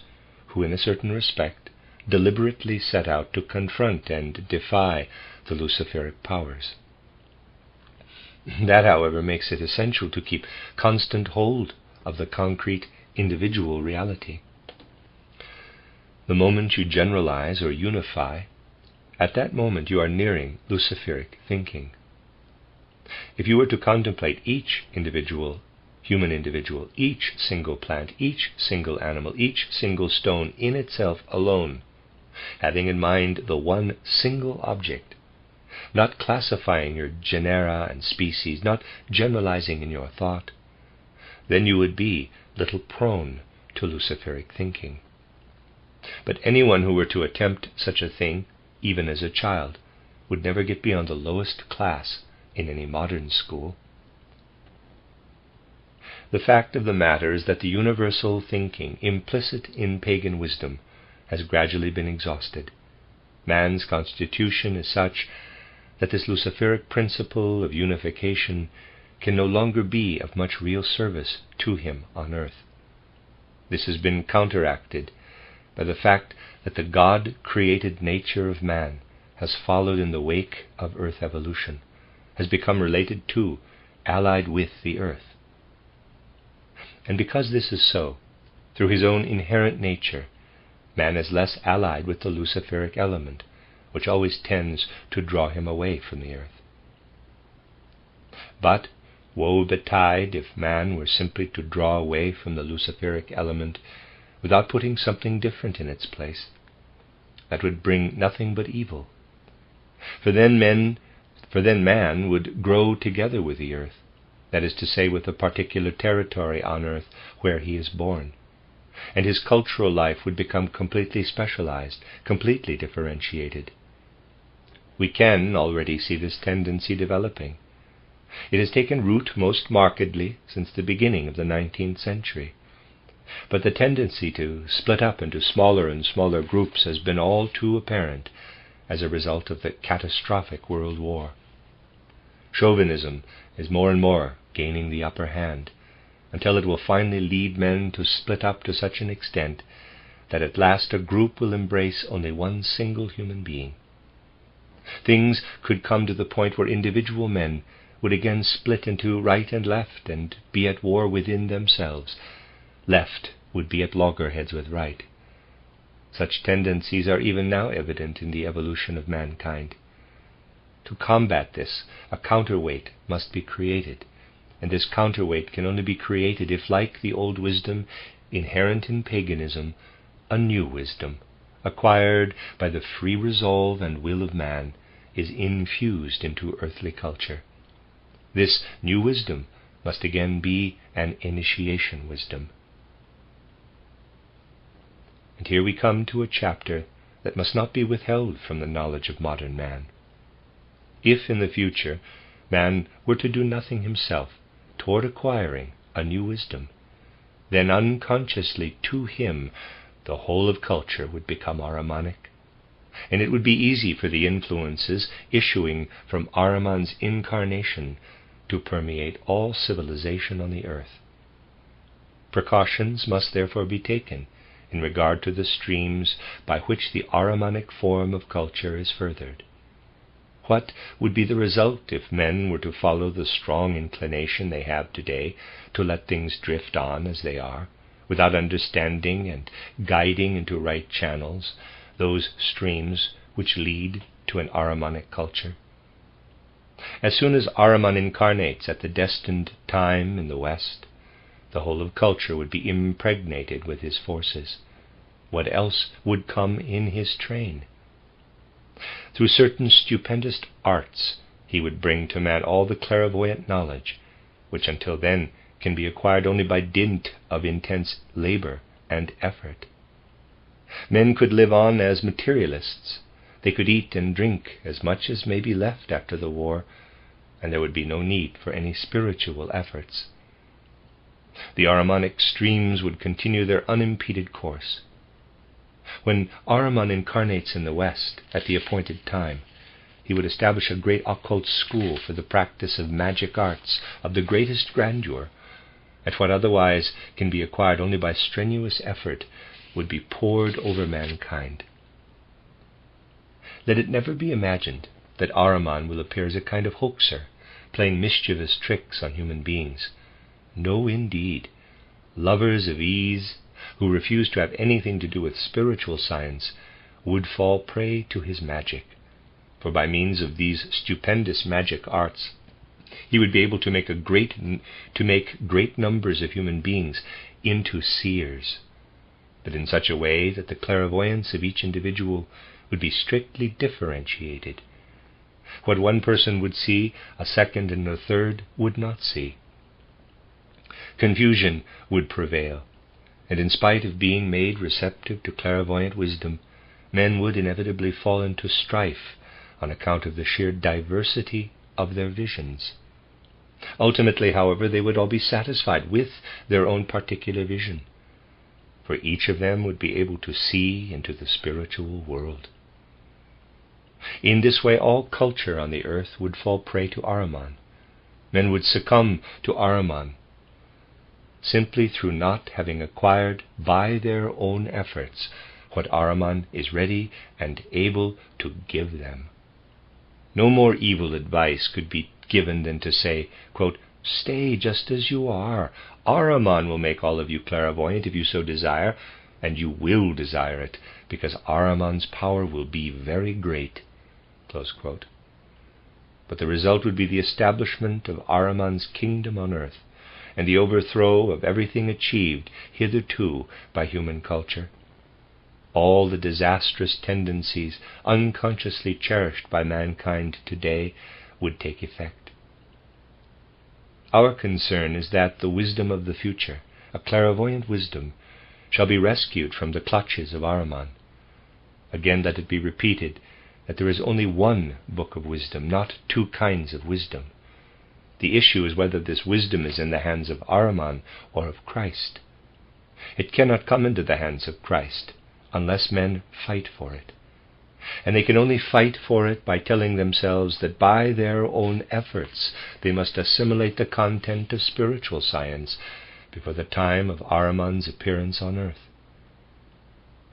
who, in a certain respect, deliberately set out to confront and defy the Luciferic powers. That, however, makes it essential to keep constant hold of the concrete individual reality. The moment you generalize or unify, at that moment you are nearing Luciferic thinking. If you were to contemplate each human individual, each single plant, each single animal, each single stone in itself alone, having in mind the one single object, not classifying your genera and species, not generalizing in your thought, then you would be little prone to Luciferic thinking. But anyone who were to attempt such a thing, even as a child, would never get beyond the lowest class in any modern school. The fact of the matter is that the universal thinking implicit in pagan wisdom has gradually been exhausted. Man's constitution is such that this Luciferic principle of unification can no longer be of much real service to him on earth. This has been counteracted by the fact that the God-created nature of man has followed in the wake of earth evolution, has become related to, allied with the earth. And because this is so, through his own inherent nature, man is less allied with the Luciferic element, which always tends to draw him away from the earth. But woe betide if man were simply to draw away from the Luciferic element without putting something different in its place. That would bring nothing but evil. For then man would grow together with the earth, that is to say, with the particular territory on earth where he is born, and his cultural life would become completely specialized, completely differentiated. We can already see this tendency developing. It has taken root most markedly since the beginning of the 19th century. But the tendency to split up into smaller and smaller groups has been all too apparent as a result of the catastrophic World War. Chauvinism is more and more gaining the upper hand, until it will finally lead men to split up to such an extent that at last a group will embrace only one single human being. Things could come to the point where individual men would again split into right and left and be at war within themselves. Left would be at loggerheads with right. Such tendencies are even now evident in the evolution of mankind. To combat this, a counterweight must be created, and this counterweight can only be created if, like the old wisdom inherent in paganism, a new wisdom, acquired by the free resolve and will of man, is infused into earthly culture. This new wisdom must again be an initiation wisdom. And here we come to a chapter that must not be withheld from the knowledge of modern man. If in the future man were to do nothing himself toward acquiring a new wisdom, then unconsciously to him the whole of culture would become Ahrimanic, and it would be easy for the influences issuing from Ahriman's incarnation to permeate all civilization on the earth. Precautions must therefore be taken in regard to the streams by which the Ahrimanic form of culture is furthered. What would be the result if men were to follow the strong inclination they have today to let things drift on as they are, without understanding and guiding into right channels those streams which lead to an Ahrimanic culture? As soon as Ahriman incarnates at the destined time in the West, the whole of culture would be impregnated with his forces. What else would come in his train? Through certain stupendous arts, he would bring to man all the clairvoyant knowledge, which until then can be acquired only by dint of intense labor and effort. Men could live on as materialists. They could eat and drink as much as may be left after the war, and there would be no need for any spiritual efforts. The Ahrimanic streams would continue their unimpeded course. When Ahriman incarnates in the West at the appointed time, he would establish a great occult school for the practice of magic arts of the greatest grandeur, and what otherwise can be acquired only by strenuous effort would be poured over mankind. Let it never be imagined that Ahriman will appear as a kind of hoaxer, playing mischievous tricks on human beings. No, indeed. Lovers of ease, who refuse to have anything to do with spiritual science, would fall prey to his magic, for by means of these stupendous magic arts he would be able to make great numbers of human beings into seers, but in such a way that the clairvoyance of each individual would be strictly differentiated. What one person would see, a second and a third would not see. Confusion would prevail, and in spite of being made receptive to clairvoyant wisdom, men would inevitably fall into strife on account of the sheer diversity of their visions. Ultimately, however, they would all be satisfied with their own particular vision, for each of them would be able to see into the spiritual world. In this way, all culture on the earth would fall prey to Ahriman. Men would succumb to Ahriman simply through not having acquired by their own efforts what Ahriman is ready and able to give them. No more evil advice could be given than to say, quote, "Stay just as you are. Ahriman will make all of you clairvoyant if you so desire, and you will desire it, because Ahriman's power will be very great." Close quote. But the result would be the establishment of Ahriman's kingdom on earth, and the overthrow of everything achieved hitherto by human culture. All the disastrous tendencies unconsciously cherished by mankind today would take effect. Our concern is that the wisdom of the future, a clairvoyant wisdom, shall be rescued from the clutches of Ahriman. Again let it be repeated that there is only one book of wisdom, not two kinds of wisdom. The issue is whether this wisdom is in the hands of Ahriman or of Christ. It cannot come into the hands of Christ unless men fight for it. And they can only fight for it by telling themselves that by their own efforts they must assimilate the content of spiritual science before the time of Ahriman's appearance on earth.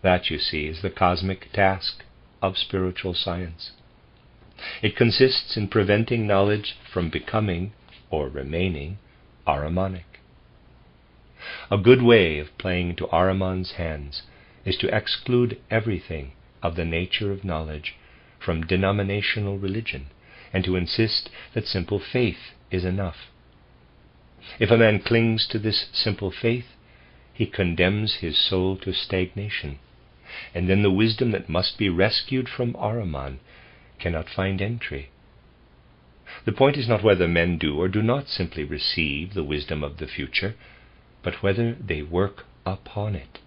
That, you see, is the cosmic task of spiritual science. It consists in preventing knowledge from becoming, or remaining, Ahrimanic. A good way of playing to Ahriman's hands is to exclude everything of the nature of knowledge from denominational religion, and to insist that simple faith is enough. If a man clings to this simple faith, he condemns his soul to stagnation, and then the wisdom that must be rescued from Ahriman cannot find entry. The point is not whether men do or do not simply receive the wisdom of the future, but whether they work upon it.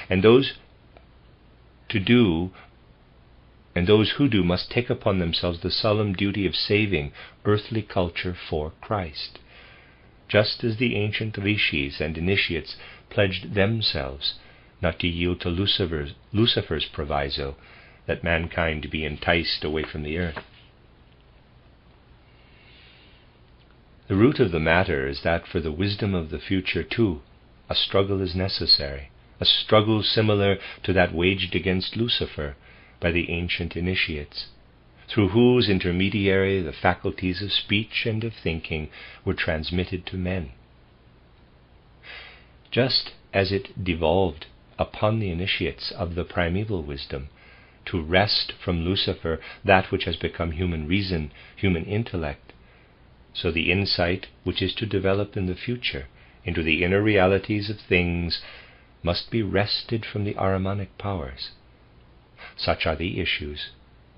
And those who do must take upon themselves the solemn duty of saving earthly culture for Christ, just as the ancient rishis and initiates pledged themselves not to yield to Lucifer's proviso that mankind be enticed away from the earth. The root of the matter is that for the wisdom of the future too, a struggle is necessary, a struggle similar to that waged against Lucifer by the ancient initiates, through whose intermediary the faculties of speech and of thinking were transmitted to men. Just as it devolved upon the initiates of the primeval wisdom to wrest from Lucifer that which has become human reason, human intellect, so the insight which is to develop in the future into the inner realities of things must be wrested from the Ahrimanic powers. Such are the issues,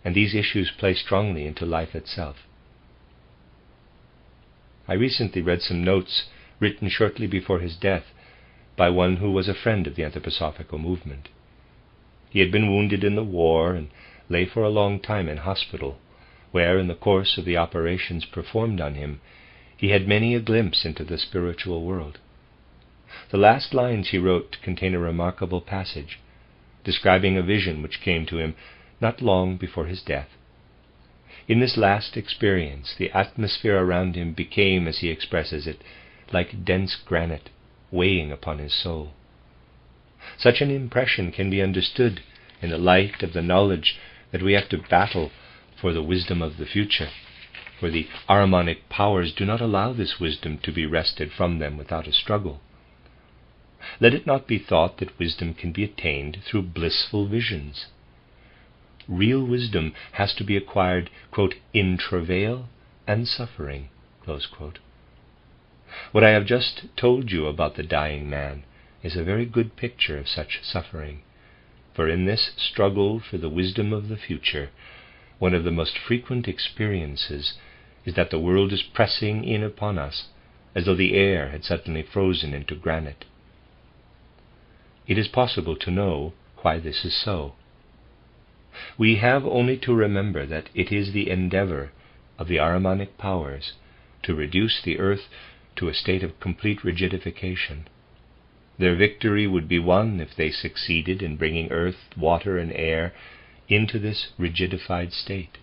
and these issues play strongly into life itself. I recently read some notes written shortly before his death by one who was a friend of the anthroposophical movement. He had been wounded in the war and lay for a long time in hospital, where, in the course of the operations performed on him, he had many a glimpse into the spiritual world. The last lines he wrote contain a remarkable passage, describing a vision which came to him not long before his death. In this last experience, the atmosphere around him became, as he expresses it, like dense granite weighing upon his soul. Such an impression can be understood in the light of the knowledge that we have to battle for the wisdom of the future, for the Ahrimanic powers do not allow this wisdom to be wrested from them without a struggle. Let it not be thought that wisdom can be attained through blissful visions. Real wisdom has to be acquired, quote, in travail and suffering, close quote. What I have just told you about the dying man is a very good picture of such suffering, for in this struggle for the wisdom of the future, one of the most frequent experiences is that the world is pressing in upon us as though the air had suddenly frozen into granite. It is possible to know why this is so. We have only to remember that it is the endeavor of the Ahrimanic powers to reduce the earth to a state of complete rigidification. Their victory would be won if they succeeded in bringing earth, water, and air into this rigidified state.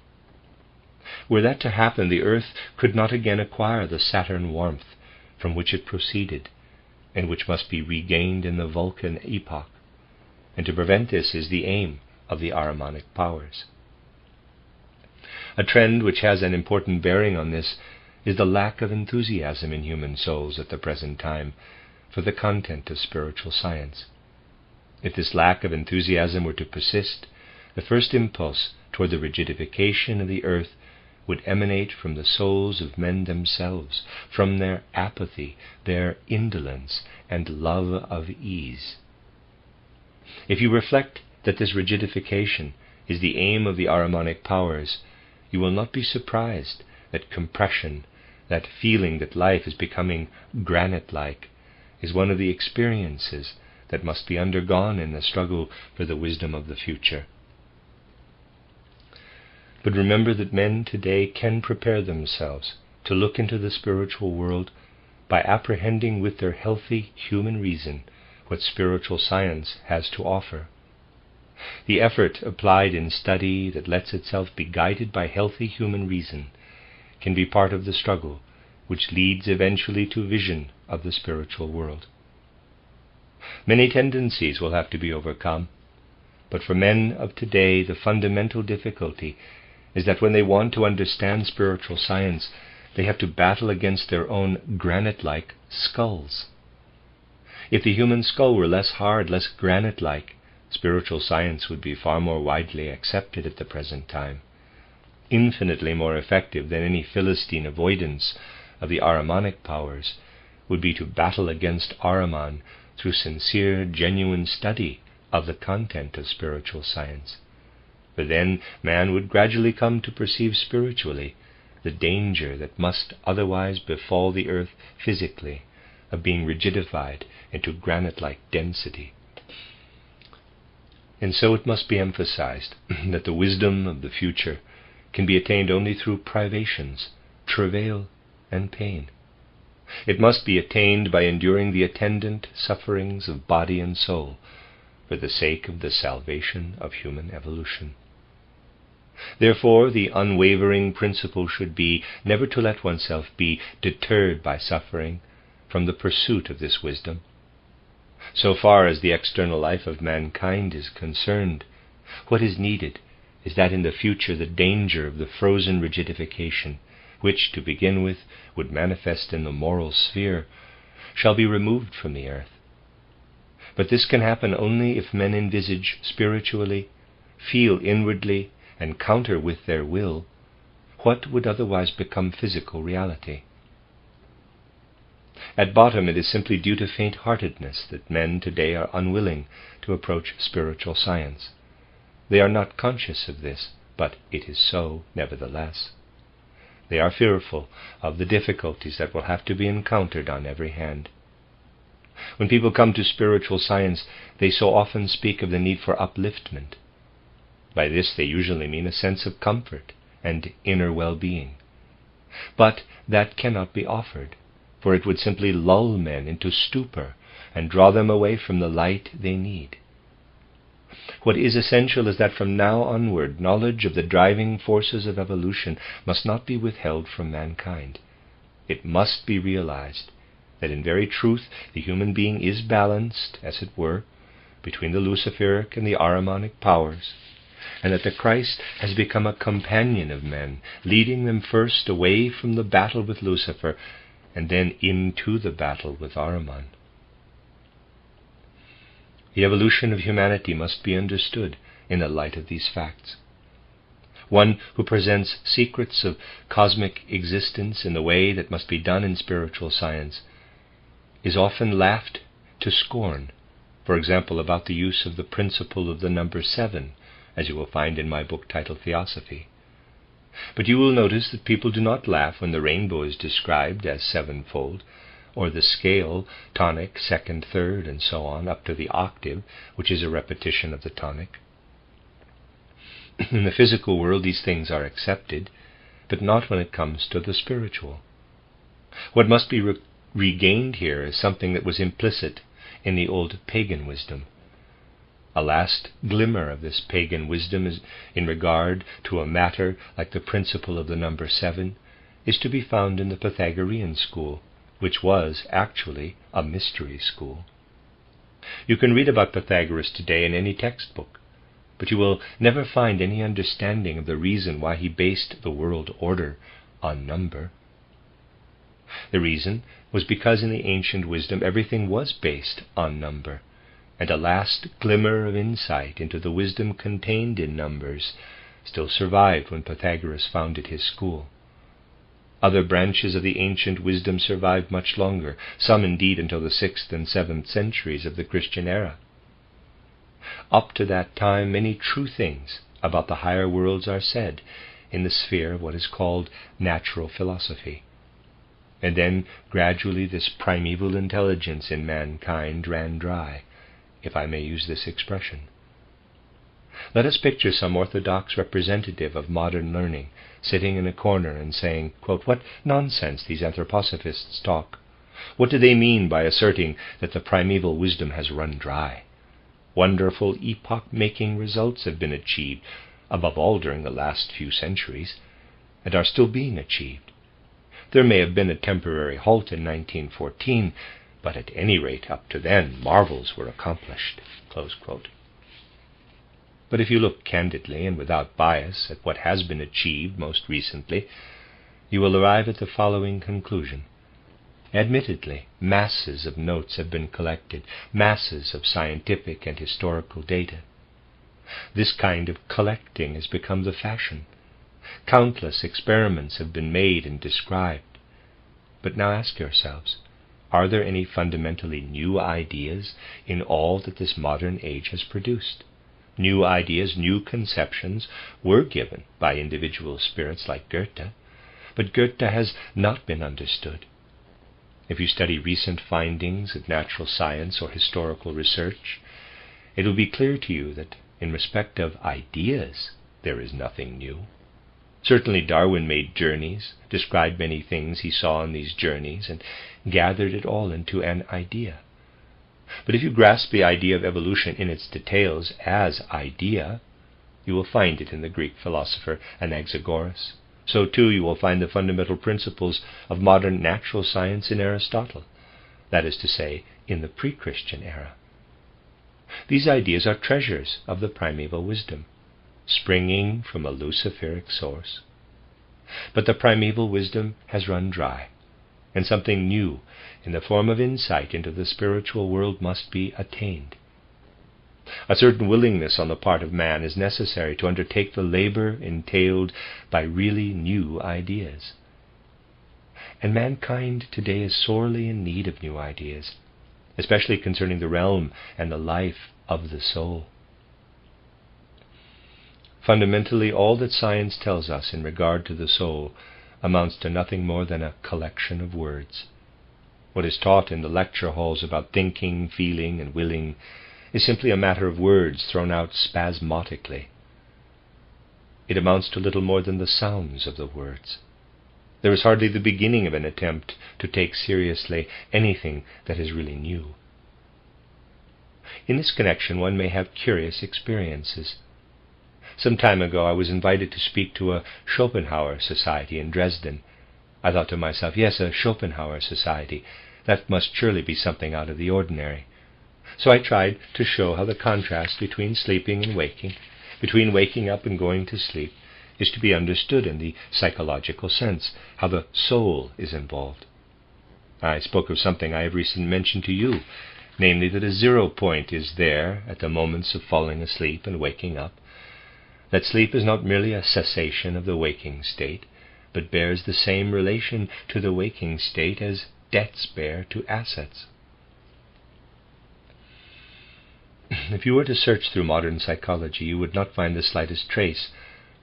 Were that to happen, the earth could not again acquire the Saturn warmth from which it proceeded, and which must be regained in the Vulcan epoch, and to prevent this is the aim of the Ahrimanic powers. A trend which has an important bearing on this is the lack of enthusiasm in human souls at the present time for the content of spiritual science. If this lack of enthusiasm were to persist, the first impulse toward the rigidification of the earth would emanate from the souls of men themselves, from their apathy, their indolence, and love of ease. If you reflect that this rigidification is the aim of the Ahrimanic powers, you will not be surprised that compression, that feeling that life is becoming granite-like, is one of the experiences that must be undergone in the struggle for the wisdom of the future. But remember that men today can prepare themselves to look into the spiritual world by apprehending with their healthy human reason what spiritual science has to offer. The effort applied in study that lets itself be guided by healthy human reason can be part of the struggle which leads eventually to vision of the spiritual world. Many tendencies will have to be overcome, but for men of today the fundamental difficulty is that when they want to understand spiritual science, they have to battle against their own granite-like skulls. If the human skull were less hard, less granite-like, spiritual science would be far more widely accepted at the present time, infinitely more effective than any Philistine avoidance of the Ahrimanic powers would be to battle against Ahriman through sincere, genuine study of the content of spiritual science. For then man would gradually come to perceive spiritually the danger that must otherwise befall the earth physically of being rigidified into granite-like density. And so it must be emphasized that the wisdom of the future can be attained only through privations, travail, and pain. It must be attained by enduring the attendant sufferings of body and soul for the sake of the salvation of human evolution. Therefore, the unwavering principle should be never to let oneself be deterred by suffering from the pursuit of this wisdom. So far as the external life of mankind is concerned, what is needed is that in the future the danger of the frozen rigidification, which, to begin with, would manifest in the moral sphere, shall be removed from the earth. But this can happen only if men envisage spiritually, feel inwardly, and counter with their will what would otherwise become physical reality. At bottom, it is simply due to faint-heartedness that men today are unwilling to approach spiritual science. They are not conscious of this, but it is so nevertheless. They are fearful of the difficulties that will have to be encountered on every hand. When people come to spiritual science, they so often speak of the need for upliftment. By this they usually mean a sense of comfort and inner well-being. But that cannot be offered, for it would simply lull men into stupor and draw them away from the light they need. What is essential is that from now onward, knowledge of the driving forces of evolution must not be withheld from mankind. It must be realized that in very truth the human being is balanced, as it were, between the Luciferic and the Ahrimanic powers, and that the Christ has become a companion of men, leading them first away from the battle with Lucifer and then into the battle with Ahriman. The evolution of humanity must be understood in the light of these facts. One who presents secrets of cosmic existence in the way that must be done in spiritual science is often laughed to scorn, for example, about the use of the principle of the number 7, as you will find in my book titled Theosophy. But you will notice that people do not laugh when the rainbow is described as sevenfold, or the scale, tonic, second, third, and so on, up to the octave, which is a repetition of the tonic. In the physical world these things are accepted, but not when it comes to the spiritual. What must be regained here is something that was implicit in the old pagan wisdom. A last glimmer of this pagan wisdom is in regard to a matter like the principle of the number 7 is to be found in the Pythagorean school, which was actually a mystery school. You can read about Pythagoras today in any textbook, but you will never find any understanding of the reason why he based the world order on number. The reason was because in the ancient wisdom everything was based on number, and a last glimmer of insight into the wisdom contained in numbers still survived when Pythagoras founded his school. Other branches of the ancient wisdom survived much longer, some indeed until the 6th and 7th centuries of the Christian era. Up to that time, many true things about the higher worlds are said in the sphere of what is called natural philosophy. And then gradually this primeval intelligence in mankind ran dry, if I may use this expression. Let us picture some orthodox representative of modern learning sitting in a corner and saying, quote, "What nonsense these anthroposophists talk! What do they mean by asserting that the primeval wisdom has run dry? Wonderful epoch-making results have been achieved, above all during the last few centuries, and are still being achieved. There may have been a temporary halt in 1914, but at any rate up to then marvels were accomplished." Close quote. But if you look candidly and without bias at what has been achieved most recently, you will arrive at the following conclusion. Admittedly, masses of notes have been collected, masses of scientific and historical data. This kind of collecting has become the fashion. Countless experiments have been made and described. But now ask yourselves, are there any fundamentally new ideas in all that this modern age has produced? New ideas, new conceptions were given by individual spirits like Goethe, but Goethe has not been understood. If you study recent findings of natural science or historical research, it will be clear to you that in respect of ideas, there is nothing new. Certainly Darwin made journeys, described many things he saw on these journeys, and gathered it all into an idea. But if you grasp the idea of evolution in its details as idea, you will find it in the Greek philosopher Anaxagoras. So too you will find the fundamental principles of modern natural science in Aristotle, that is to say, in the pre-Christian era. These ideas are treasures of the primeval wisdom, springing from a Luciferic source. But the primeval wisdom has run dry, and something new in the form of insight into the spiritual world must be attained. A certain willingness on the part of man is necessary to undertake the labor entailed by really new ideas. And mankind today is sorely in need of new ideas, especially concerning the realm and the life of the soul. Fundamentally, all that science tells us in regard to the soul amounts to nothing more than a collection of words. What is taught in the lecture halls about thinking, feeling, and willing is simply a matter of words thrown out spasmodically. It amounts to little more than the sounds of the words. There is hardly the beginning of an attempt to take seriously anything that is really new. In this connection, one may have curious experiences. Some time ago I was invited to speak to a Schopenhauer society in Dresden. I thought to myself, yes, a Schopenhauer society. That must surely be something out of the ordinary. So I tried to show how the contrast between sleeping and waking, between waking up and going to sleep, is to be understood in the psychological sense, how the soul is involved. I spoke of something I have recently mentioned to you, namely that a 0 point is there at the moments of falling asleep and waking up, that sleep is not merely a cessation of the waking state, but bears the same relation to the waking state as debts bear to assets. If you were to search through modern psychology, you would not find the slightest trace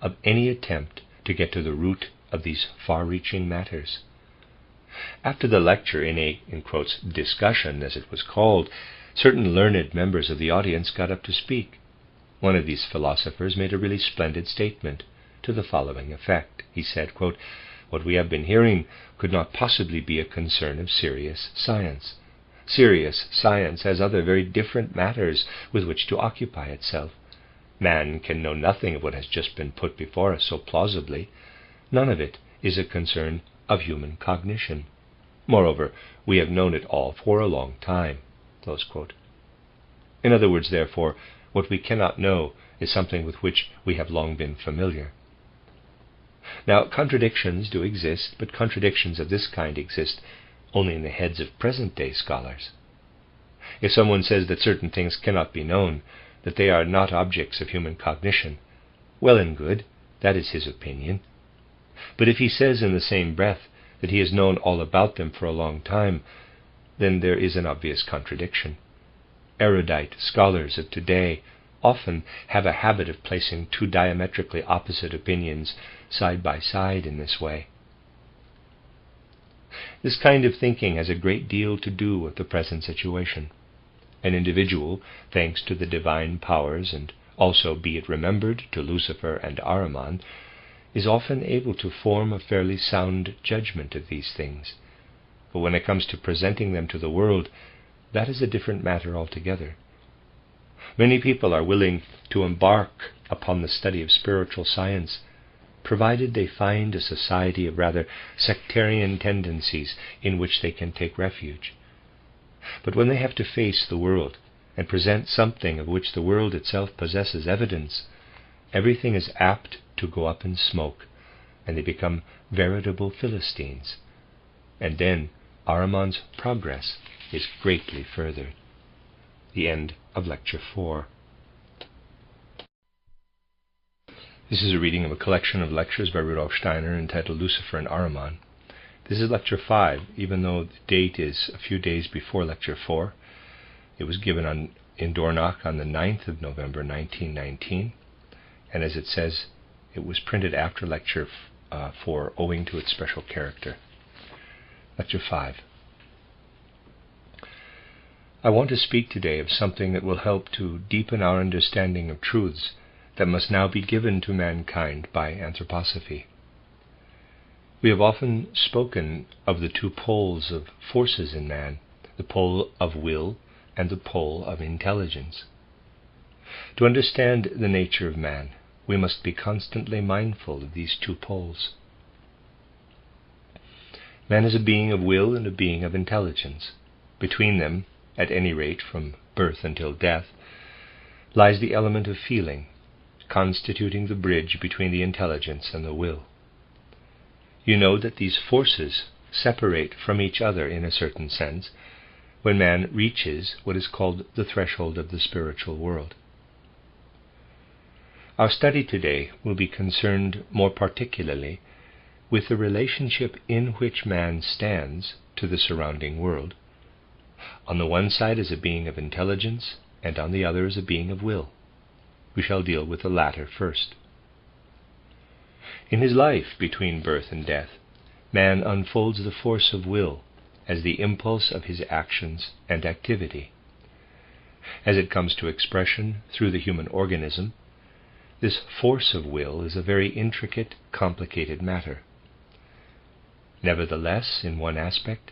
of any attempt to get to the root of these far-reaching matters. After the lecture, in a, in quotes, discussion, as it was called, certain learned members of the audience got up to speak. One of these philosophers made a really splendid statement to the following effect. He said, quote, "What we have been hearing could not possibly be a concern of serious science. Serious science has other very different matters with which to occupy itself. Man can know nothing of what has just been put before us so plausibly. None of it is a concern of human cognition. Moreover, we have known it all for a long time." Close quote. In other words, therefore, what we cannot know is something with which we have long been familiar. Now, contradictions do exist, but contradictions of this kind exist only in the heads of present-day scholars. If someone says that certain things cannot be known, that they are not objects of human cognition, well and good, that is his opinion. But if he says in the same breath that he has known all about them for a long time, then there is an obvious contradiction. Erudite scholars of today often have a habit of placing two diametrically opposite opinions side by side in this way. This kind of thinking has a great deal to do with the present situation. An individual, thanks to the divine powers, and also, be it remembered, to Lucifer and Ahriman, is often able to form a fairly sound judgment of these things. But when it comes to presenting them to the world, that is a different matter altogether. Many people are willing to embark upon the study of spiritual science, provided they find a society of rather sectarian tendencies in which they can take refuge. But when they have to face the world, and present something of which the world itself possesses evidence, everything is apt to go up in smoke, and they become veritable Philistines. And then Ahriman's progress is greatly furthered. The end of Lecture 4. This is a reading of a collection of lectures by Rudolf Steiner entitled Lucifer and Ahriman. This is Lecture 5, even though the date is a few days before Lecture 4. It was given in Dornach on the 9th of November 1919, and as it says, it was printed after Lecture 4 owing to its special character. Lecture 5. I want to speak today of something that will help to deepen our understanding of truths that must now be given to mankind by anthroposophy. We have often spoken of the two poles of forces in man, the pole of will and the pole of intelligence. To understand the nature of man, we must be constantly mindful of these two poles. Man is a being of will and a being of intelligence. Between them, at any rate from birth until death, lies the element of feeling, constituting the bridge between the intelligence and the will. You know that these forces separate from each other in a certain sense when man reaches what is called the threshold of the spiritual world. Our study today will be concerned more particularly with the relationship in which man stands to the surrounding world. On the one side is a being of intelligence, and on the other is a being of will. We shall deal with the latter first. In his life between birth and death, man unfolds the force of will as the impulse of his actions and activity. As it comes to expression through the human organism, this force of will is a very intricate, complicated matter. Nevertheless, in one aspect,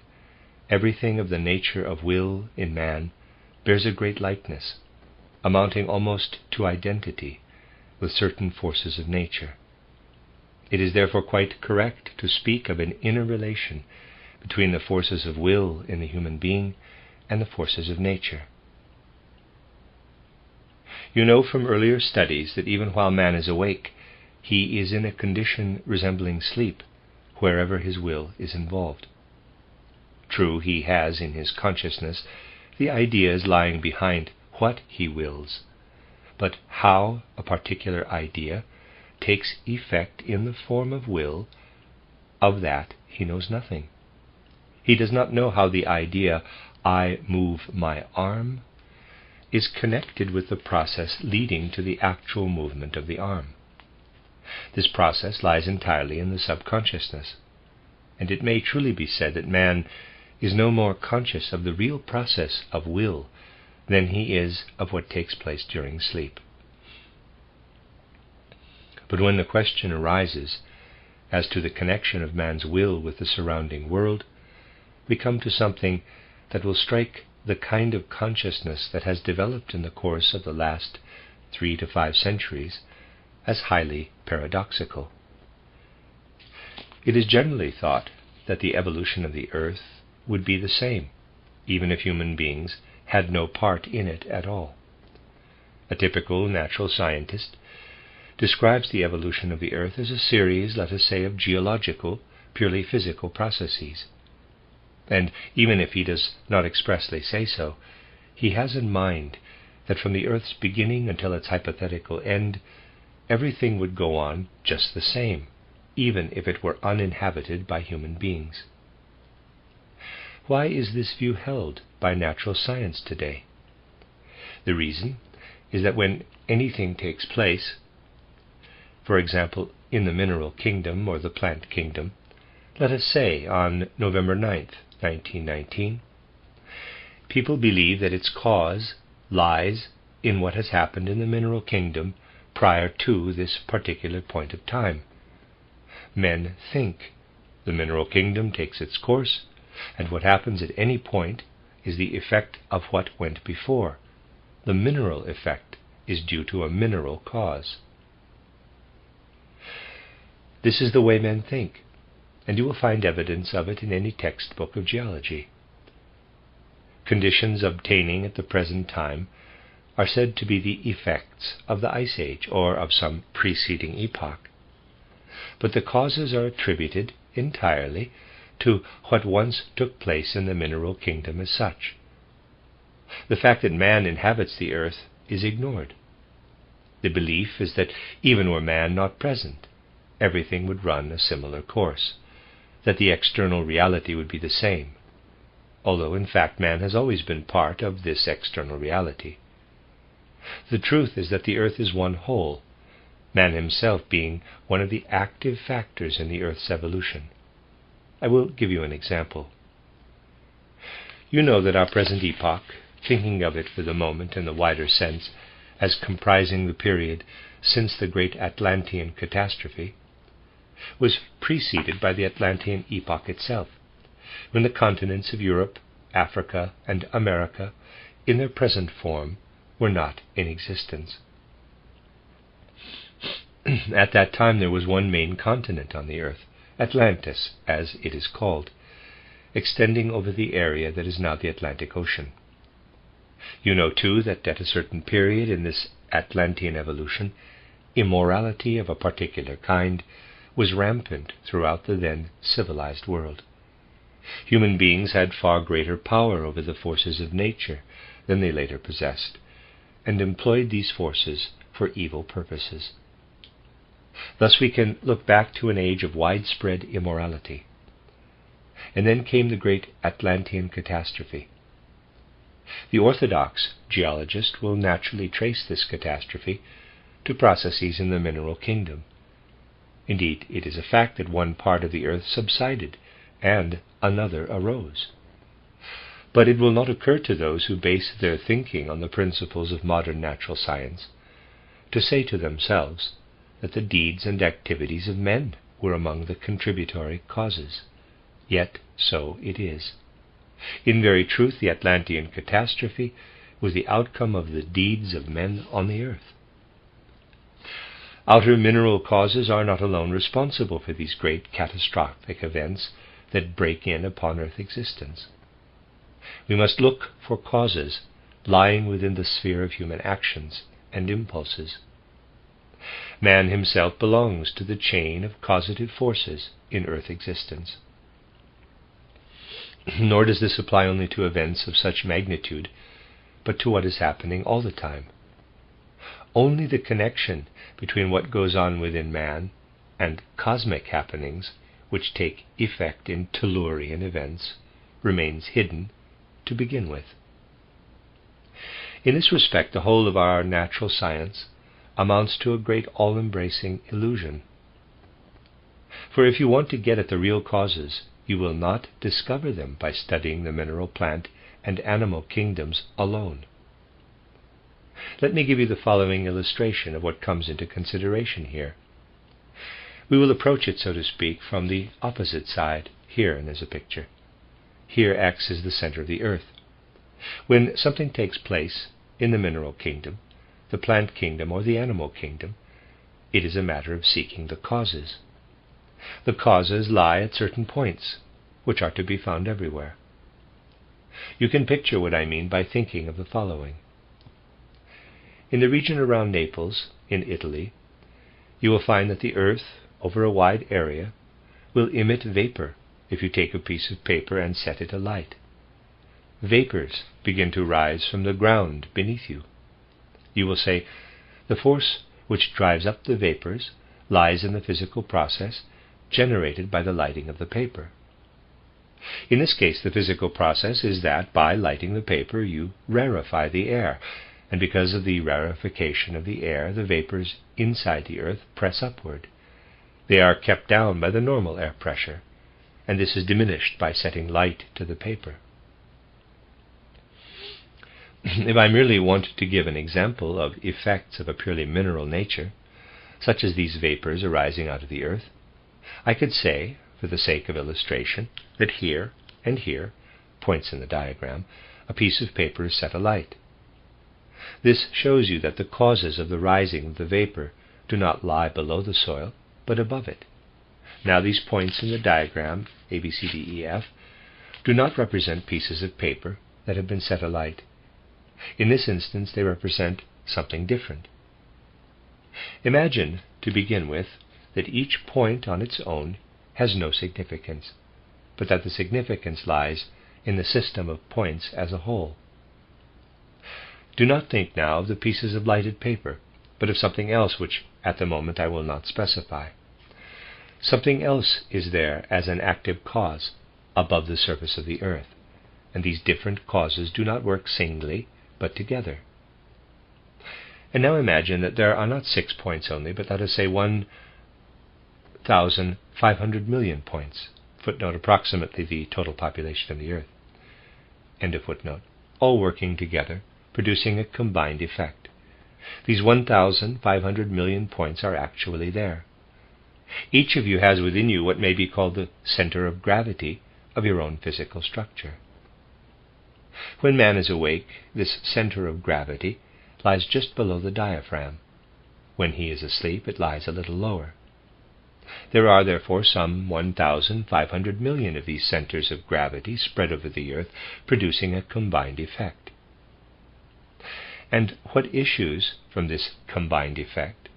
everything of the nature of will in man bears a great likeness, amounting almost to identity with certain forces of nature. It is therefore quite correct to speak of an inner relation between the forces of will in the human being and the forces of nature. You know from earlier studies that even while man is awake, he is in a condition resembling sleep wherever his will is involved. True, he has in his consciousness the ideas lying behind what he wills, but how a particular idea takes effect in the form of will, of that he knows nothing. He does not know how the idea, "I move my arm," is connected with the process leading to the actual movement of the arm. This process lies entirely in the subconsciousness, and it may truly be said that man is no more conscious of the real process of will than he is of what takes place during sleep. But when the question arises as to the connection of man's will with the surrounding world, we come to something that will strike the kind of consciousness that has developed in the course of the last 3 to 5 centuries as highly paradoxical. It is generally thought that the evolution of the earth would be the same, even if human beings had no part in it at all. A typical natural scientist describes the evolution of the earth as a series, let us say, of geological, purely physical processes. And even if he does not expressly say so, he has in mind that from the earth's beginning until its hypothetical end, everything would go on just the same, even if it were uninhabited by human beings. Why is this view held by natural science today? The reason is that when anything takes place, for example, in the mineral kingdom or the plant kingdom, let us say on November 9th, 1919, people believe that its cause lies in what has happened in the mineral kingdom prior to this particular point of time. Men think the mineral kingdom takes its course, and what happens at any point is the effect of what went before. The mineral effect is due to a mineral cause. This is the way men think, and you will find evidence of it in any textbook of geology. conditions obtaining at the present time are said to be the effects of the Ice Age or of some preceding epoch. But the causes are attributed entirely to what once took place in the mineral kingdom as such. The fact that man inhabits the earth is ignored. The belief is that even were man not present, everything would run a similar course, that the external reality would be the same, although in fact man has always been part of this external reality. The truth is that the earth is one whole, man himself being one of the active factors in the earth's evolution. I will give you an example. You know that our present epoch, thinking of it for the moment in the wider sense as comprising the period since the great Atlantean catastrophe, was preceded by the Atlantean epoch itself, when the continents of Europe, Africa, and America, in their present form, were not in existence. At that time there was one main continent on the earth, Atlantis, as it is called, extending over the area that is now the Atlantic Ocean. You know, too, that at a certain period in this Atlantean evolution, immorality of a particular kind was rampant throughout the then civilized world. Human beings had far greater power over the forces of nature than they later possessed, and employed these forces for evil purposes. Thus we can look back to an age of widespread immorality. And then came the great Atlantean catastrophe. The orthodox geologist will naturally trace this catastrophe to processes in the mineral kingdom. Indeed, it is a fact that one part of the earth subsided and another arose. But it will not occur to those who base their thinking on the principles of modern natural science to say to themselves that the deeds and activities of men were among the contributory causes. Yet so it is. In very truth, the Atlantean catastrophe was the outcome of the deeds of men on the earth. Outer mineral causes are not alone responsible for these great catastrophic events that break in upon earth existence. We must look for causes lying within the sphere of human actions and impulses. Man himself belongs to the chain of causative forces in earth existence. Nor does this apply only to events of such magnitude, but to what is happening all the time. Only the connection between what goes on within man and cosmic happenings, which take effect in tellurian events, remains hidden to begin with. In this respect, the whole of our natural science amounts to a great all-embracing illusion. For if you want to get at the real causes, you will not discover them by studying the mineral, plant, and animal kingdoms alone. Let me give you the following illustration of what comes into consideration here. We will approach it, so to speak, from the opposite side. Here, and there's a picture. Here X is the center of the earth. When something takes place in the mineral kingdom, the plant kingdom, or the animal kingdom, it is a matter of seeking the causes. The causes lie at certain points, which are to be found everywhere. You can picture what I mean by thinking of the following. In the region around Naples, in Italy, you will find that the earth, over a wide area, will emit vapor if you take a piece of paper and set it alight. Vapors begin to rise from the ground beneath you. You will say, the force which drives up the vapors lies in the physical process generated by the lighting of the paper. In this case, the physical process is that by lighting the paper you rarefy the air, and because of the rarefication of the air, the vapors inside the earth press upward. They are kept down by the normal air pressure, and this is diminished by setting light to the paper. If I merely wanted to give an example of effects of a purely mineral nature, such as these vapors arising out of the earth, I could say, for the sake of illustration, that here and here, points in the diagram, a piece of paper is set alight. This shows you that the causes of the rising of the vapor do not lie below the soil, but above it. Now these points in the diagram, A, B, C, D, E, F, do not represent pieces of paper, that have been set alight. In this instance, they represent something different. Imagine, to begin with, that each point on its own has no significance, but that the significance lies in the system of points as a whole. Do not think now of the pieces of lighted paper, but of something else which at the moment I will not specify. Something else is there as an active cause above the surface of the earth, and these different causes do not work singly, but together. And now imagine that there are not 6 points only, but let us say 1,500 million points, footnote approximately the total population of the earth, end of footnote, all working together, producing a combined effect. These 1,500 million points are actually there. Each of you has within you what may be called the center of gravity of your own physical structure. When man is awake, this center of gravity lies just below the diaphragm. When he is asleep, it lies a little lower. There are therefore some 1,500 million of these centers of gravity spread over the earth, producing a combined effect. And what issues from this combined effect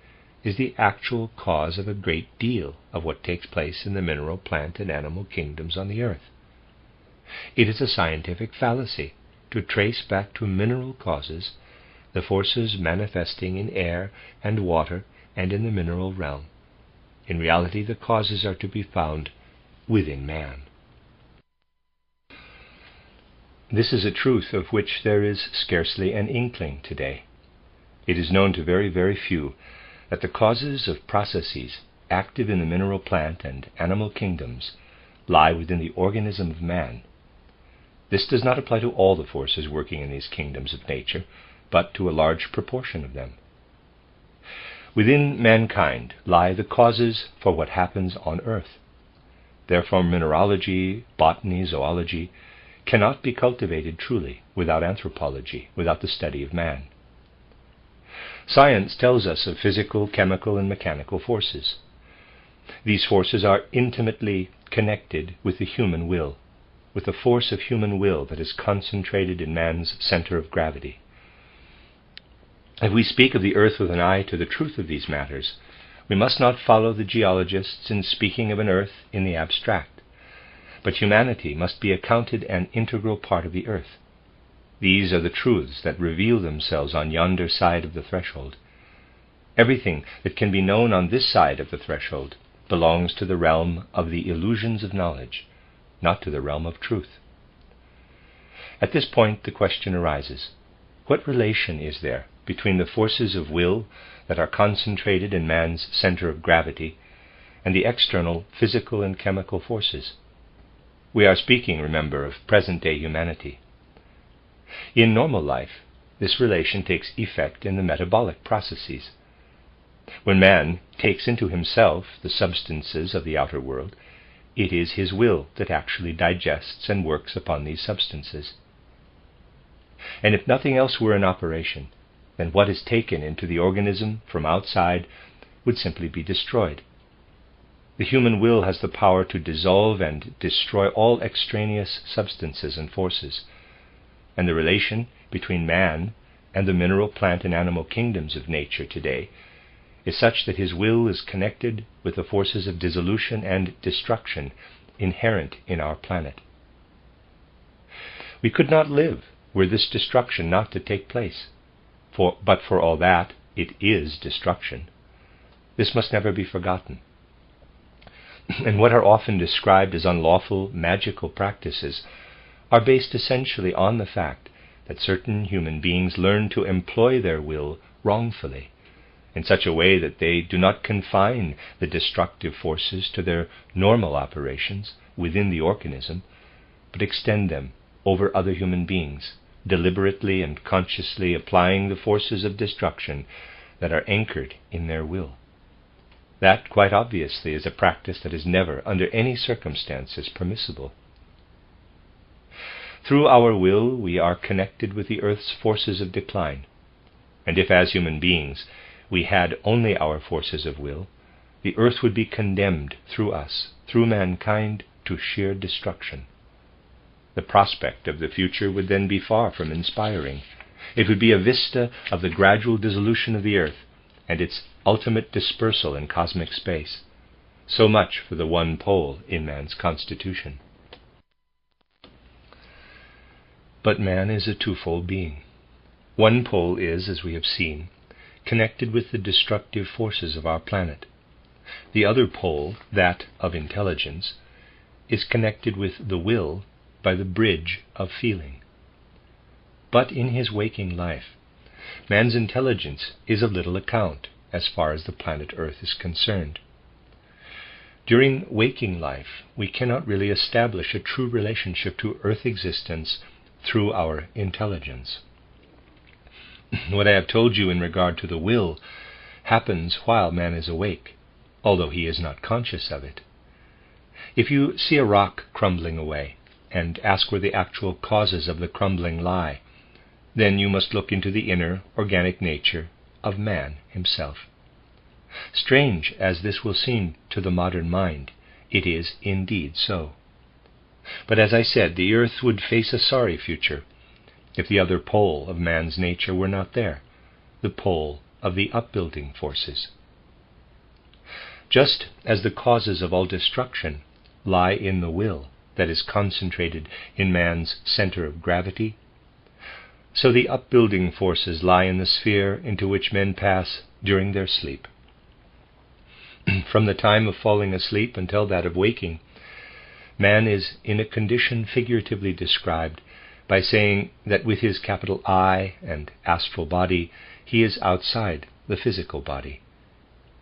is the actual cause of a great deal of what takes place in the mineral, plant, and animal kingdoms on the earth. It is a scientific fallacy to trace back to mineral causes the forces manifesting in air and water and in the mineral realm. In reality, the causes are to be found within man. This is a truth of which there is scarcely an inkling today. It is known to very, very few that the causes of processes active in the mineral, plant, and animal kingdoms lie within the organism of man. This does not apply to all the forces working in these kingdoms of nature, but to a large proportion of them. Within mankind lie the causes for what happens on earth. Therefore mineralogy, botany, zoology cannot be cultivated truly without anthropology, without the study of man. Science tells us of physical, chemical, and mechanical forces. These forces are intimately connected with the human will, with the force of human will that is concentrated in man's center of gravity. If we speak of the earth with an eye to the truth of these matters, we must not follow the geologists in speaking of an earth in the abstract, but humanity must be accounted an integral part of the earth. These are the truths that reveal themselves on yonder side of the threshold. Everything that can be known on this side of the threshold belongs to the realm of the illusions of knowledge, not to the realm of truth. At this point the question arises, what relation is there between the forces of will that are concentrated in man's center of gravity and the external physical and chemical forces? We are speaking, remember, of present-day humanity. In normal life, this relation takes effect in the metabolic processes. When man takes into himself the substances of the outer world, it is his will that actually digests and works upon these substances. And if nothing else were in operation, then what is taken into the organism from outside would simply be destroyed. The human will has the power to dissolve and destroy all extraneous substances and forces, and the relation between man and the mineral, plant, and animal kingdoms of nature today is such that his will is connected with the forces of dissolution and destruction inherent in our planet. We could not live were this destruction not to take place, but for all that, it is destruction. This must never be forgotten. And what are often described as unlawful magical practices are based essentially on the fact that certain human beings learn to employ their will wrongfully, in such a way that they do not confine the destructive forces to their normal operations within the organism, but extend them over other human beings, deliberately and consciously applying the forces of destruction that are anchored in their will. That, quite obviously, is a practice that is never, under any circumstances, permissible. Through our will, we are connected with the earth's forces of decline, and if, as human beings, we had only our forces of will, the earth would be condemned through us, through mankind, to sheer destruction. The prospect of the future would then be far from inspiring. It would be a vista of the gradual dissolution of the earth and its ultimate dispersal in cosmic space. So much for the one pole in man's constitution. But man is a twofold being. One pole is, as we have seen, connected with the destructive forces of our planet. The other pole, that of intelligence, is connected with the will by the bridge of feeling. But in his waking life, man's intelligence is of little account as far as the planet Earth is concerned. During waking life, we cannot really establish a true relationship to Earth existence through our intelligence. What I have told you in regard to the will happens while man is awake, although he is not conscious of it. If you see a rock crumbling away, and ask where the actual causes of the crumbling lie, then you must look into the inner organic nature of man himself. Strange as this will seem to the modern mind, it is indeed so. But as I said, the earth would face a sorry future if the other pole of man's nature were not there, the pole of the upbuilding forces. Just as the causes of all destruction lie in the will that is concentrated in man's center of gravity, so the upbuilding forces lie in the sphere into which men pass during their sleep. From the time of falling asleep until that of waking, man is in a condition figuratively described by saying that with his capital I and astral body he is outside the physical body.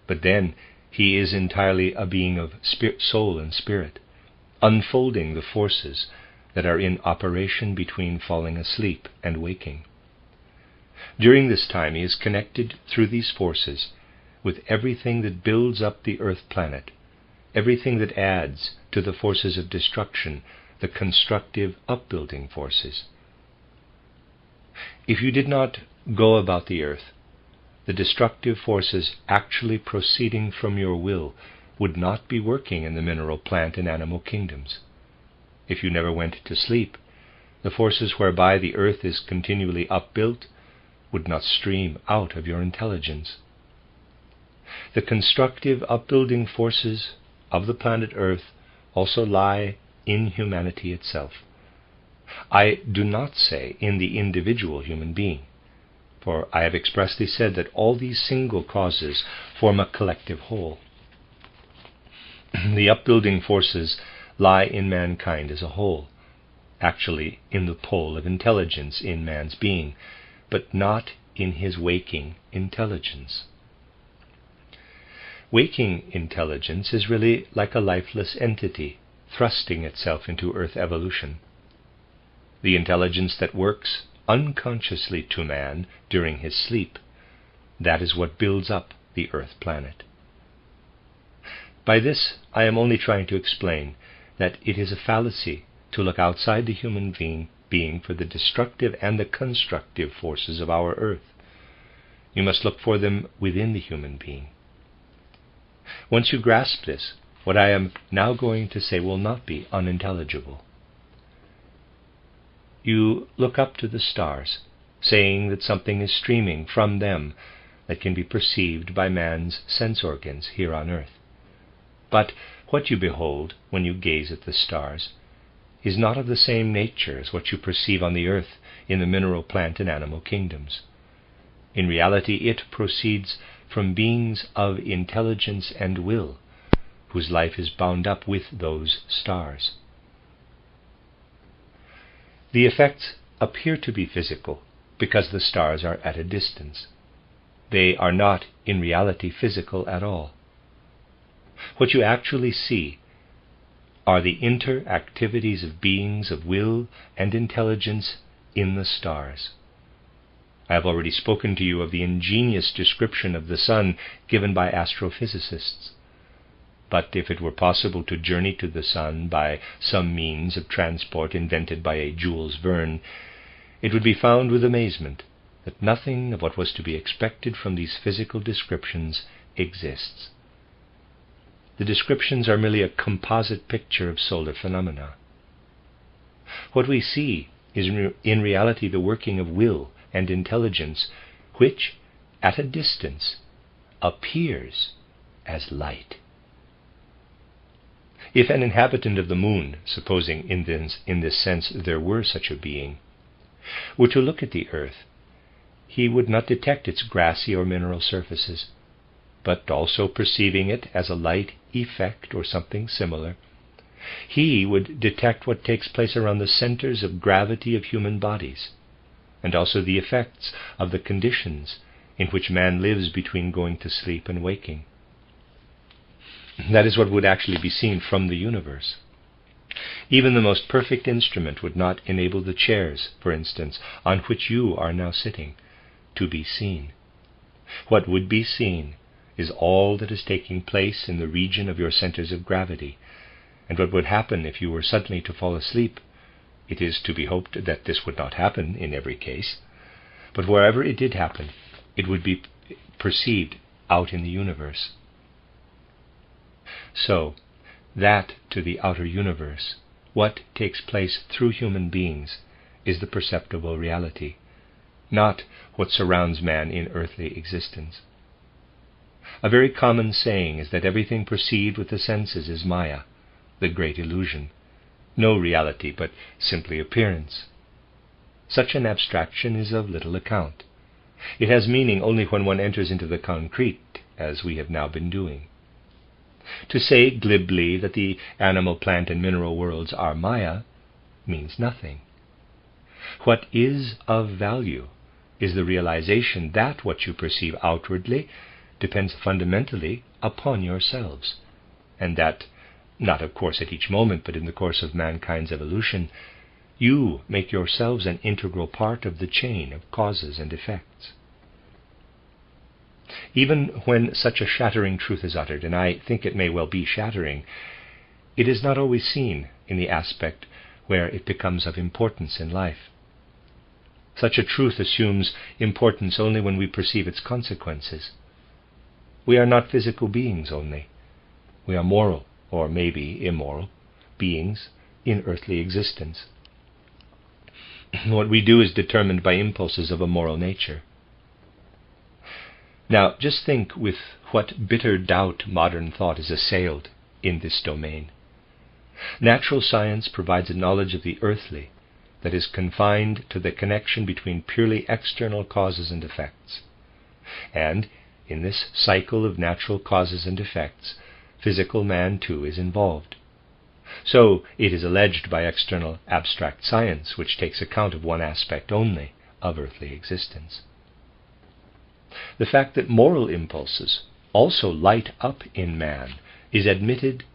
But then he is entirely a being of soul and spirit, unfolding the forces that are in operation between falling asleep and waking. During this time he is connected through these forces with everything that builds up the earth planet, everything that adds to the forces of destruction, the constructive upbuilding forces. If you did not go about the earth, the destructive forces actually proceeding from your will would not be working in the mineral, plant, and animal kingdoms. If you never went to sleep, the forces whereby the earth is continually upbuilt would not stream out of your intelligence. The constructive upbuilding forces of the planet Earth also lie in humanity itself. I do not say in the individual human being, for I have expressly said that all these single causes form a collective whole. The upbuilding forces lie in mankind as a whole, actually in the pole of intelligence in man's being, but not in his waking intelligence. Waking intelligence is really like a lifeless entity thrusting itself into earth evolution. The intelligence that works unconsciously to man during his sleep, that is what builds up the earth planet. By this I am only trying to explain that it is a fallacy to look outside the human being for the destructive and the constructive forces of our earth. You must look for them within the human being. Once you grasp this, what I am now going to say will not be unintelligible. You look up to the stars, saying that something is streaming from them that can be perceived by man's sense organs here on earth. But what you behold when you gaze at the stars is not of the same nature as what you perceive on the earth in the mineral, plant, and animal kingdoms. In reality, it proceeds from beings of intelligence and will, whose life is bound up with those stars. The effects appear to be physical because the stars are at a distance. They are not in reality physical at all. What you actually see are the interactivities of beings of will and intelligence in the stars. I have already spoken to you of the ingenious description of the sun given by astrophysicists. But if it were possible to journey to the sun by some means of transport invented by a Jules Verne, it would be found with amazement that nothing of what was to be expected from these physical descriptions exists. The descriptions are merely a composite picture of solar phenomena. What we see is in reality the working of will and intelligence, which, at a distance, appears as light. If an inhabitant of the moon, supposing in this sense there were such a being, were to look at the earth, he would not detect its grassy or mineral surfaces, but also perceiving it as a light effect or something similar, he would detect what takes place around the centers of gravity of human bodies, and also the effects of the conditions in which man lives between going to sleep and waking. That is what would actually be seen from the universe. Even the most perfect instrument would not enable the chairs, for instance, on which you are now sitting, to be seen. What would be seen is all that is taking place in the region of your centers of gravity, and what would happen if you were suddenly to fall asleep. It is to be hoped that this would not happen in every case, but wherever it did happen, it would be perceived out in the universe. So, that to the outer universe, what takes place through human beings, is the perceptible reality, not what surrounds man in earthly existence. A very common saying is that everything perceived with the senses is Maya, the great illusion, no reality but simply appearance. Such an abstraction is of little account. It has meaning only when one enters into the concrete, as we have now been doing. To say glibly that the animal, plant, and mineral worlds are Maya means nothing. What is of value is the realization that what you perceive outwardly depends fundamentally upon yourselves, and that, not of course at each moment, but in the course of mankind's evolution, you make yourselves an integral part of the chain of causes and effects. Even when such a shattering truth is uttered, and I think it may well be shattering, it is not always seen in the aspect where it becomes of importance in life. Such a truth assumes importance only when we perceive its consequences. We are not physical beings only. We are moral, or maybe immoral, beings in earthly existence. What we do is determined by impulses of a moral nature. Now, just think with what bitter doubt modern thought is assailed in this domain. Natural science provides a knowledge of the earthly that is confined to the connection between purely external causes and effects. And in this cycle of natural causes and effects, physical man too is involved. So it is alleged by external abstract science, which takes account of one aspect only of earthly existence. The fact that moral impulses also light up in man is admitted,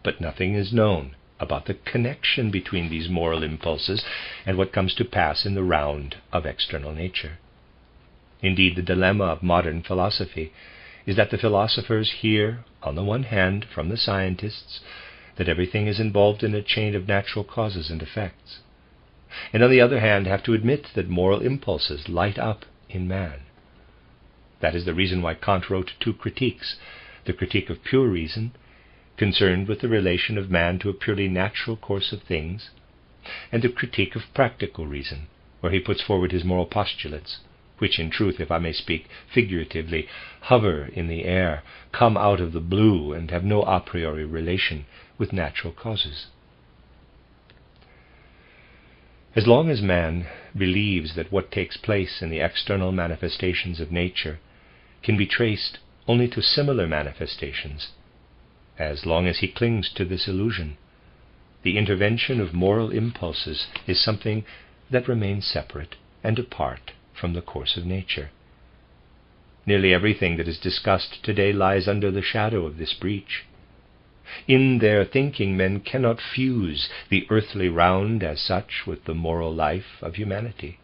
but nothing is known about the connection between these moral impulses and what comes to pass in the round of external nature. Indeed, the dilemma of modern philosophy is that the philosophers hear, on the one hand, from the scientists, that everything is involved in a chain of natural causes and effects, and on the other hand have to admit that moral impulses light up in man. That is the reason why Kant wrote two critiques, the critique of pure reason, concerned with the relation of man to a purely natural course of things, and the critique of practical reason, where he puts forward his moral postulates, which in truth, if I may speak figuratively, hover in the air, come out of the blue, and have no a priori relation with natural causes. As long as man believes that what takes place in the external manifestations of nature can be traced only to similar manifestations, as long as he clings to this illusion, the intervention of moral impulses is something that remains separate and apart from the course of nature. Nearly everything that is discussed today lies under the shadow of this breach. In their thinking, men cannot fuse the earthly round as such with the moral life of humanity.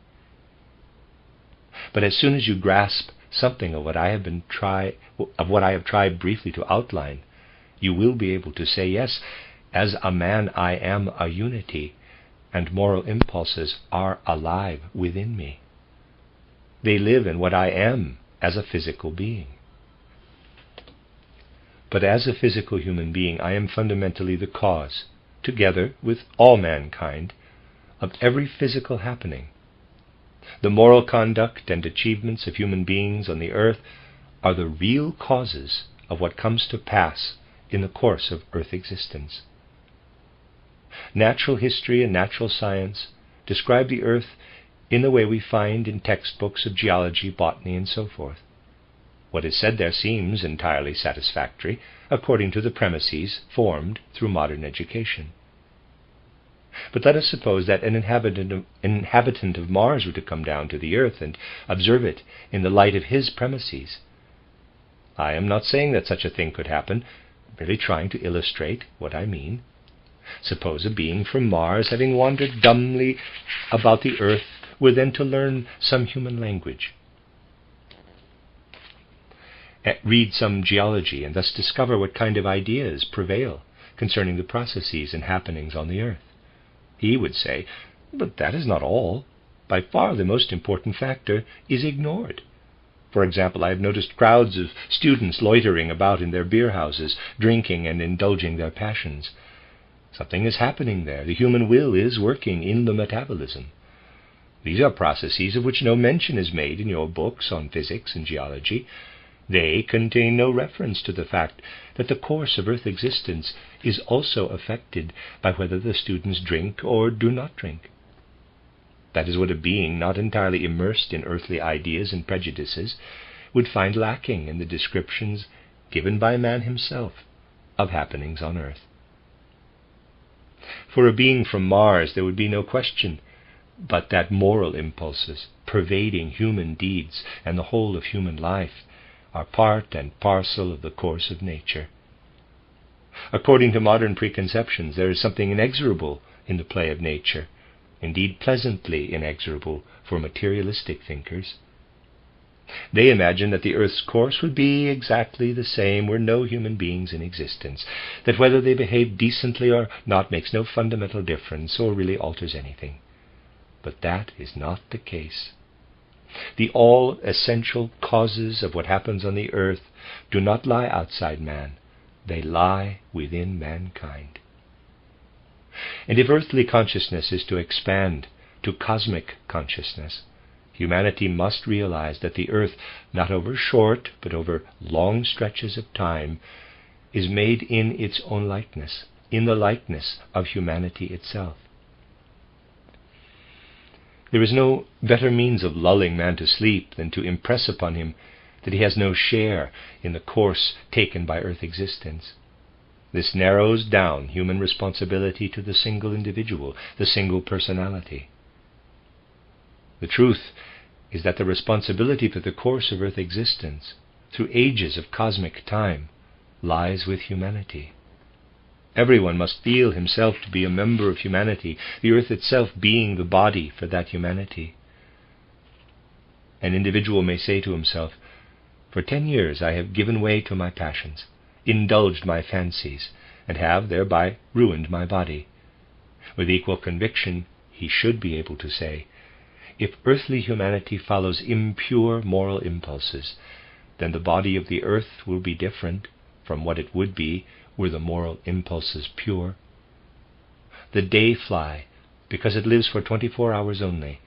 But as soon as you grasp something of what I have tried briefly to outline, you will be able to say, yes, as a man I am a unity, and moral impulses are alive within me. They live in what I am as a physical being. But as a physical human being, I am fundamentally the cause, together with all mankind, of every physical happening. The moral conduct and achievements of human beings on the earth are the real causes of what comes to pass in the course of earth existence. Natural history and natural science describe the earth in the way we find in textbooks of geology, botany, and so forth. What is said there seems entirely satisfactory, according to the premises formed through modern education. But let us suppose that an inhabitant of Mars were to come down to the earth and observe it in the light of his premises. I am not saying that such a thing could happen, merely trying to illustrate what I mean. Suppose a being from Mars, having wandered dumbly about the earth, were then to learn some human language, read some geology, and thus discover what kind of ideas prevail concerning the processes and happenings on the earth. He would say, but that is not all. By far the most important factor is ignored. For example, I have noticed crowds of students loitering about in their beer houses, drinking and indulging their passions. Something is happening there. The human will is working in the metabolism. These are processes of which no mention is made in your books on physics and geology. They contain no reference to the fact that the course of earth existence is also affected by whether the students drink or do not drink. That is what a being not entirely immersed in earthly ideas and prejudices would find lacking in the descriptions given by man himself of happenings on earth. For a being from Mars, there would be no question but that moral impulses pervading human deeds and the whole of human life are part and parcel of the course of nature. According to modern preconceptions, there is something inexorable in the play of nature, indeed pleasantly inexorable for materialistic thinkers. They imagine that the earth's course would be exactly the same were no human beings in existence, that whether they behave decently or not makes no fundamental difference or really alters anything. But that is not the case. The all-essential causes of what happens on the earth do not lie outside man. They lie within mankind. And if earthly consciousness is to expand to cosmic consciousness, humanity must realize that the earth, not over short but over long stretches of time, is made in its own likeness, in the likeness of humanity itself. There is no better means of lulling man to sleep than to impress upon him that he has no share in the course taken by earth existence. This narrows down human responsibility to the single individual, the single personality. The truth is that the responsibility for the course of earth existence, through ages of cosmic time, lies with humanity. Everyone must feel himself to be a member of humanity, the earth itself being the body for that humanity. An individual may say to himself, "For 10 years I have given way to my passions, indulged my fancies, and have thereby ruined my body." With equal conviction, he should be able to say, "If earthly humanity follows impure moral impulses, then the body of the earth will be different from what it would be were the moral impulses pure. The day fly, because it lives for 24 hours only,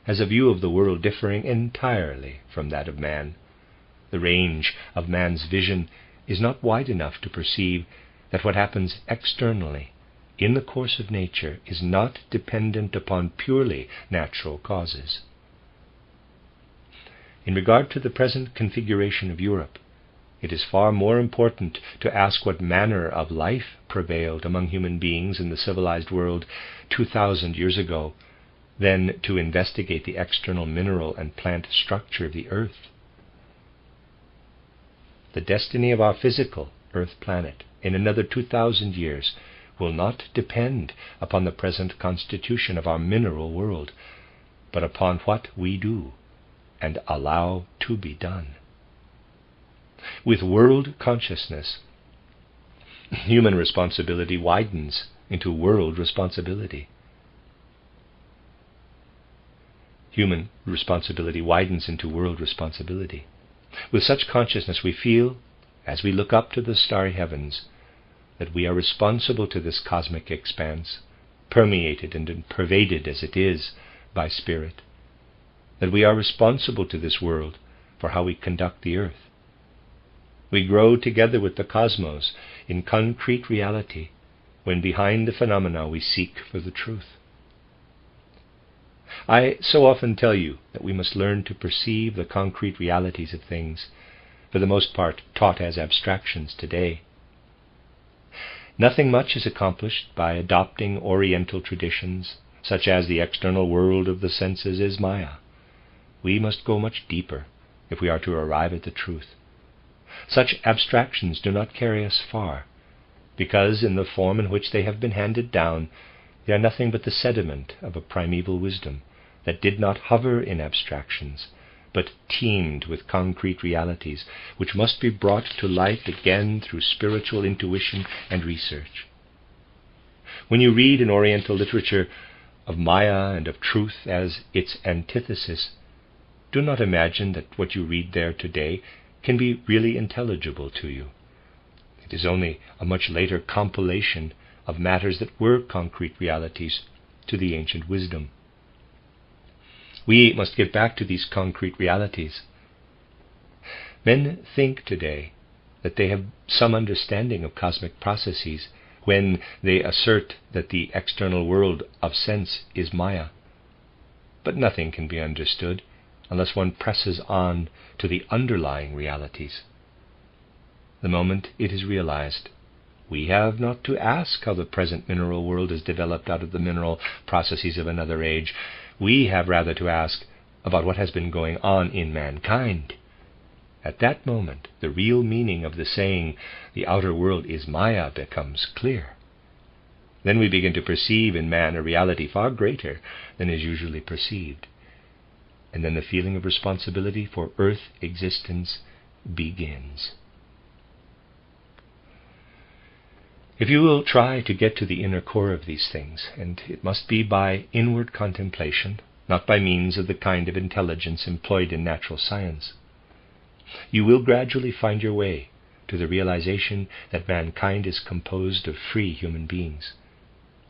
has a view of the world differing entirely from that of man. The range of man's vision is not wide enough to perceive that what happens externally in the course of nature is not dependent upon purely natural causes. In regard to the present configuration of Europe, it is far more important to ask what manner of life prevailed among human beings in the civilized world 2,000 years ago than to investigate the external mineral and plant structure of the earth. The destiny of our physical earth planet in another 2,000 years will not depend upon the present constitution of our mineral world, but upon what we do and allow to be done. With world consciousness, human responsibility widens into world responsibility. Human responsibility widens into world responsibility. With such consciousness we feel, as we look up to the starry heavens, that we are responsible to this cosmic expanse permeated and pervaded as it is by Spirit, that we are responsible to this world for how we conduct the earth. We grow together with the cosmos in concrete reality when behind the phenomena we seek for the truth. I so often tell you that we must learn to perceive the concrete realities of things, for the most part taught as abstractions today. Nothing much is accomplished by adopting Oriental traditions, such as the external world of the senses is Maya. We must go much deeper if we are to arrive at the truth. Such abstractions do not carry us far, because in the form in which they have been handed down, they are nothing but the sediment of a primeval wisdom that did not hover in abstractions, but teemed with concrete realities, which must be brought to light again through spiritual intuition and research. When you read in Oriental literature of Maya and of truth as its antithesis, do not imagine that what you read there today can be really intelligible to you. It is only a much later compilation of matters that were concrete realities to the ancient wisdom. We must get back to these concrete realities. Men think today that they have some understanding of cosmic processes when they assert that the external world of sense is Maya. But nothing can be understood unless one presses on to the underlying realities. The moment it is realized, we have not to ask how the present mineral world is developed out of the mineral processes of another age. We have rather to ask about what has been going on in mankind. At that moment, the real meaning of the saying, the outer world is Maya, becomes clear. Then we begin to perceive in man a reality far greater than is usually perceived. And then the feeling of responsibility for earth existence begins. If you will try to get to the inner core of these things, and it must be by inward contemplation, not by means of the kind of intelligence employed in natural science, you will gradually find your way to the realization that mankind is composed of free human beings.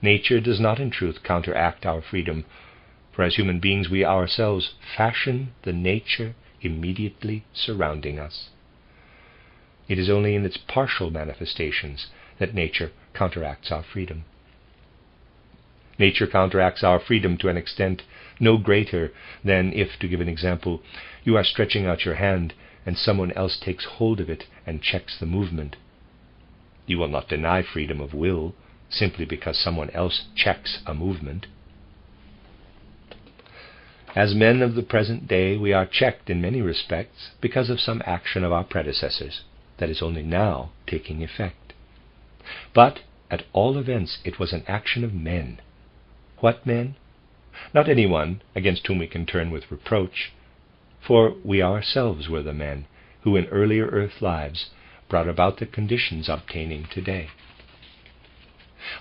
Nature does not in truth counteract our freedom, for as human beings we ourselves fashion the nature immediately surrounding us. It is only in its partial manifestations that nature counteracts our freedom. Nature counteracts our freedom to an extent no greater than if, to give an example, you are stretching out your hand and someone else takes hold of it and checks the movement. You will not deny freedom of will simply because someone else checks a movement. As men of the present day, we are checked in many respects because of some action of our predecessors that is only now taking effect. But, at all events, it was an action of men. What men? Not anyone against whom we can turn with reproach, for we ourselves were the men who in earlier earth lives brought about the conditions obtaining today.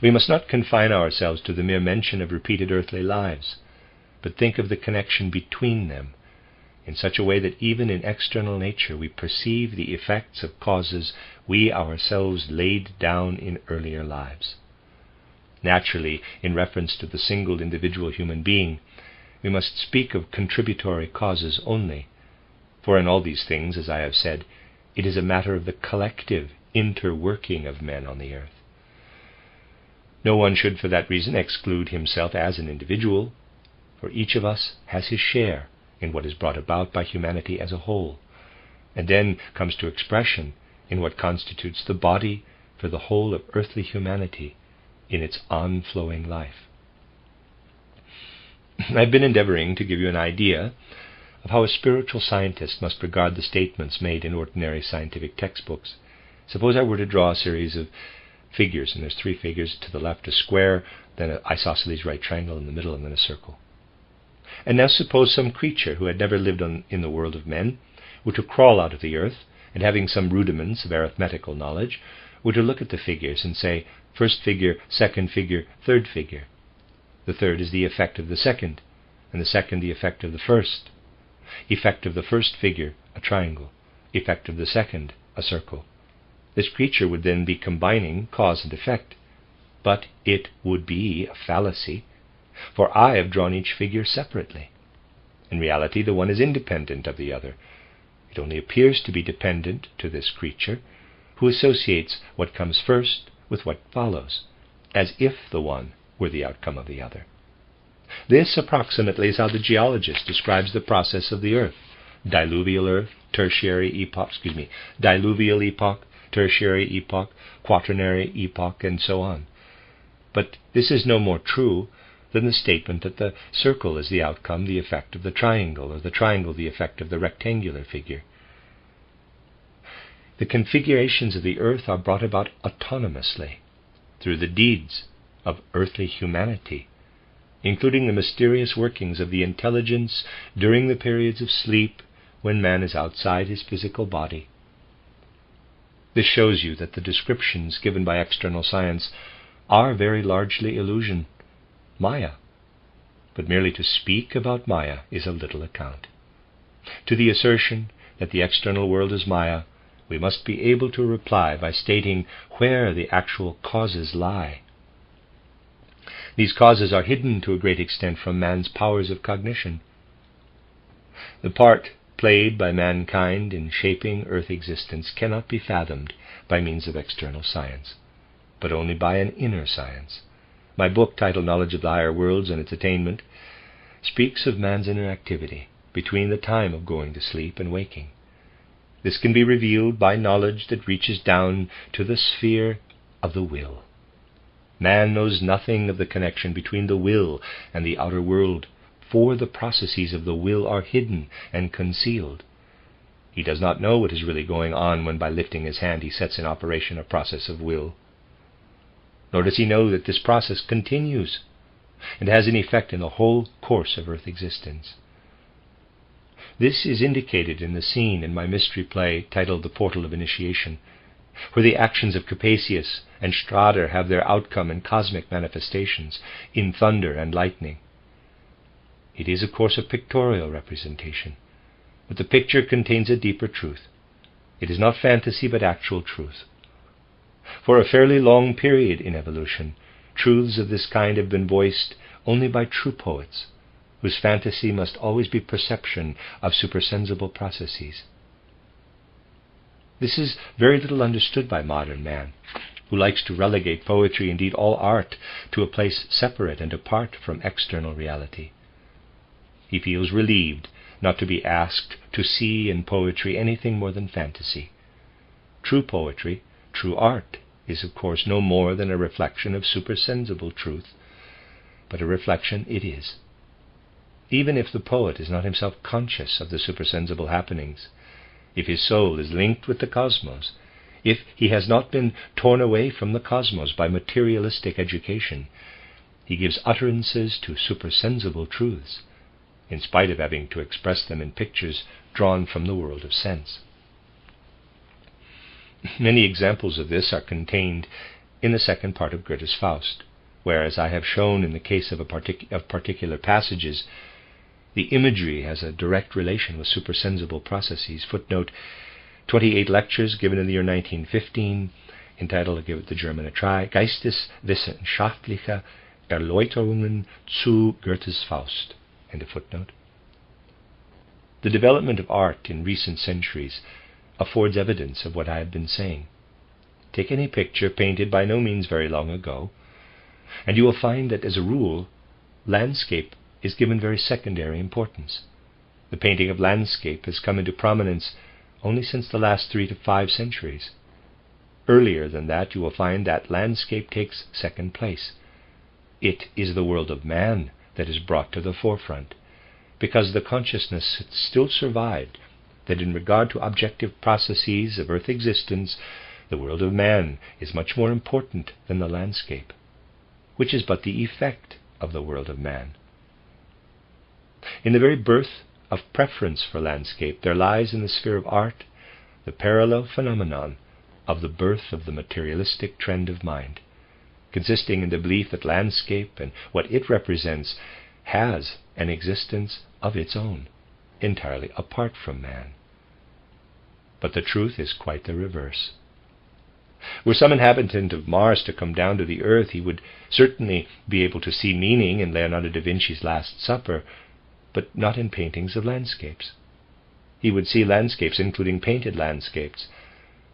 We must not confine ourselves to the mere mention of repeated earthly lives, but think of the connection between them in such a way that even in external nature we perceive the effects of causes we ourselves laid down in earlier lives. Naturally, in reference to the single individual human being, we must speak of contributory causes only, for in all these things, as I have said, it is a matter of the collective interworking of men on the earth. No one should for that reason exclude himself as an individual, for each of us has his share in what is brought about by humanity as a whole, and then comes to expression in what constitutes the body for the whole of earthly humanity in its on-flowing life. I've been endeavoring to give you an idea of how a spiritual scientist must regard the statements made in ordinary scientific textbooks. Suppose I were to draw a series of figures, and there's 3 figures, to the left a square, then an isosceles right triangle in the middle, and then a circle. And now suppose some creature who had never lived in the world of men were to crawl out of the earth, and having some rudiments of arithmetical knowledge, were to look at the figures and say, first figure, second figure, third figure. The third is the effect of the second, and the second the effect of the first. Effect of the first figure, a triangle. Effect of the second, a circle. This creature would then be combining cause and effect. but it would be a fallacy, for I have drawn each figure separately. In reality, the one is independent of the other. It only appears to be dependent to this creature, who associates what comes first with what follows, as if the one were the outcome of the other. This, approximately, is how the geologist describes the process of the Earth: diluvial Earth, diluvial epoch, tertiary epoch, quaternary epoch, and so on. But this is no more true than the statement that the circle is the outcome, the effect of the triangle, or the triangle the effect of the rectangular figure. The configurations of the Earth are brought about autonomously through the deeds of earthly humanity, including the mysterious workings of the intelligence during the periods of sleep when man is outside his physical body. This shows you that the descriptions given by external science are very largely illusion, Maya. But merely to speak about Maya is of little account. To the assertion that the external world is Maya, we must be able to reply by stating where the actual causes lie. These causes are hidden to a great extent from man's powers of cognition. The part played by mankind in shaping earth existence cannot be fathomed by means of external science, but only by an inner science. My book, titled Knowledge of the Higher Worlds and Its Attainment, speaks of man's inner activity between the time of going to sleep and waking. This can be revealed by knowledge that reaches down to the sphere of the will. Man knows nothing of the connection between the will and the outer world, for the processes of the will are hidden and concealed. He does not know what is really going on when by lifting his hand he sets in operation a process of will. Nor does he know that this process continues and has an effect in the whole course of earth existence. This is indicated in the scene in my mystery play titled The Portal of Initiation, where the actions of Capasius and Strader have their outcome in cosmic manifestations, in thunder and lightning. It is, of course, a pictorial representation, but the picture contains a deeper truth. It is not fantasy, but actual truth. For a fairly long period in evolution, truths of this kind have been voiced only by true poets, whose fantasy must always be perception of supersensible processes. This is very little understood by modern man, who likes to relegate poetry, indeed all art, to a place separate and apart from external reality. He feels relieved not to be asked to see in poetry anything more than fantasy. True poetry, true art, is of course no more than a reflection of supersensible truth, but a reflection it is. Even if the poet is not himself conscious of the supersensible happenings, if his soul is linked with the cosmos, if he has not been torn away from the cosmos by materialistic education, he gives utterances to supersensible truths, in spite of having to express them in pictures drawn from the world of sense. Many examples of this are contained in the second part of Goethe's Faust, where, as I have shown in the case of particular passages, the imagery has a direct relation with supersensible processes. Footnote: 28 lectures given in the year 1915, entitled, I'll give it the German a try, Geisteswissenschaftliche Erläuterungen zu Goethe's Faust. End of footnote. The development of art in recent centuries affords evidence of what I have been saying. Take any picture painted by no means very long ago, and you will find that, as a rule, landscape is given very secondary importance. The painting of landscape has come into prominence only since the last 3 to 5 centuries. Earlier than that, you will find that landscape takes second place. It is the world of man that is brought to the forefront, because the consciousness still survived that in regard to objective processes of earth existence, the world of man is much more important than the landscape, which is but the effect of the world of man. In the very birth of preference for landscape, there lies in the sphere of art the parallel phenomenon of the birth of the materialistic trend of mind, consisting in the belief that landscape and what it represents has an existence of its own, entirely apart from man. But the truth is quite the reverse. Were some inhabitant of Mars to come down to the Earth, he would certainly be able to see meaning in Leonardo da Vinci's Last Supper, but not in paintings of landscapes. He would see landscapes, including painted landscapes,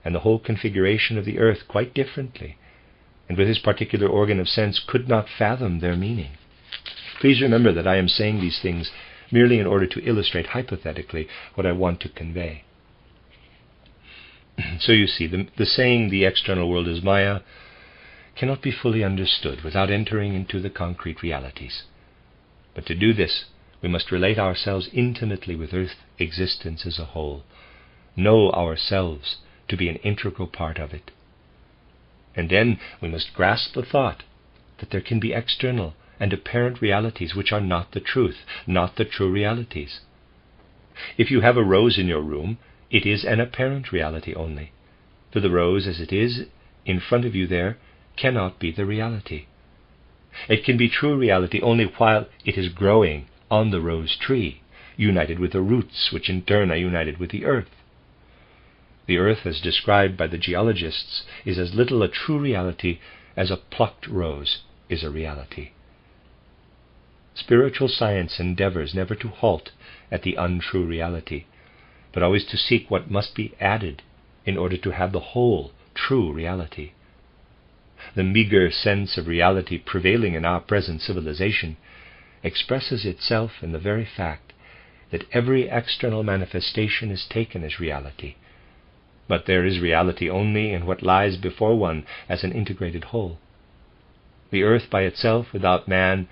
and the whole configuration of the Earth quite differently, and with his particular organ of sense could not fathom their meaning. Please remember that I am saying these things merely in order to illustrate hypothetically what I want to convey. So you see, the saying, the external world is Maya, cannot be fully understood without entering into the concrete realities. But to do this, we must relate ourselves intimately with Earth existence as a whole, know ourselves to be an integral part of it. And then we must grasp the thought that there can be external and apparent realities which are not the truth, not the true realities. If you have a rose in your room, it is an apparent reality only, for the rose as it is in front of you there cannot be the reality. It can be true reality only while it is growing on the rose tree, united with the roots, which in turn are united with the earth. The earth, as described by the geologists, is as little a true reality as a plucked rose is a reality. Spiritual science endeavors never to halt at the untrue reality, but always to seek what must be added in order to have the whole true reality. The meager sense of reality prevailing in our present civilization expresses itself in the very fact that every external manifestation is taken as reality, but there is reality only in what lies before one as an integrated whole. The earth by itself, without man,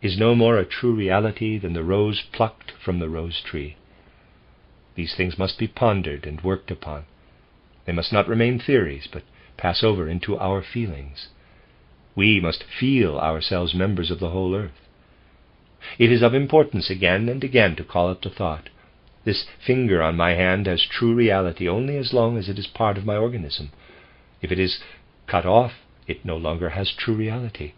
is no more a true reality than the rose plucked from the rose tree. These things must be pondered and worked upon. They must not remain theories, but pass over into our feelings. We must feel ourselves members of the whole earth. It is of importance again and again to call up the thought, this finger on my hand has true reality only as long as it is part of my organism. If it is cut off, it no longer has true reality.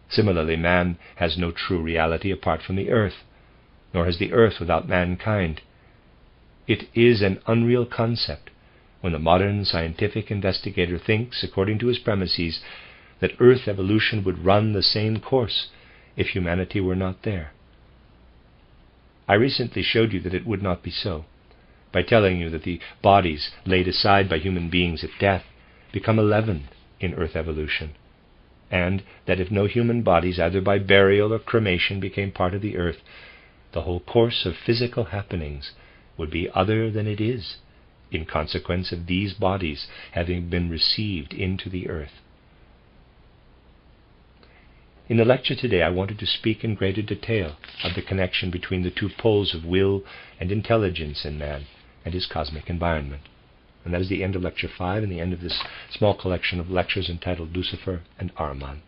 Similarly, man has no true reality apart from the earth, nor has the earth without mankind. It is an unreal concept when the modern scientific investigator thinks, according to his premises, that Earth evolution would run the same course if humanity were not there. I recently showed you that it would not be so, by telling you that the bodies laid aside by human beings at death become 11 in Earth evolution, and that if no human bodies, either by burial or cremation, became part of the Earth, the whole course of physical happenings would be other than it is, in consequence of these bodies having been received into the earth. In the lecture today, I wanted to speak in greater detail of the connection between the two poles of will and intelligence in man and his cosmic environment. And that is the end of Lecture 5 and the end of this small collection of lectures entitled Lucifer and Ahriman.